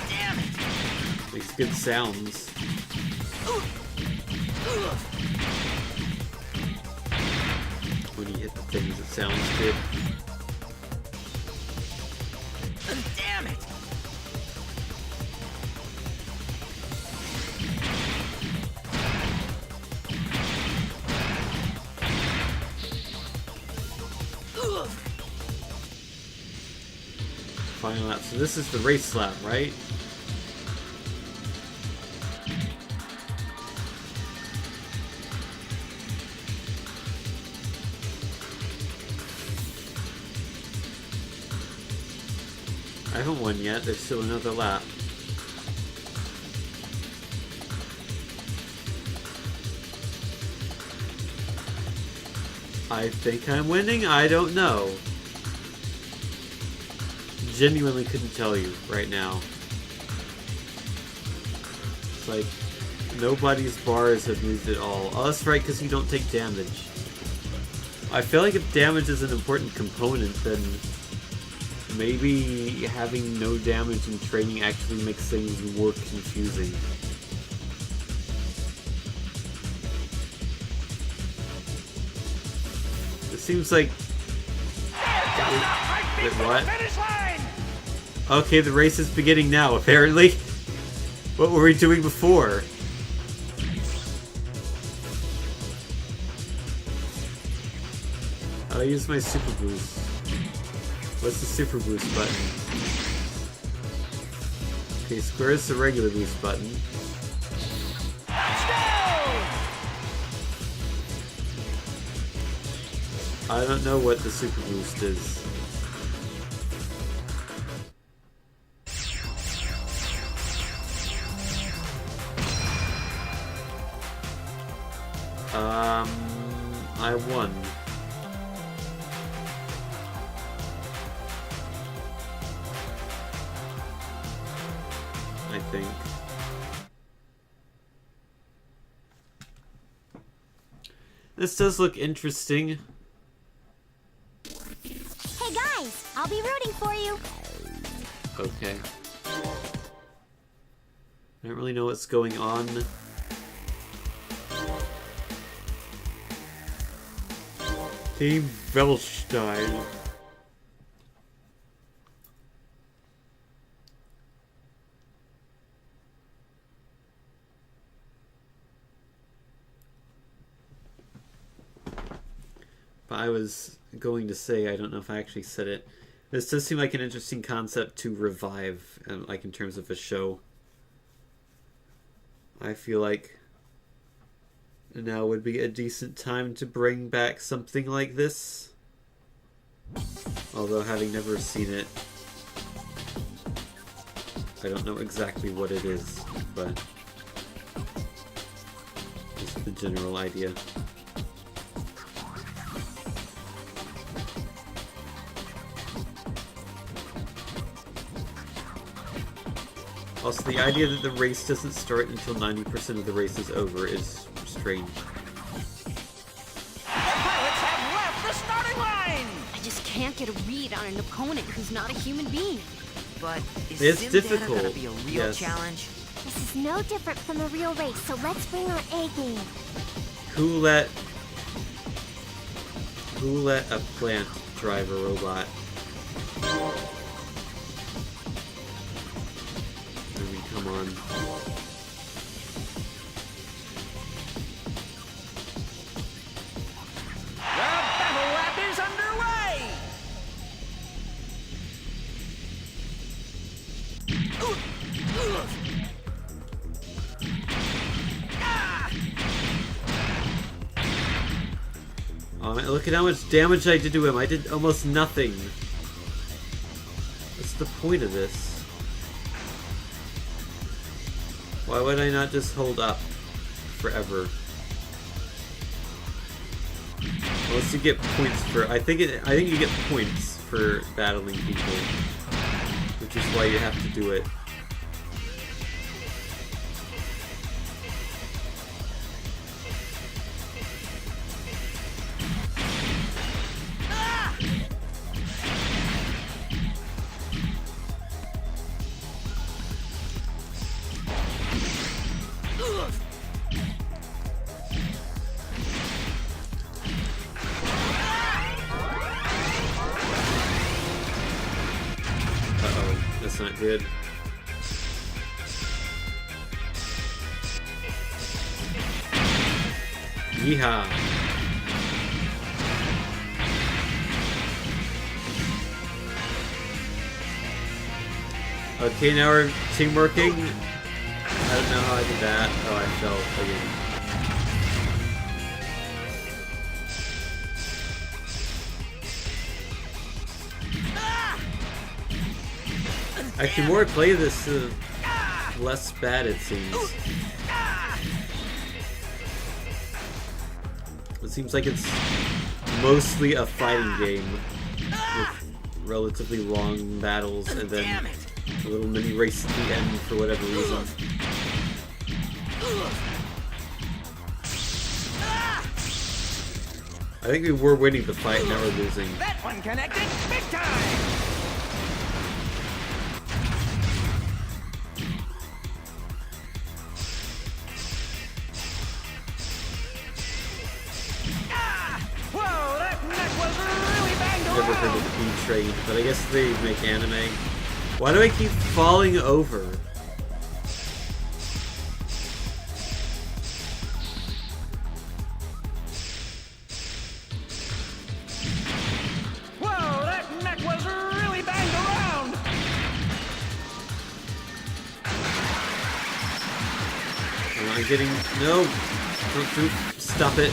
Damn it! Makes good sounds. When you hit the things, it sounds good. Damn it! Final lap. So this is the race lap, right? I haven't won yet. There's still another lap. I think I'm winning? I don't know. Genuinely couldn't tell you right now. It's like Nobody's bars have moved at all. Oh, that's right, because you don't take damage. I feel like if damage is an important component, then maybe having no damage in training actually makes things more confusing. It seems like... Wait, what? Okay, the race is beginning now, apparently. What were we doing before? How do I use my super boost? What's the super boost button? Okay, square is the regular boost button. I don't know what the super boost is. I won. I think. This does look interesting. Hey guys, I'll be rooting for you. Okay. I don't really know what's going on. Team Velstein. But I was going to say, I don't know if I actually said it. This does seem like an interesting concept to revive, like in terms of a show. I feel like now would be a decent time to bring back something like this. Although having never seen it, I don't know exactly what it is, but just the general idea. Also, the idea that the race doesn't start until 90% of the race is over is strange. The pilots have left the starting line! I just can't get a read on an opponent who's not a human being. But is It's Sim difficult. Data gonna be a real challenge? This is no different from a real race, so let's bring our A game. Who let a plant drive a robot? I mean, come on. The battle lap is underway! Oh man, look at how much damage I did to him. I did almost nothing. What's the point of this? Why would I not just hold up forever? Unless you get points for... I think you get points for battling people, which is why you have to do it. That's not good. Yeehaw. Okay, now we're teamworking. I don't know how I did that. Oh, I fell again. Actually, the more I play this, less bad it seems. It seems like it's mostly a fighting game with relatively long battles and then a little mini race at the end for whatever reason. I think we were winning the fight, now we're losing. That one connected big time! Whoa, that neck was really banged around! Never heard of B-Trade, but I guess they make anime. Why do I keep falling over? Whoa, that neck was really banged around! Am I getting... No! Don't stop it.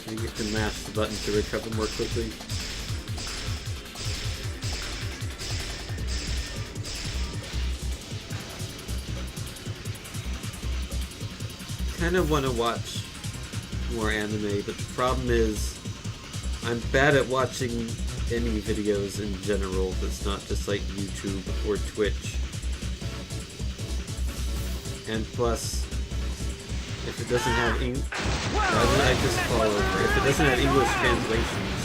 You have to mash the button to recover more quickly. Kind of want to watch more anime, but the problem is I'm bad at watching any videos in general that's not just like YouTube or Twitch. And plus, if it doesn't have why did I just fall over? If it doesn't have English translations,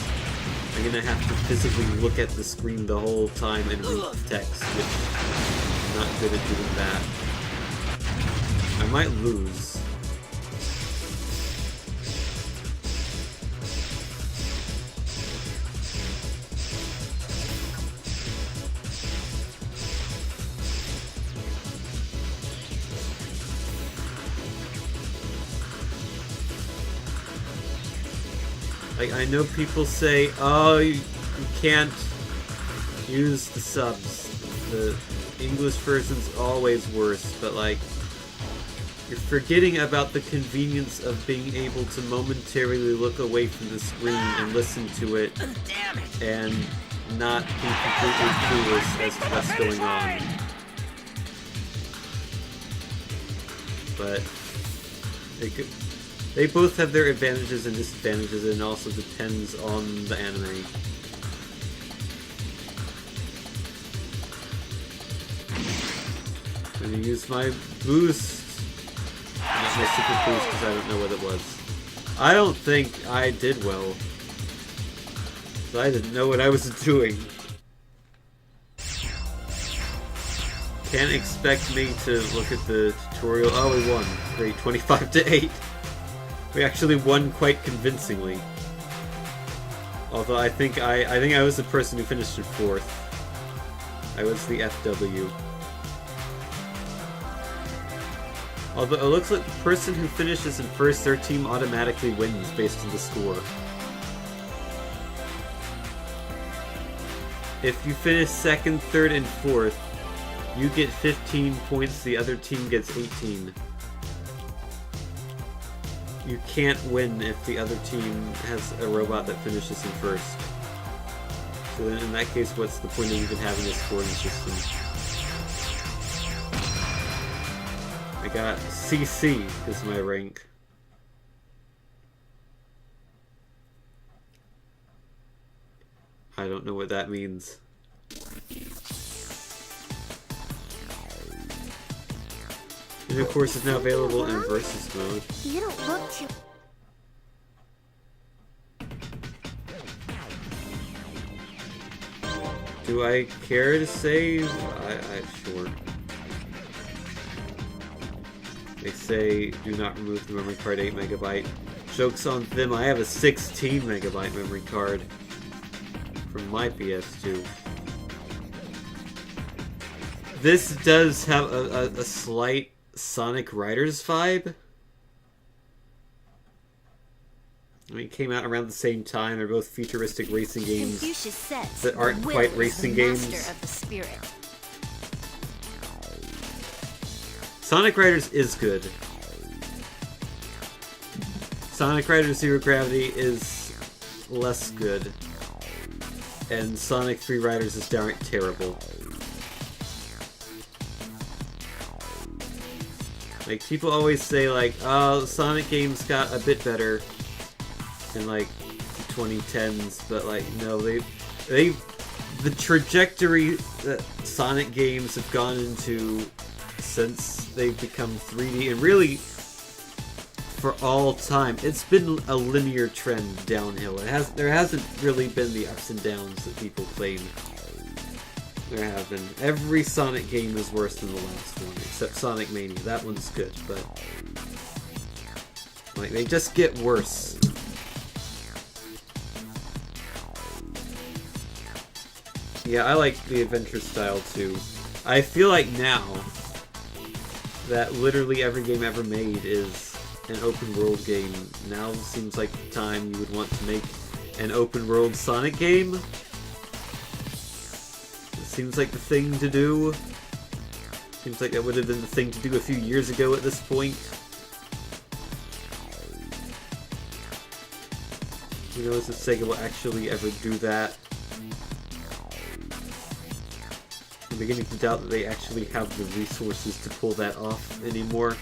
I'm gonna have to physically look at the screen the whole time and read the text, which I'm not good at doing that. I might lose. Like, I know people say, oh, you can't use the subs. The English version's always worse, but like, you're forgetting about the convenience of being able to momentarily look away from the screen and listen to it, and not be completely clueless as to what's going on. But they both have their advantages and disadvantages, and it also depends on the anime. I'm gonna use my boost. Not my super boost because I don't know what it was. I don't think I did well. So I didn't know what I was doing. Can't expect me to look at the tutorial. Oh, we won. Great, 25-8. We actually won quite convincingly. Although I think I was the person who finished in 4th. I was the FW. Although it looks like the person who finishes in first, their team automatically wins based on the score. If you finish 2nd, 3rd, and 4th, you get 15 points, the other team gets 18. You can't win if the other team has a robot that finishes in 1st. So then in that case, what's the point of even having a scoring system? I got CC is my rank. I don't know what that means. And of course, it's now available in Versus mode. You don't look too... Do I care to save? Sure. They say, do not remove the memory card 8 MB. Joke's on them, I have a 16 MB memory card from my PS2. This does have a slight Sonic Riders vibe. I mean, it came out around the same time. They're both futuristic racing games that aren't quite racing games. Of the spirit. Sonic Riders is good. Sonic Riders Zero Gravity is less good. And Sonic 3 Riders is downright terrible. Like, people always say, like, oh, Sonic games got a bit better in, like, the 2010s, but, like, no, the trajectory that Sonic games have gone into since they've become 3D, and really, for all time, it's been a linear trend downhill. There hasn't really been the ups and downs that people claim there have been. Every Sonic game is worse than the last one, except Sonic Mania. That one's good, but like they just get worse. Yeah, I like the adventure style too. I feel like now that literally every game ever made is an open world game. Now seems like the time you would want to make an open world Sonic game. It seems like the thing to do. Seems like that would have been the thing to do a few years ago at this point. Who knows if Sega will actually ever do that. I'm beginning to doubt that they actually have the resources to pull that off anymore.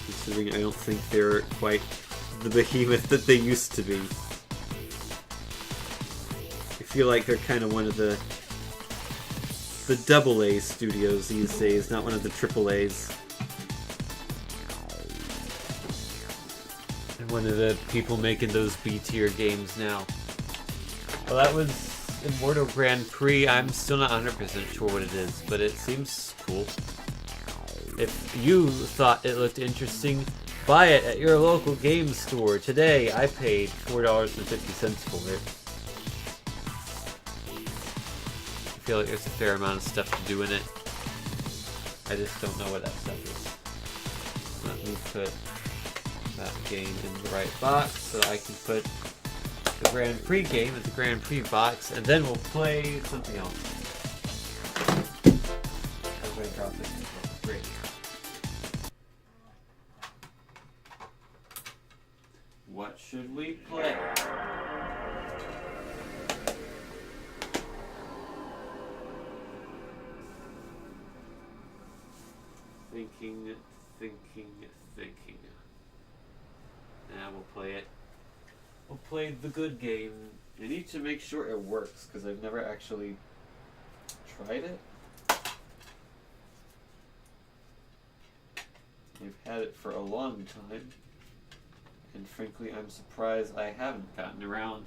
Considering I don't think they're quite the behemoth that they used to be. I feel like they're kind of one of the AA studios these days, not one of the AAAs. And one of the people making those B-tier games now. Well, that was Immortal Grand Prix. I'm still not 100% sure what it is, but it seems cool. If you thought it looked interesting, buy it at your local game store. Today, I paid $4.50 for it. I feel like there's a fair amount of stuff to do in it. I just don't know what that stuff is. Let me put that game in the right box so I can put the Grand Prix game in the Grand Prix box, and then we'll play something else. As I drop it. Great. What should we play? Thinking. Now we'll play it. We'll play the good game. I need to make sure it works, because I've never actually tried it. I've had it for a long time. And frankly, I'm surprised I haven't gotten around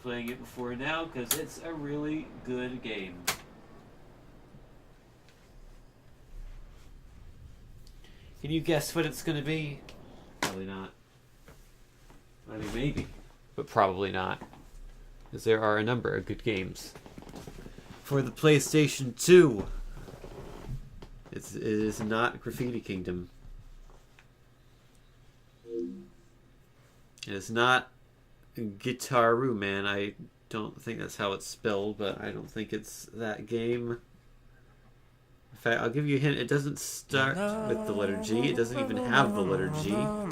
playing it before now, because it's a really good game. Can you guess what it's going to be? Probably not. I mean, maybe, but probably not. Because there are a number of good games. For the PlayStation 2, it is not Graffiti Kingdom. It is not Guitar-Ru, man. I don't think that's how it's spelled, but I don't think it's that game. In fact, I'll give you a hint. It doesn't start with the letter G. It doesn't even have the letter G. You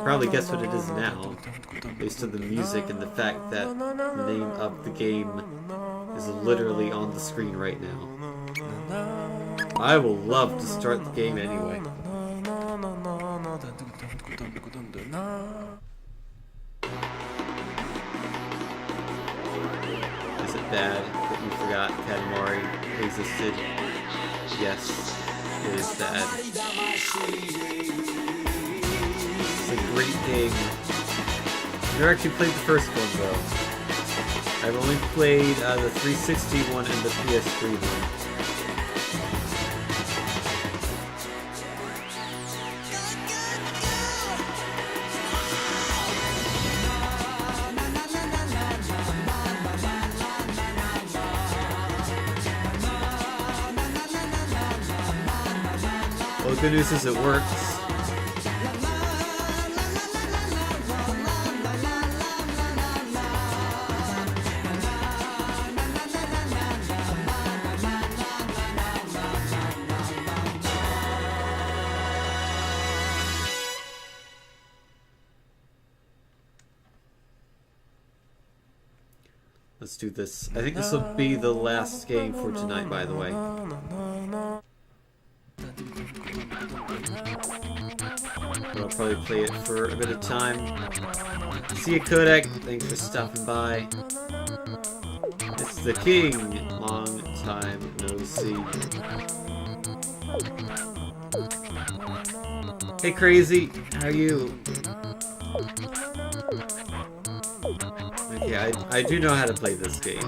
probably guess what it is now, based on the music and the fact that the name of the game is literally on the screen right now. I will love to start the game anyway. Is it bad that you forgot Katamari existed? Yes, it is bad. It's a great game. I've never actually played the first one though. I've only played the 360 one and the PS3 one. Well, the good news is it works. Let's do this. I think this will be the last game for tonight, by the way. But I'll probably play it for a bit of time. See you, Kodak. Thanks for stopping by. It's the King. Long time no see. Hey, Crazy. How are you? Okay, I do know how to play this game.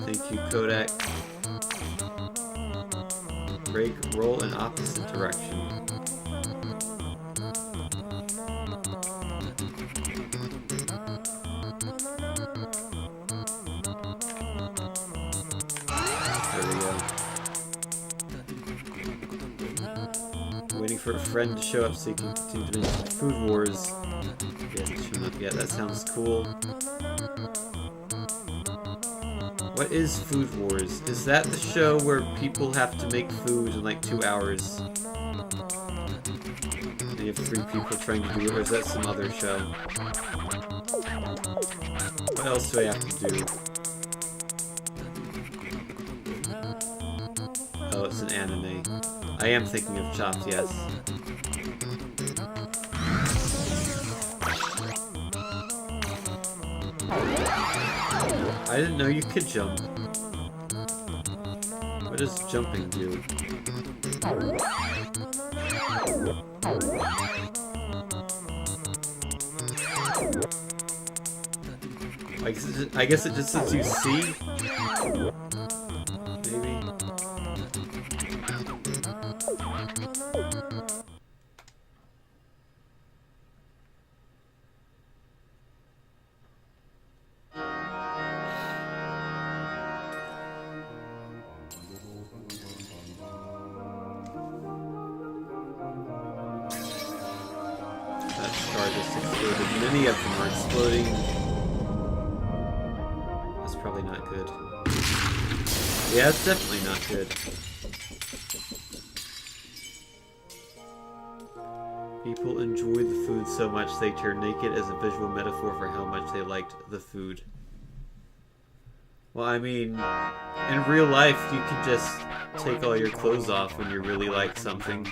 Thank you, Kodak. Break, roll in opposite direction. There we go. Waiting for a friend to show up so you can continue to mention Food Wars. Yeah, it's shown up yet. That sounds cool. What is Food Wars? Is that the show where people have to make food in like 2 hours? And you have 3 people trying to do it, or is that some other show? What else do I have to do? Oh, it's an anime. I am thinking of Chopped, yes. I didn't know you could jump. What does jumping do? I guess it just lets you see? Maybe? That star just exploded. Many of them are exploding. That's probably not good. Yeah, it's definitely not good. People enjoy the food so much they turn naked as a visual metaphor for how much they liked the food. Well, I mean, in real life, you could just take all your clothes off when you really like something.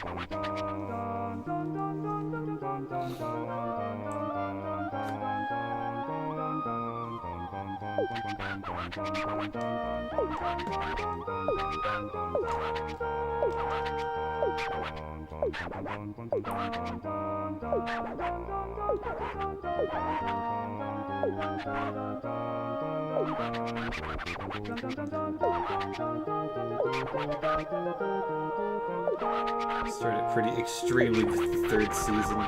Started pretty extremely with the 3rd season.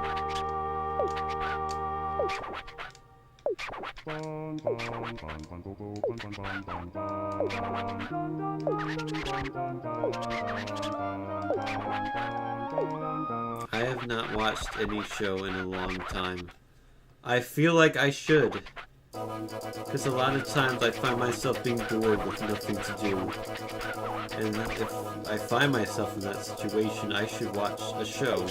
I have not watched any show in a long time. I feel like I should. Because a lot of times I find myself being bored with nothing to do. And if I find myself in that situation, I should watch a show.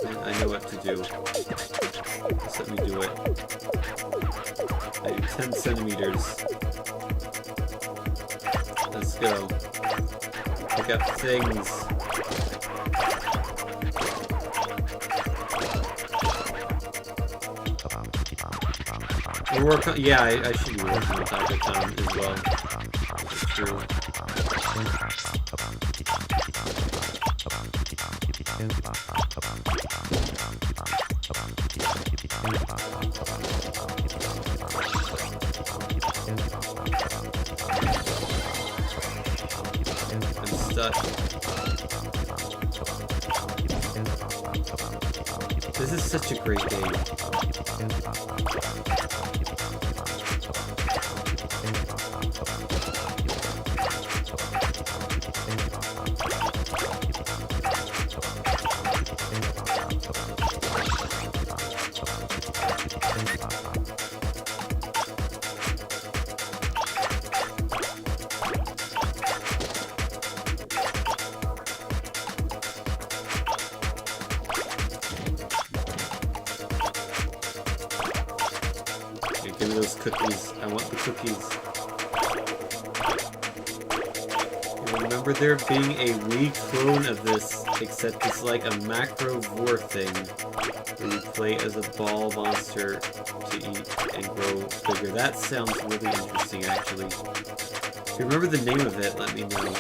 And I know what to do. Just let me do it. I do 10 centimeters. Let's go. Pick up things. We're working. Yeah, I should be working on Taco Town as well. That's true. I'm stuck. This is such a great game. Give me those cookies. I want the cookies. Remember there being a Wii clone of this, except it's like a macro vor thing where you play as a ball monster to eat and grow bigger. That sounds really interesting, actually. If you remember the name of it, let me know.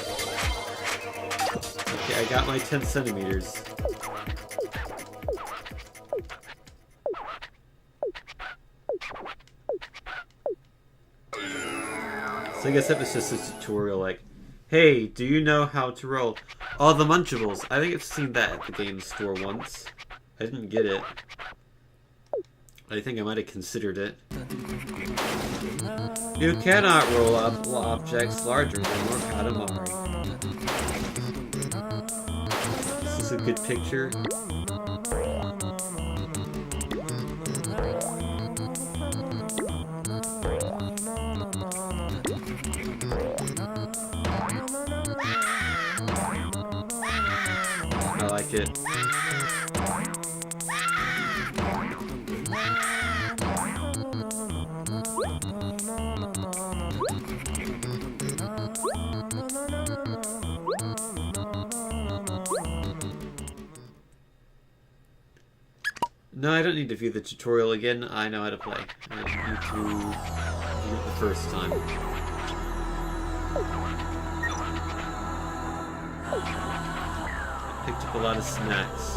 Okay, I got my 10 centimeters. So I guess that was just a tutorial like, hey, do you know how to roll? Oh, the Munchables. I think I've seen that at the game store once. I didn't get it. I think I might have considered it. You cannot roll up objects larger than your Katamari. This is a good picture. I like it. No, I don't need to view the tutorial again. I know how to play. I need to view it the first time. Picked up a lot of snacks.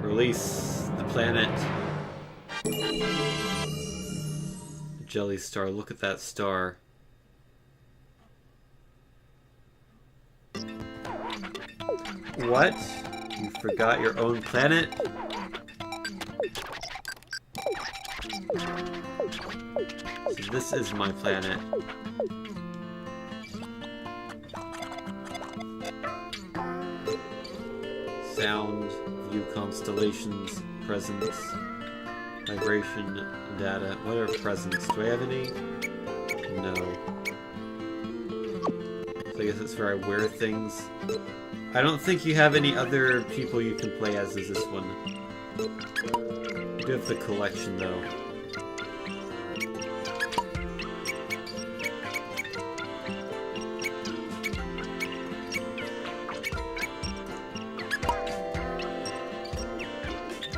Release the planet. Jelly star. Look at that star. What? You forgot your own planet? So this is my planet. Sound, view constellations, presence, vibration, data. What are presents? Do I have any? No. So I guess it's where I wear things. I don't think you have any other people you can play as this one. You do have the collection though.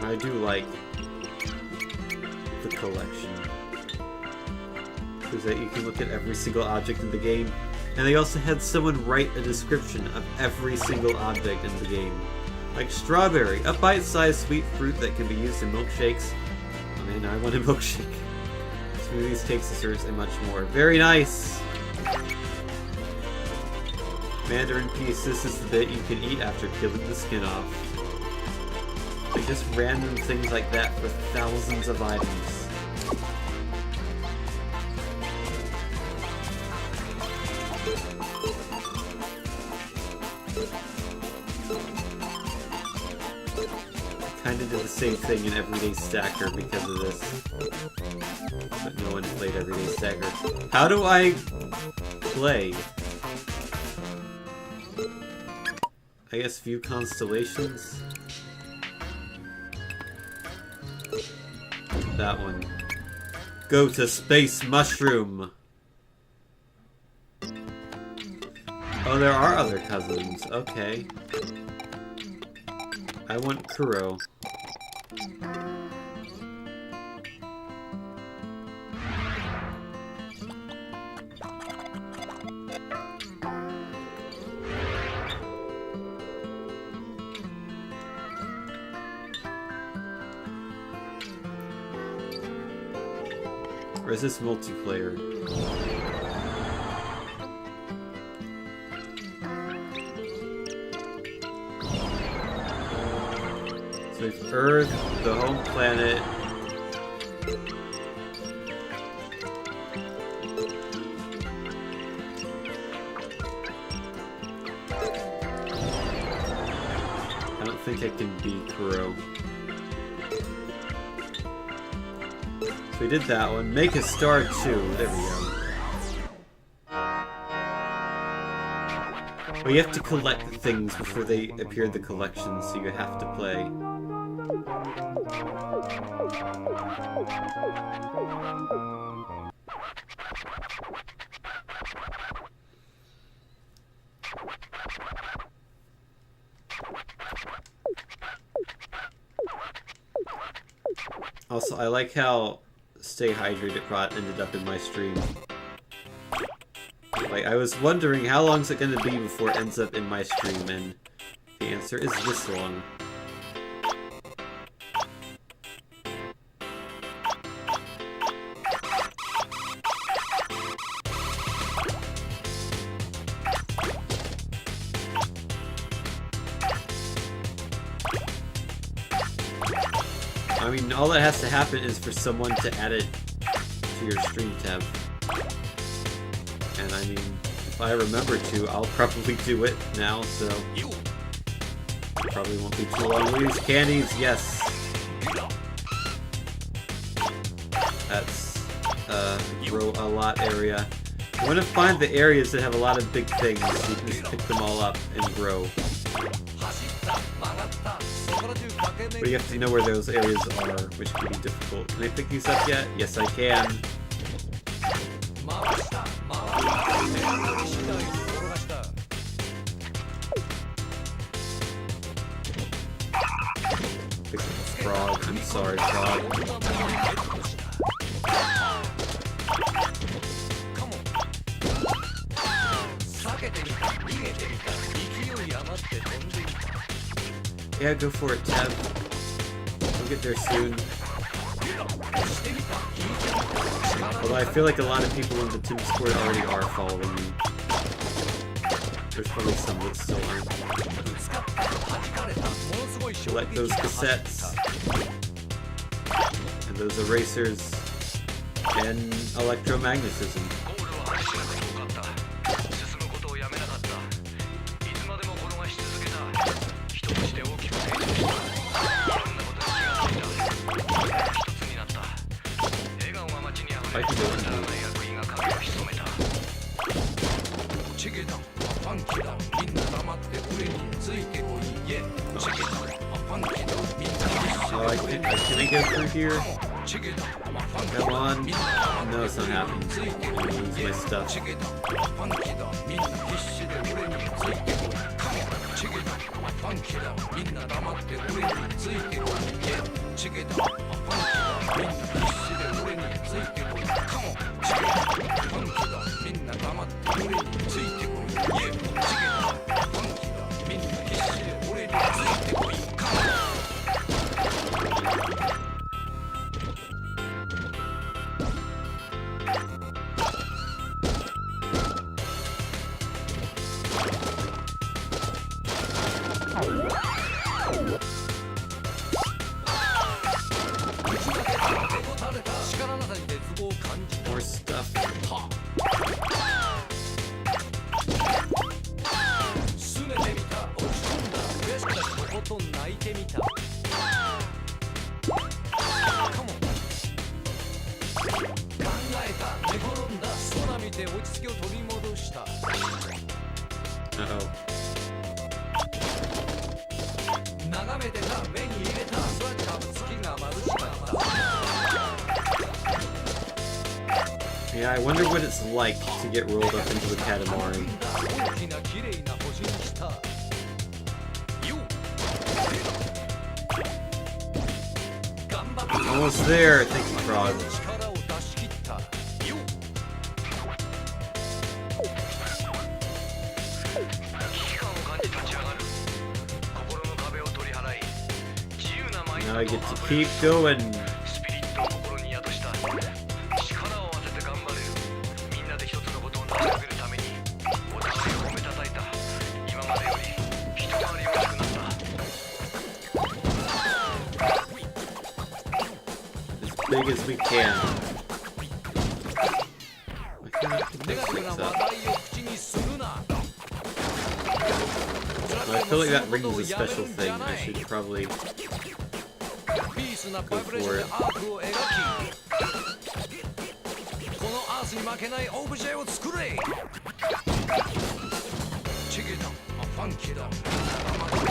I do like the collection. Because that you can look at every single object in the game. And they also had someone write a description of every single object in the game. Like strawberry, a bite-sized sweet fruit that can be used in milkshakes. Oh man, I want a milkshake. Smoothies, cakes, desserts, and much more. Very nice! Mandarin piece, this is the bit you can eat after peeling the skin off. Like just random things like that for thousands of items. Kinda did the same thing in Everyday Stacker because of this. But no one played Everyday Stacker. How do I play? I guess view constellations? That one. Go to Space Mushroom! Oh, there are other cousins. Okay. I want Kuro. Or is this multiplayer? So it's Earth, the home planet. I don't think I can beat Kuro. We did that one. Make a star 2. There we go. But you have to collect the things before they appear in the collection, so you have to play. Also, I like how Stay Hydrated Rod ended up in my stream. Like, I was wondering how long is it going to be before it ends up in my stream, and the answer is this long. I mean, all that has to happen is for someone to add it to your stream tab. And I mean, if I remember to, I'll probably do it now, so... Probably won't be too long. We use candies, yes! That's, grow a lot area. You want to find the areas that have a lot of big things, so you can just pick them all up and grow. But you have to know where those areas are, which can be difficult. Can I pick these up yet? Yes, I can. Pick up a frog. I'm sorry, frog. Yeah, go for it, Tab. We'll get there soon. Although I feel like a lot of people in the Tim Discord already are following me. There's probably some that still aren't. Select those cassettes. And those erasers. And electromagnetism. I can do it. Oh, can I go through here? Come on. No, it's not happening. I'm gonna lose my stuff. More stuff. Uh-oh. Yeah, I wonder what it's like to get rolled up into the Katamari. Almost there, thank you, Frog. Now I get to keep going. As big as we can. I cannot pick those things up. I feel like that ring is a special thing. I should probably go for it.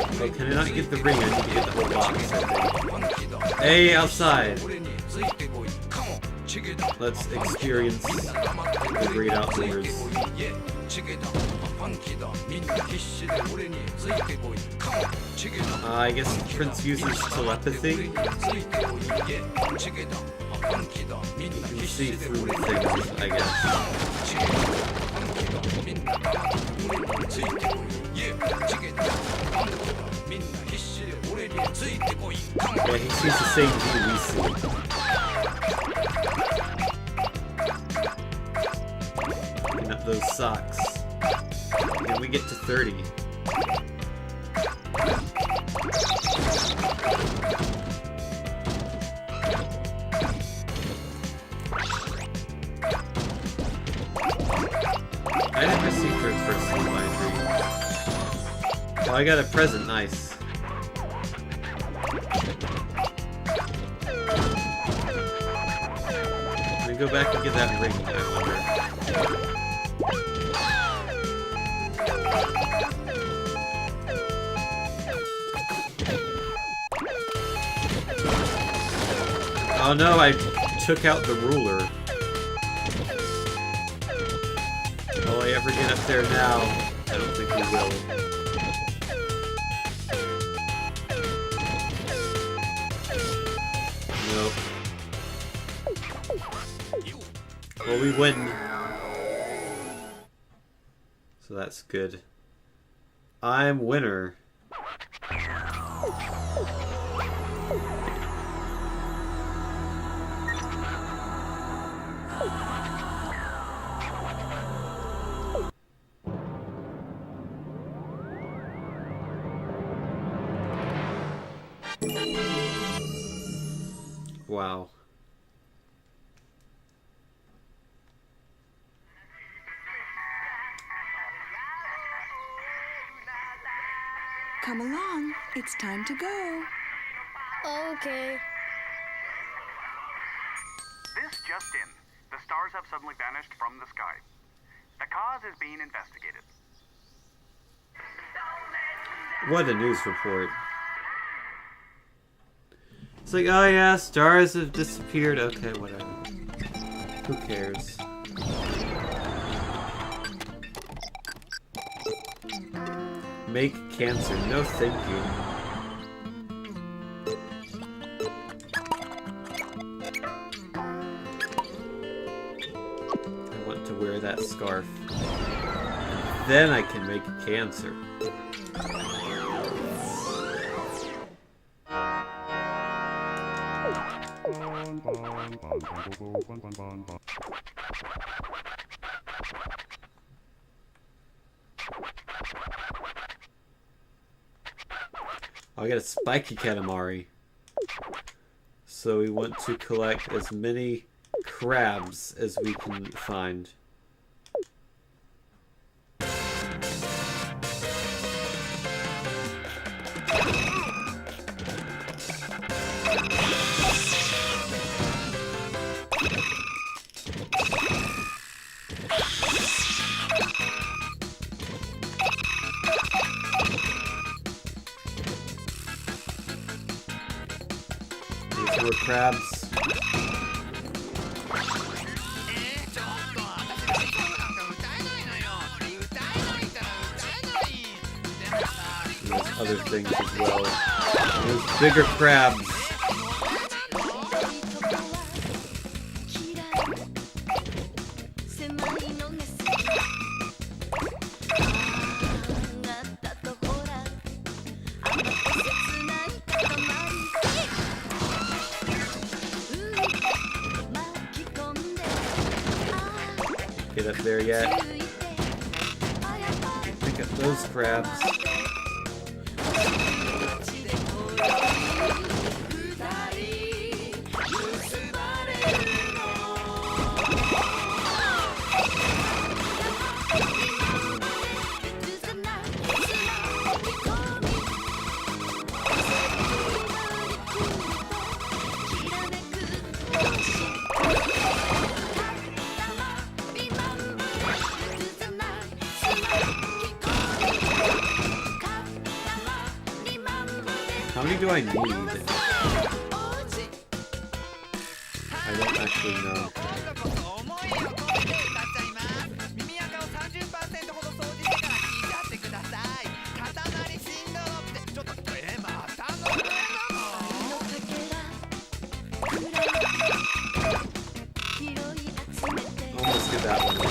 Oh, can I not get the ring? I need to get the whole box, I think. Hey, outside! Let's experience the great outdoors. I guess Prince uses telepathy. You can see through things, I guess. Yeah, he sees the same view we see. Picking up those socks. And we get to 30. I didn't receive first person in my dream. Oh, I got a present, nice. Let me go back and get that ring, I wonder. Oh no, I took out the ruler. Will I ever get up there now? I don't think we will. Nope. Well, we win. So that's good. I'm winner. Wow. Come along. It's time to go. Okay. This just in. The stars have suddenly vanished from the sky. The cause is being investigated. What a news report. It's like, oh yeah, stars have disappeared. Okay, whatever. Who cares? Make cancer. No, thank you. I want to wear that scarf. Then I can make cancer. I got a spiky Katamari. So we want to collect as many crabs as we can find. More crabs. There's other things as well. There's bigger crabs. Get up there yet? Pick up those crabs. How many do I need? I don't actually know. Almost get that one now.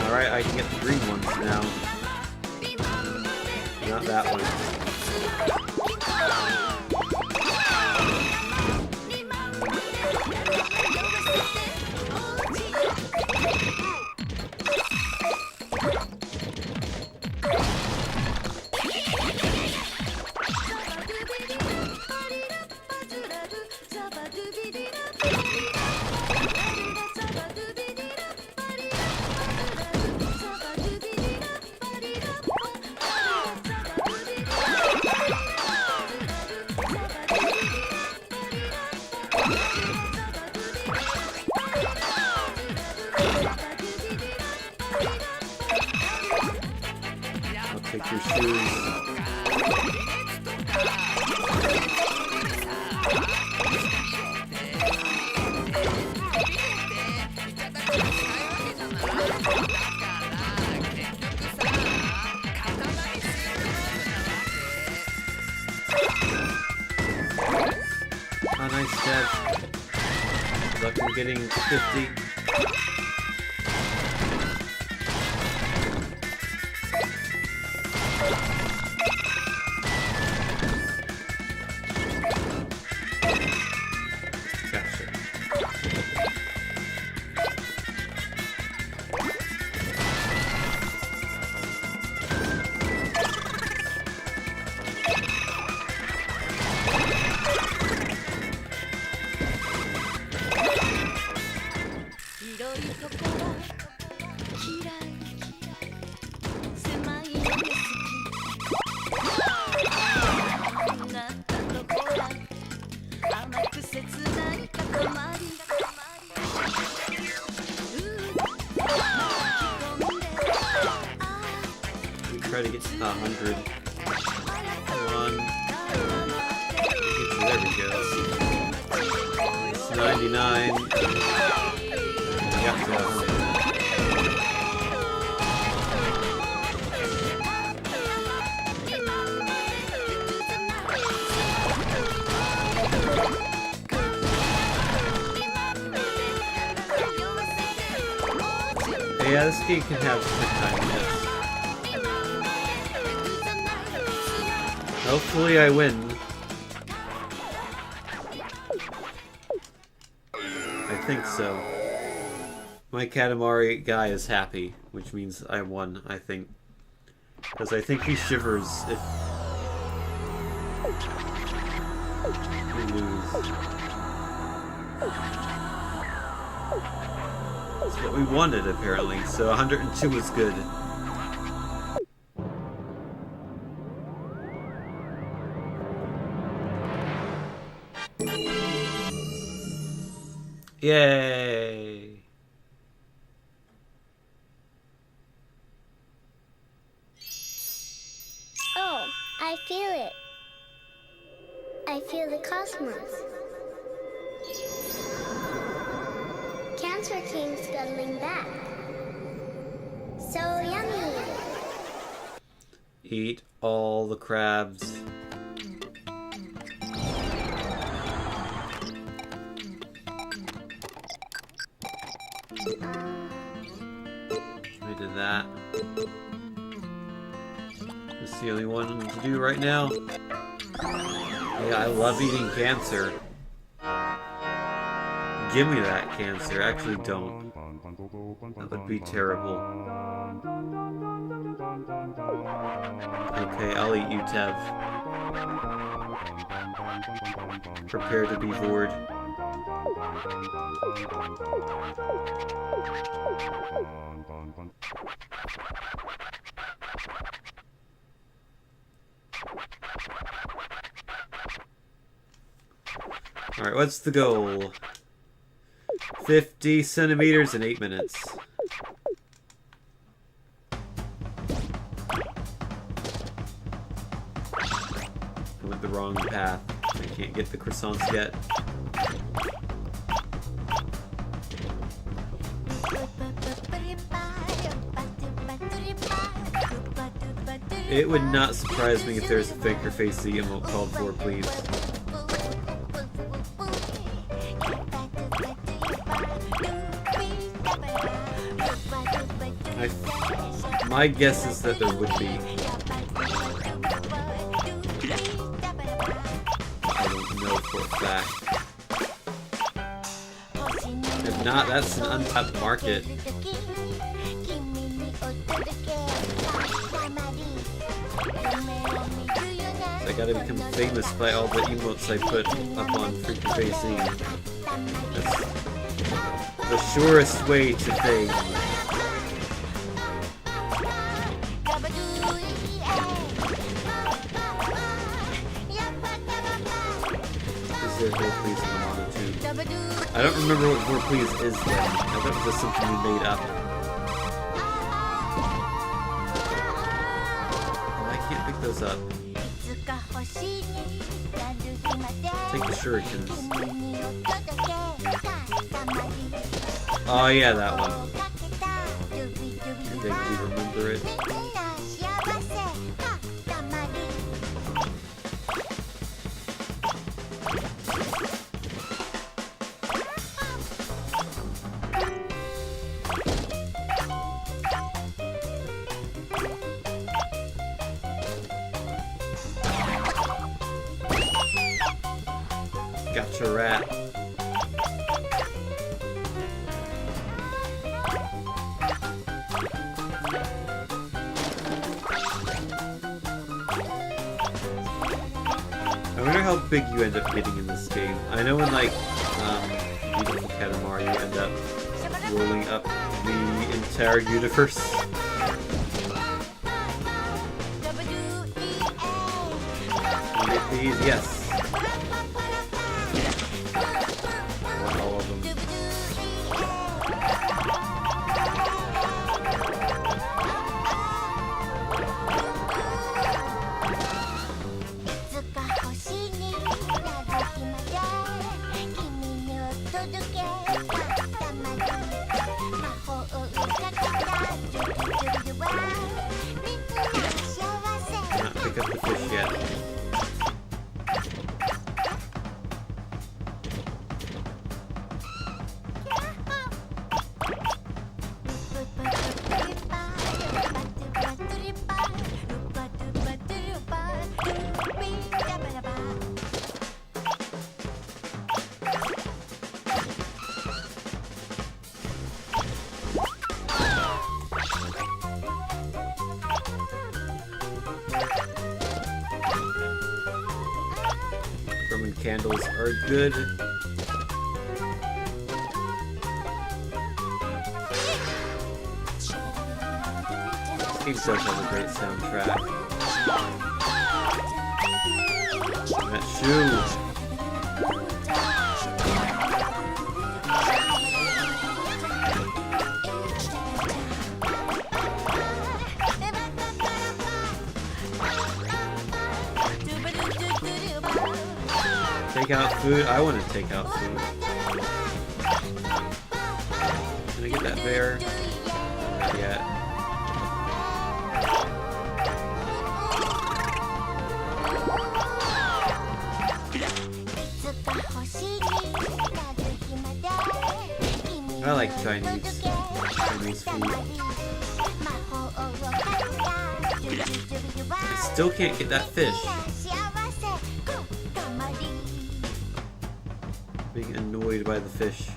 Alright, I can get the green ones now. Not that one. I'll take your shoes. Oh, nice catch. Good luck in getting 50. Try to get to 100. Come on. There we go. It's 99. Got to 100. Yeah, this game can have good times. Hopefully I win. I think so. My Katamari guy is happy, which means I won, I think. Because I think he shivers if we lose. That's what we wanted, apparently. So 102 was good. Yay! Oh, I feel it. I feel the cosmos. Cancer came scuttling back. So yummy. Eat all the crabs. I did that. It's the only one to do right now. Yeah, I love eating cancer. Give me that cancer. Actually, don't. That would be terrible. Okay, I'll eat you, Tev. Prepare to be bored. Alright, what's the goal? 50 centimeters in 8 minutes. I went the wrong path. I can't get the croissants yet. It would not surprise me if there's a faker face the emote called for, please. My guess is that there would be. I don't know for a fact. If not, that's an untapped market. So I gotta become famous by all the emotes I put up on Freaky Facing. That's the surest way to fame. I don't remember what More Please is then. I thought it was just something you made up. I can't pick those up. Take the shurikens. Oh yeah, that one. I vaguely remember it. Gotcha, rat. I wonder how big you end up getting in this game. I know in like Beautiful Katamari you end up rolling up the entire universe. Can you get these? Yes. All of them. Not pick up the fish yet. Roman candles are good. This game does have a great soundtrack. That shoe. Take out food? I want to take out food. Can I get that bear? Not yet. I like Chinese food. I still can't get that fish. Being annoyed by the fish.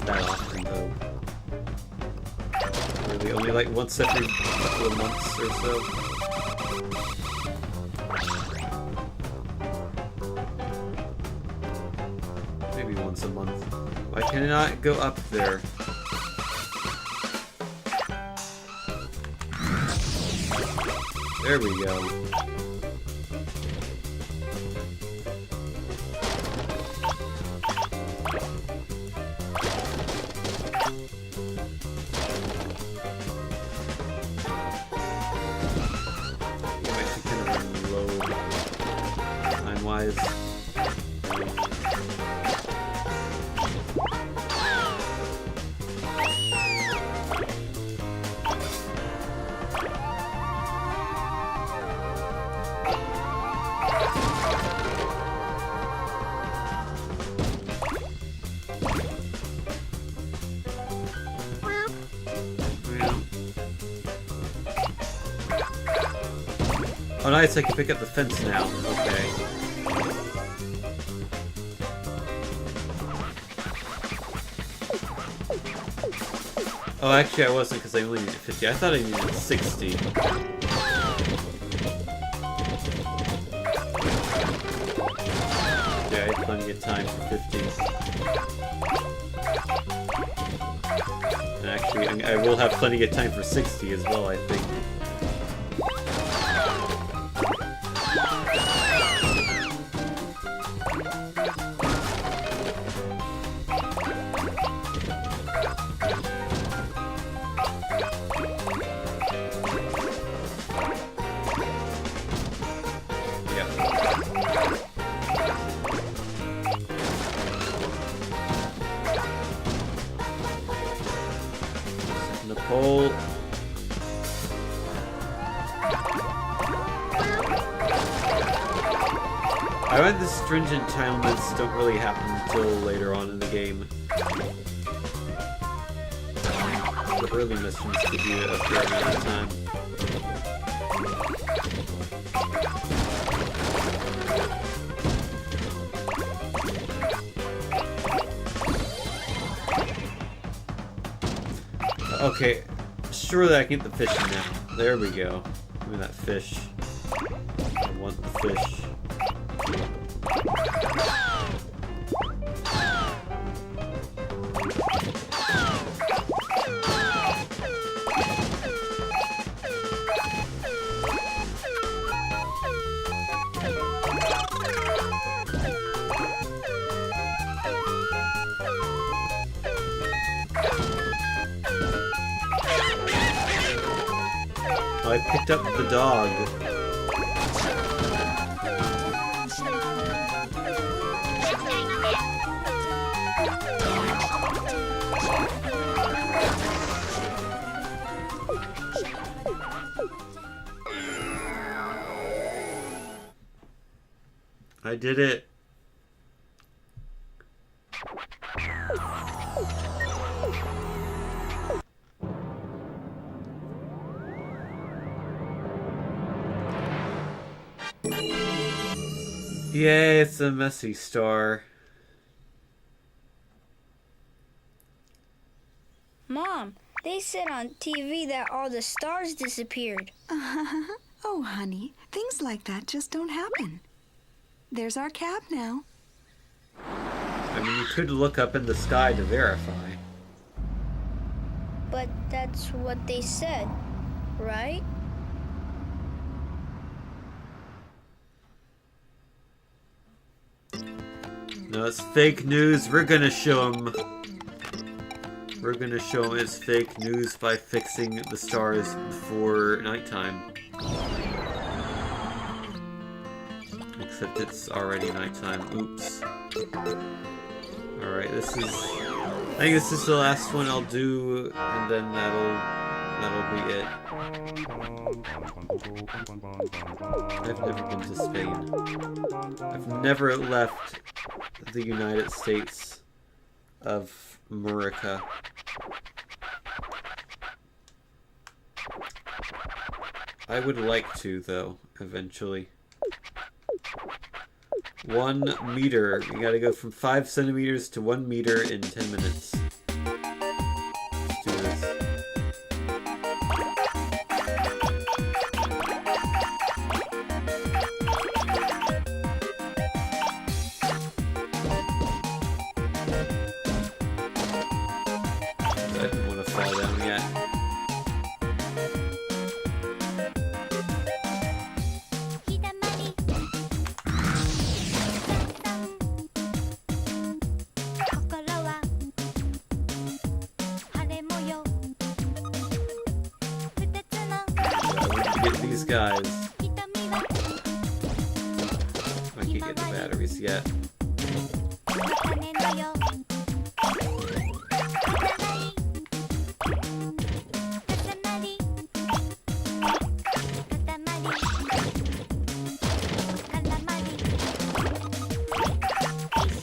that often, though. Really, only like once every couple of months or so. Maybe once a month. I cannot go up there. There we go. Time-wise. Oh nice, I can pick up the fence now. Okay. Oh, actually I wasn't because I only needed 50. I thought I needed 60. Yeah, I had plenty of time for 50. And actually, I will have plenty of time for 60 as well, I think. Nicole. I find the stringent time limits don't really happen until later on in the game. The early missions give you a fair amount of time. Okay, surely I can get the fish now. There we go. Give me that fish. I want the fish. I picked up the dog. I did it. Yay, it's a messy star. Mom, they said on TV that all the stars disappeared. Oh, honey, things like that just don't happen. There's our cab now. I mean, you could look up in the sky to verify. But that's what they said, right? No, it's fake news. We're gonna show them. We're gonna show them it's fake news by fixing the stars before nighttime. Except it's already nighttime. Oops. Alright, this is... I think this is the last one I'll do, and then that'll be it. I've never been to Spain. I've never left the United States of America. I would like to, though, eventually. 1 meter. You gotta go from 5 centimeters to 1 meter in 10 minutes. get these guys. I can't get the batteries yet.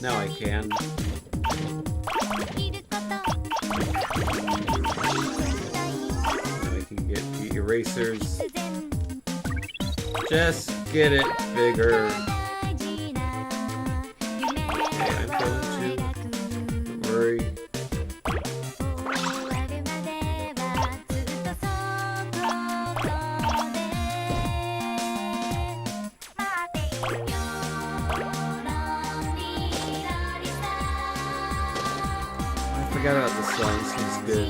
Now I can. Now I can get the erasers. Just get it bigger. Okay, I'm going to. Don't worry. I forgot about the song. This one's good.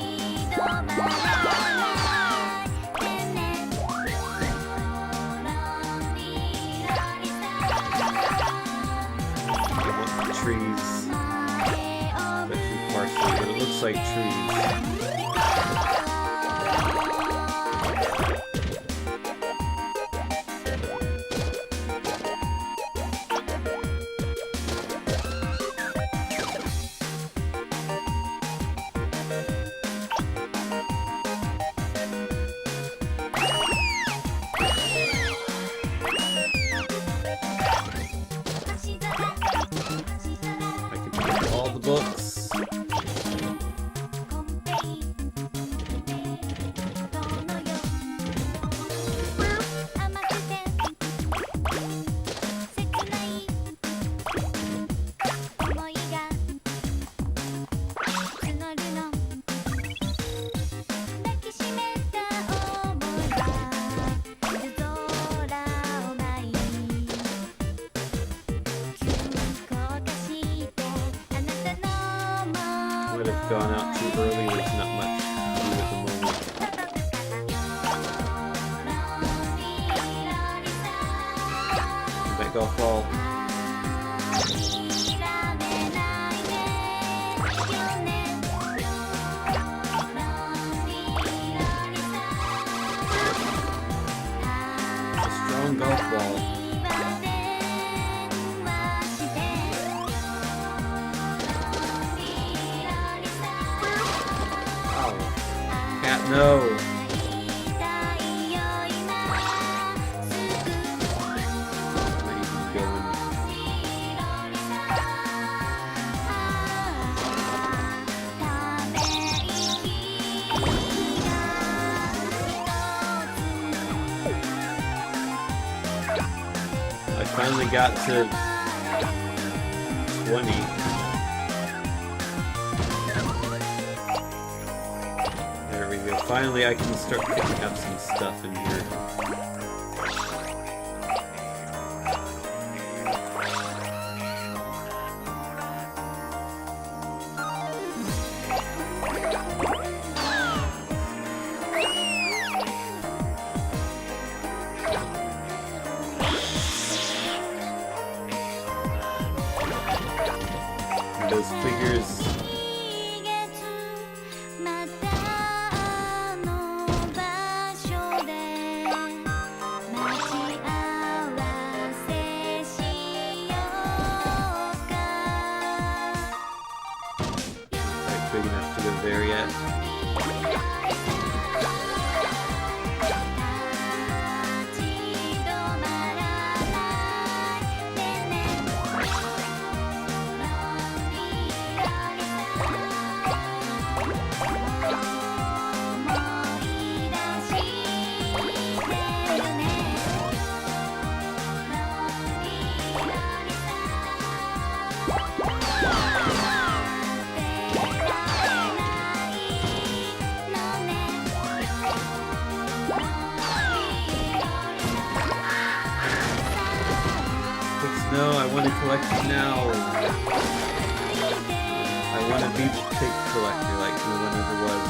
Trees, especially partially, but it looks like trees. All the books. Would have gone out too early. There's not much to do at the moment. That golf ball. A strong golf ball. Cat, no. Where you going? I finally got to 20. Finally, I can start picking up some stuff in here. And those figures. Big enough to go there yet. No, I want to collect it now. I want to be the pig collector like no one ever was.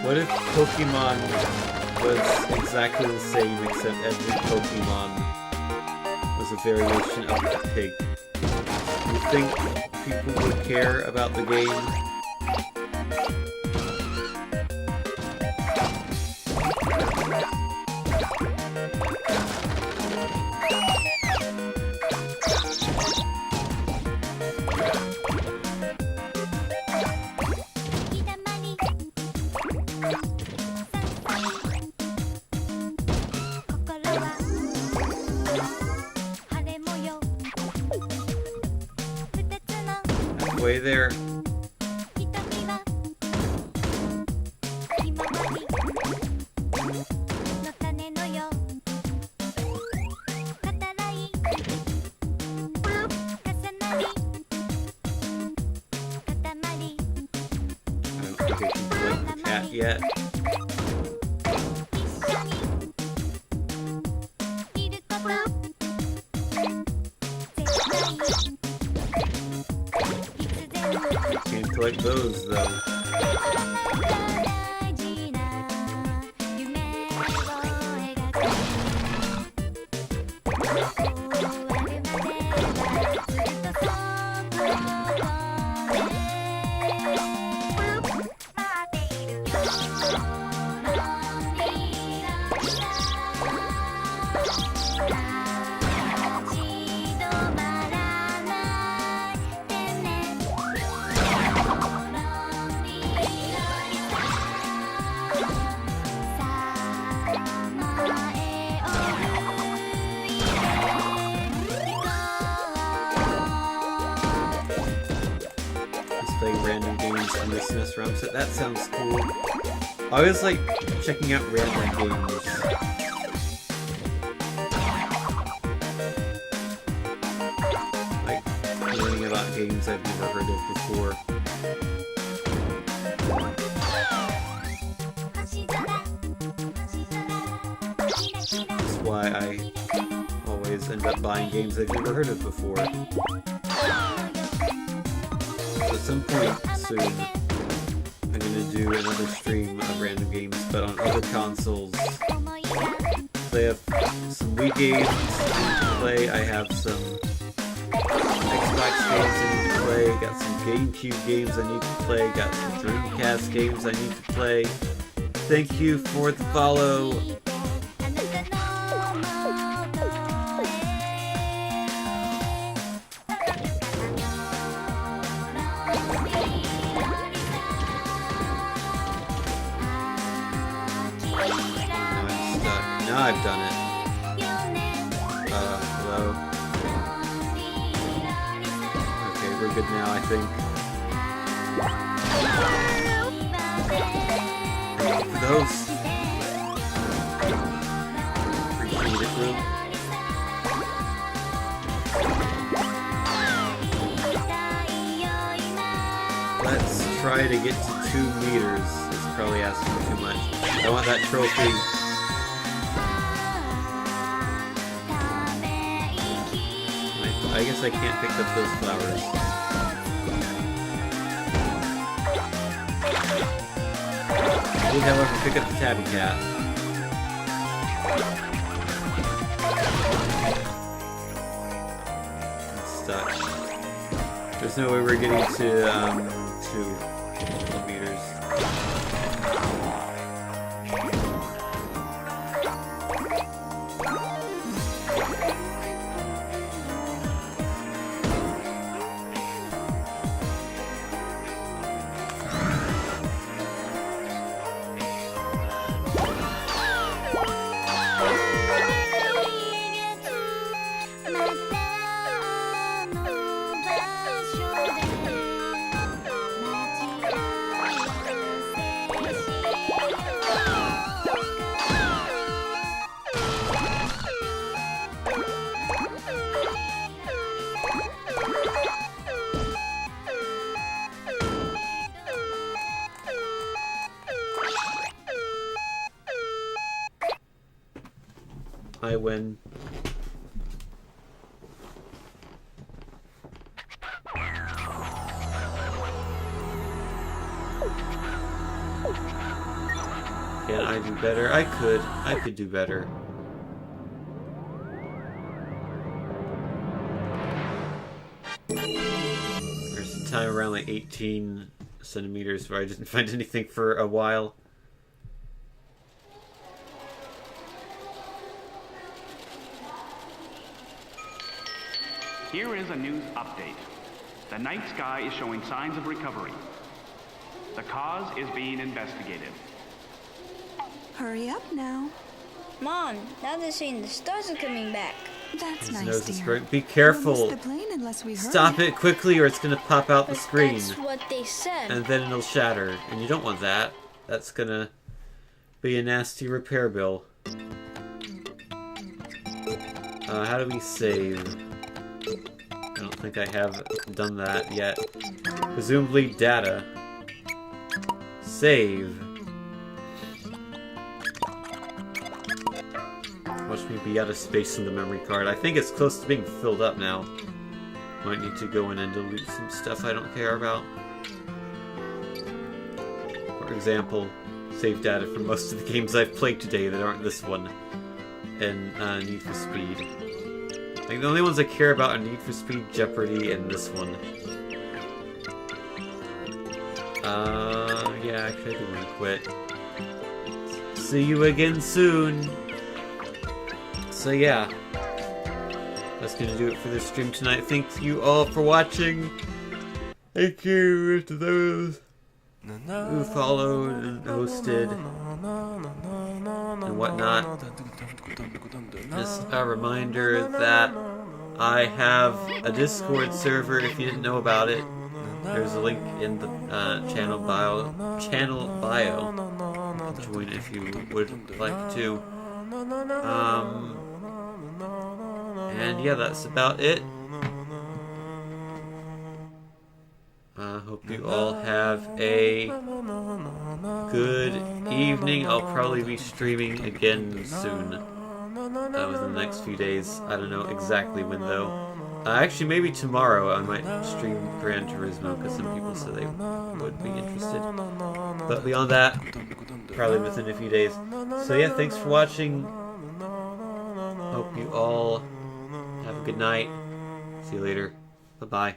What if Pokemon was exactly the same, except every Pokemon was a variation of the pig. You think people would care about the game? Way there. Yet. Can't collect those though. Random games in the SNES ROM set. That sounds cool. I always like checking out random games. Like learning about games I've never heard of before. That's why I always end up buying games I've never heard of before. At some point soon, I'm gonna do another stream of random games, but on other consoles. So I have some Wii games to play, I have some Xbox games I need to play, got some GameCube games I need to play, got some Dreamcast games I need to play. Thank you for the follow. Now I've done it. Hello. Okay, we're good now, I think. Those. Appreciate it, bro. Let's try to get to 2 meters. It's probably asking too much. I want that trophy. I guess I can't pick up those flowers. I did, however, pick up the tabby cat. I'm stuck. There's no way we're getting to 2 meters. I win. Can I do better? I could. I could do better. There's a time around like 18 centimeters where I didn't find anything for a while. Here is a news update. The night sky is showing signs of recovery. The cause is being investigated. Hurry up now. Mom, now they're saying the stars are coming back. That's His nice, nose is dear. great. Be We'll careful. miss the plane unless we Stop hurry. it quickly or it's going to pop out the screen. That's what they said. And then it'll shatter. And you don't want that. That's going to be a nasty repair bill. How do we save? I don't think I have done that yet. Presumably data. Save. Watch me be out of space in the memory card. I think it's close to being filled up now. Might need to go in and delete some stuff I don't care about. For example, save data from most of the games I've played today that aren't this one. And Need for Speed. Like the only ones I care about are Need for Speed, Jeopardy, and this one. Yeah, actually I do want to quit. See you again soon! So yeah, that's gonna do it for this stream tonight. Thank you all for watching. Thank you to those who followed and hosted and whatnot. Just a reminder that I have a Discord server if you didn't know about it. There's a link in the channel bio. Join if you would like to. And yeah, that's about it. I hope you all have a good evening. I'll probably be streaming again soon. Within the next few days. I don't know exactly when though. Actually, maybe tomorrow I might stream Gran Turismo because some people said they would be interested. But beyond that, probably within a few days. So yeah, thanks for watching. Hope you all have a good night. See you later. Bye-bye.